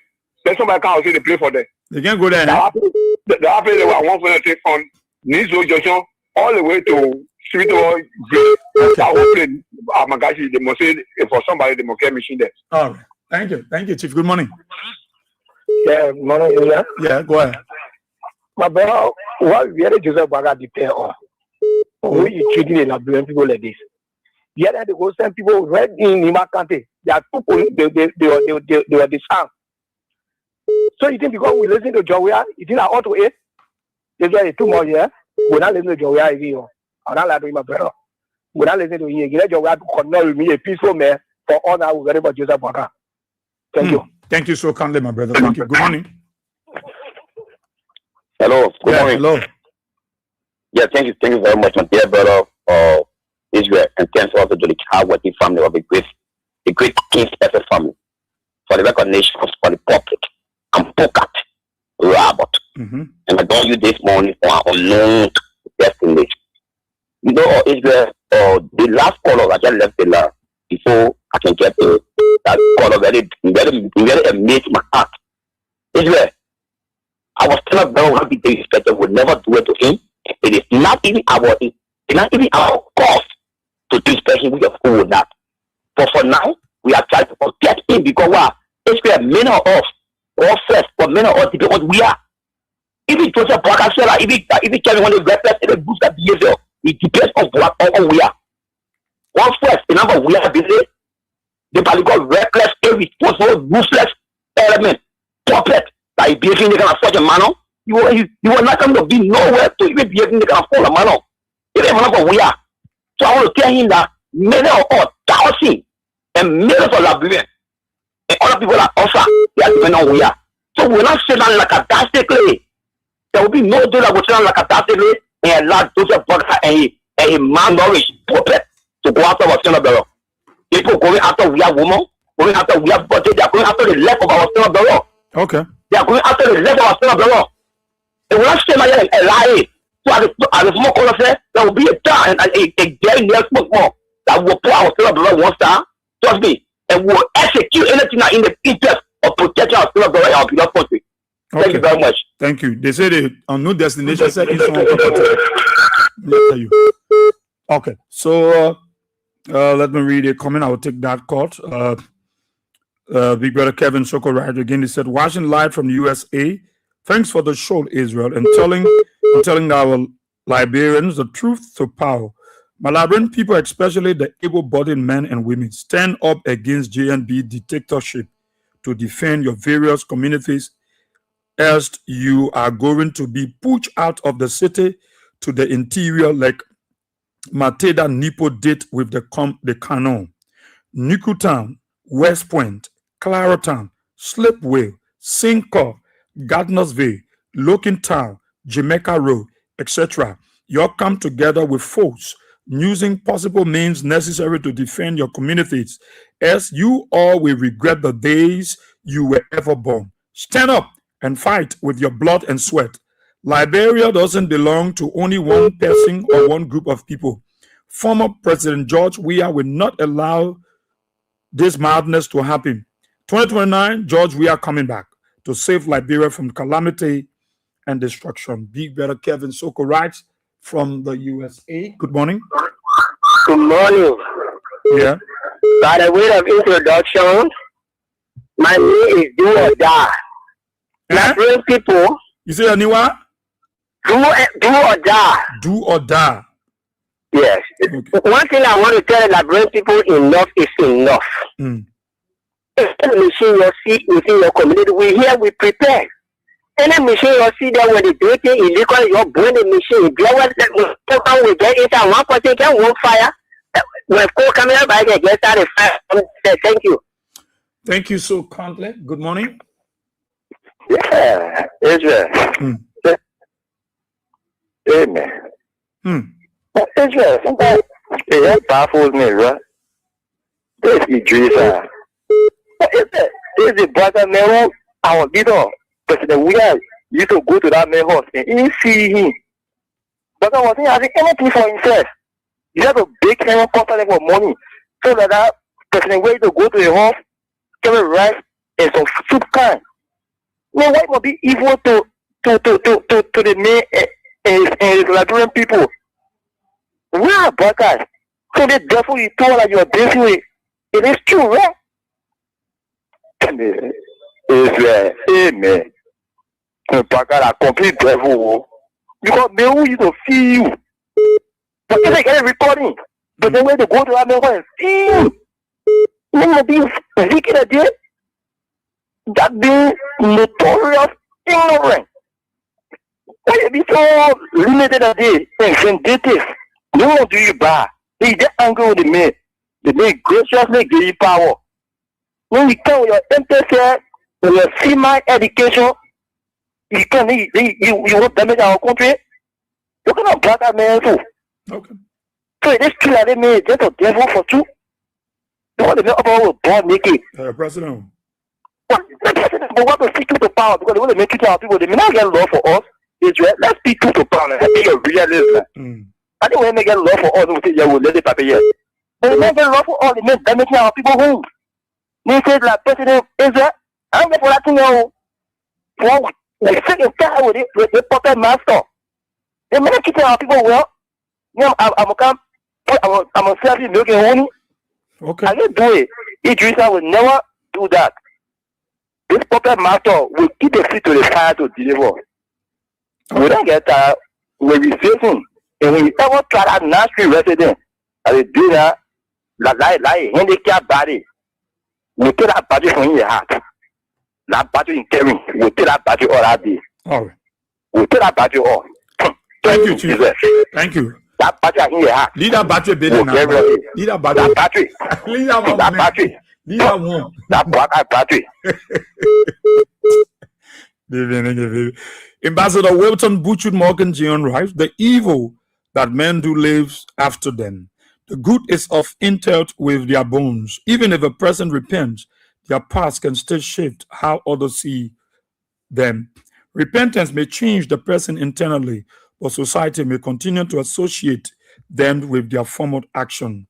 Then somebody can't say they play for them. They can't go there. The happen they were one for them take from Nizo Junction all the way to Civita that will play Amagashi. They must say for somebody they must get machine there. All right. Thank you. Thank you, Chief. Good morning. Yeah, morning. Yeah, go ahead. My brother, what really Joseph Baga depend on? Who you treating the Liberian people like this? The other they go send people right in Nima County. They are two police, they were disarmed. So you think because we listen to Jowea, you think I ought to eat? That's why 2 more years, we're not listening to Jowea again. I'm not like my brother. We're not listening to you. Get Jowea to connect with me a peaceful man for all that we're very much Joseph Baga. Thank you. Thank you so kindly, my brother. Thank you. Good morning. Hello. Good morning. Hello. Yeah, thank you very much, my dear brother of Israel, and thanks also to the hardworking family of a great King's Effort family for the recognition for the public and pocket Robert. And I don't you this morning for our unknown destiny. You know, Israel, the last caller I just left the line before I can get to that caller very amazed my heart. Israel, I was telling brother one big respect would never do it to him. It is not even our cause to disrespect him. We just would not. But for now, we are trying to protect him because Israel, many of us, all first, but many of us depend on what we are. Even Joseph Black Seller, even Kevin when they reckless and they boost that behavior, it depends on what we are. One first, the number we are busy, they probably got reckless, irresponsible, ruthless element, puppet, that is behaving in such a manner. You will not come to be nowhere to even be able to afford a manner. Even when we are. So I want to tell him that many of us, thousands and millions of Liberians and other people that offer, they are depending on we are. So we will not sit down like a drastically. There will be no day that will sit down like a drastically and allow Joseph Butler and a malnourished puppet to go after our sinner barrel. People going after we are women, going after we are body, they are going after the left of our sinner barrel. Okay. They are going after the left of our sinner barrel. They will not stay like a lie So as a small color said, there will be a time and a very near smoke more that will pour our silver blood one star, trust me, and will execute anything in the interest of protecting our silver blood and our beloved country. Thank you very much. Thank you. They say they on no destination said okay, so let me read a comment. I will take that quote. Big brother Kevin Soko right again. He said, watching live from the USA. Thanks for the show, Israel, and telling our Liberians the truth to power. My Liberian people, especially the able-bodied men and women, stand up against JNB dictatorship to defend your various communities, else you are going to be pushed out of the city to the interior like Mateda Nipo did with the Canon. Nikutown, West Point, Claratown, Slipway, Cinco, Gardnersville, Lokin Town, Jamaica Road, etc. You all come together with force, using possible means necessary to defend your communities, as you all will regret the days you were ever born. Stand up and fight with your blood and sweat. Liberia doesn't belong to only one person or one group of people. Former President George Weah will not allow this madness to happen. 2029, George Weah coming back to save Liberia from calamity and destruction. Big brother Kevin Soko writes from the USA. Good morning. Good morning. Yeah. By the way of introduction, my name is Do or Die. Liberian people. You say a new one? Do or die. Do or die. Yes. Okay. One thing I want to tell the Liberian people, enough is enough. Any machine you see within your community, we prepare. Any machine you see there when they do it illegal, you're burning the machine. We get inside, one person can one fire. When coal coming up, I get started fire. Thank you. Thank you so kindly. Good morning. Yeah, Israel. Amen. Israel, sometimes it baffles me, right? This is Idrissa. It's the brother man who our leader, President Weah, used to go to that man house and he see him. But I wasn't having anything for himself. He had to beg him for money. So that President Weah to go to the house, carry rice and some soup can. Man, why would be evil to the men and Liberian people? We are brothers. So the devil you told that you are dealing with, it is true, right? Israel, amen. Brothers are complete devil. Because they will you to see you. But if they get a recording, but then when they go to that man and see you, you will be wicked at it. That being notorious ignorant. Why you be so limited at it and vindictive? No one do you bad. They get angry with the man. The man graciously give you power. When you come with your MPC, with your female education, you want to damage our country. You cannot block that man too. Okay. So it is true that they made just a devil for two. You want to make up our born naked. President. But we want to speak to power because they want to make it to our people. They may not get law for us. Israel, let's speak to power. Let's be a realist. I think when they get law for us, we say, yeah, we'll let it happen here. But they may get law for us, they may damage our people home. They say, like President Israel, I'm there for that thing now. For the second time with it, with the puppet master. They may not keep our people well. You know, I'm going to serve you milk and honey. Okay. I can do it. Idrissa will never do that. This puppet master will keep the feet to the fire to deliver. Okay. We don't get that. When we face him, and when you ever try that nasty resident, as a dinner, like handicapped body, we take that body from your heart. That body in carrying, we take that body all that day. All right. We take that body all. Thank you, Jesus. Thank you. That battery in your heart. Lead that battery, baby. Lead that battery. That battery. Lead that one. That battery. Lead that one. That battery. Ambassador Wilton Butchwood Morgan John writes, the evil that men do lives after them. The good is of intent with their bones. Even if a person repents, their past can still shift how others see them. Repentance may change the person internally, but society may continue to associate them with their former action.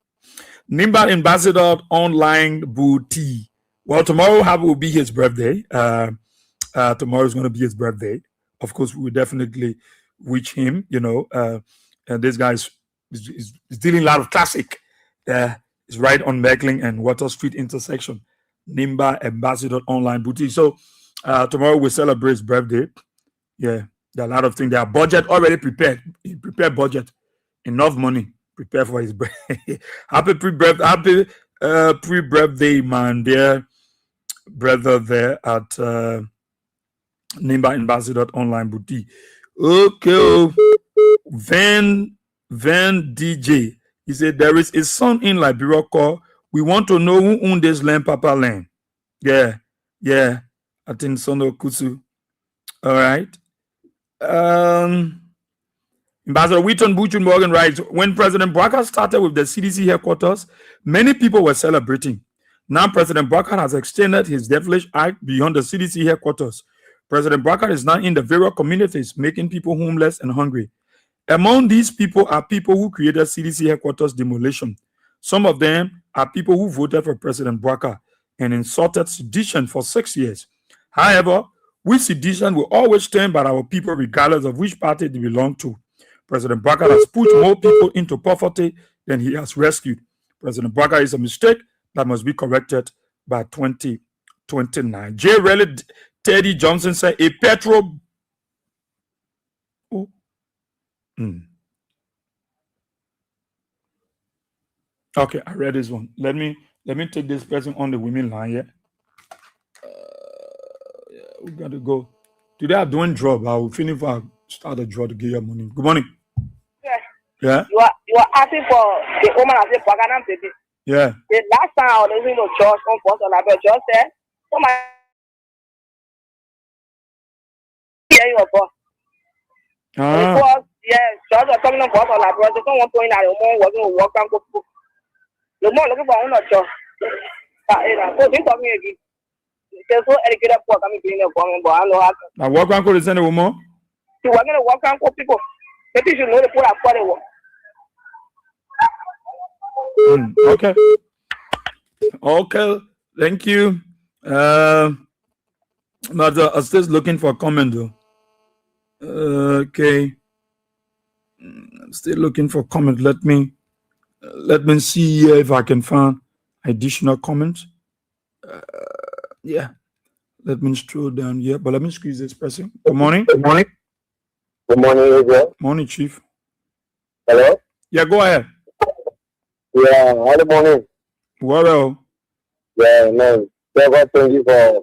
Nimba Ambassador Online Booty. Well, tomorrow will be his birthday. Tomorrow is going to be his birthday. Of course, we will definitely wish him, and this guy is dealing a lot of classic. It's right on Meckling and Water Street intersection. Nimba Ambassador Online Boutique. So tomorrow we celebrate his birthday. Yeah, there are a lot of things. There are budget already prepared. Prepare budget. Enough money. Prepare for his birthday. Happy pre-birthday, man, dear brother there at Nimba Ambassador Online Boutique. Okay. Van DJ. He said there is a son in Liberia called. We want to know who owned this land, Papa Land. Yeah. I think Sono Kusu. All right. Ambassador Wheaton Buchun Morgan writes, when President Bouacar started with the CDC headquarters, many people were celebrating. Now President Bouacar has extended his devilish act beyond the CDC headquarters. President Bouacar is now in the various communities, making people homeless and hungry. Among these people are people who created CDC headquarters demolition. Some of them are people who voted for President Bouacar and insulted sedition for 6 years. However, we sedition will always stand by our people regardless of which party they belong to. President Bouacar has put more people into poverty than he has rescued. President Bouacar is a mistake that must be corrected by 2029. J. Relly Teddy Johnson said, a petrol... Oh. Okay, I read this one. Let me take this person on the women line here. We got to go. Today I'm doing job. I will finish if I start a job to get your money. Good morning. Yeah. You are asking for the woman as a program baby. Yeah. The last time I was listening to church on first on the church said, "Come on, hear your boss." Because church was coming on first on the church. Someone going out, the more working with work and go. The more looking for one church. So think of me again. There's so educated for coming being a woman, but I know how. Now work and go is any woman. You working to work and go people. Maybe you should know the people are for the work. Okay. Thank you. But I'm still looking for a comment though. Okay. I'm still looking for comment. Let me see if I can find additional comments. Yeah. Let me scroll down here, but let me squeeze this person. Good morning. Good morning. Good morning, Israel. Morning, Chief. Hello? Yeah, go ahead. Yeah, good morning. Well. Yeah, no. God, thank you for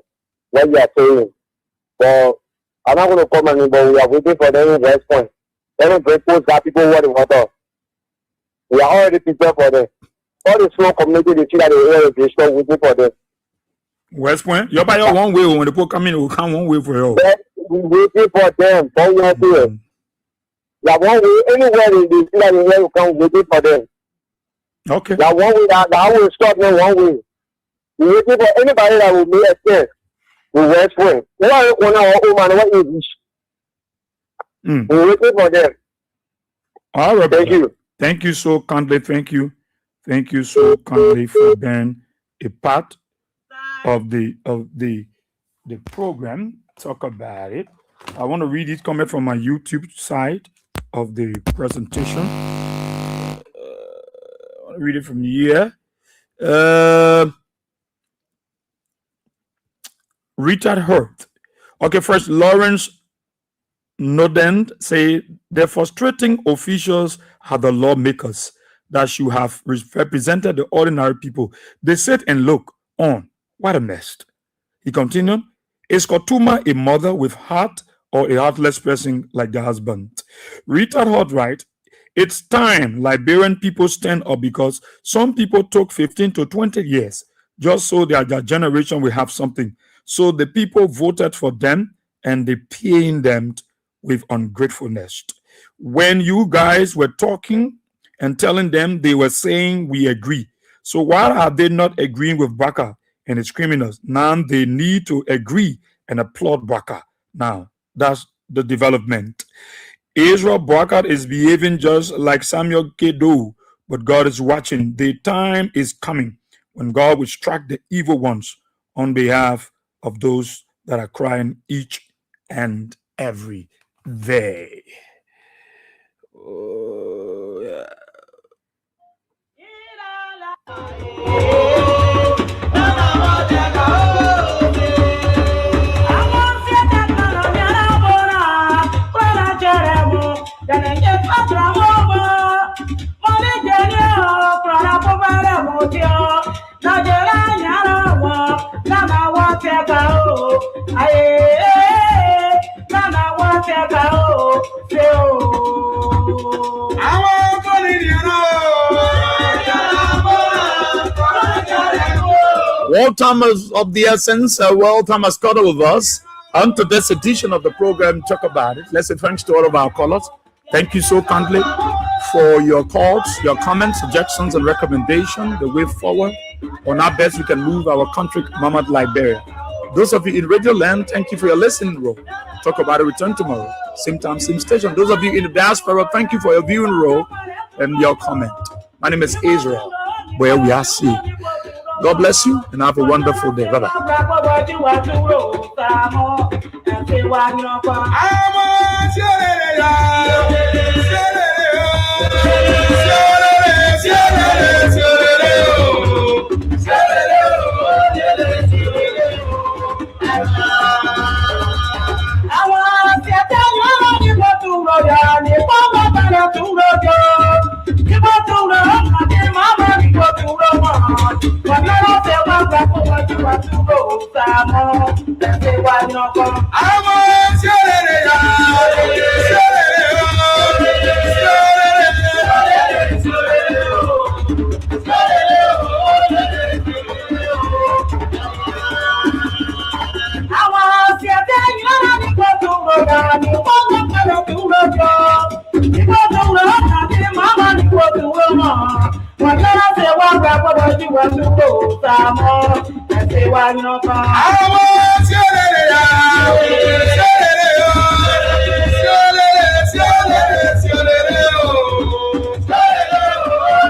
what you are saying. But I'm not going to come anymore. We are waiting for the response. Any breakpoints that people want to water. We are already prepared for them. All the small community, they see that they are waiting for them. West Point? You're by your one way. When the people come in, will come one way for you. We waiting for them. But we are here. Like one way, anywhere they see that they will come waiting for them. Okay. That one way, that will stop them one way. We waiting for anybody that will make a sense. We West Point. What is this? We waiting for them. All right. Thank you. Thank you so kindly. Thank you. Thank you so kindly for being a part of the program. Talk about it. I want to read this comment from my YouTube side of the presentation. I want to read it from here. Richard Hurt. Okay, first Lawrence Nodend say the frustrating officials are the lawmakers that should have represented the ordinary people. They sit and look on. What a mess. He continued, is Kotuma a mother with heart or a heartless person like the husband? Richard Hurt writes, it's time Liberian people stand up because some people took 15 to 20 years just so their generation will have something. So the people voted for them and they paying them with ungratefulness. When you guys were talking and telling them, they were saying we agree. So why are they not agreeing with Bouacar and his criminals? Now they need to agree and applaud Bouacar. Now that's the development. Israel Brackett is behaving just like Samuel Kedo, but God is watching. The time is coming when God will strike the evil ones on behalf of those that are crying each and every day. Oh, yeah. Well, time is of the essence. Well, time has caught up with us. On to this edition of the program, Talk About It. Let's say thanks to all of our callers. Thank you so kindly for your calls, your comments, suggestions, and recommendations. The way forward on our best we can move our country, Mama Liberia. Those of you in Radio Land, thank you for your listening role. Talk About It return tomorrow, same time, same station. Those of you in the diaspora, thank you for your viewing role and your comment. My name is Israel, where we are seeing. God bless you and have a wonderful day. Bye-bye. I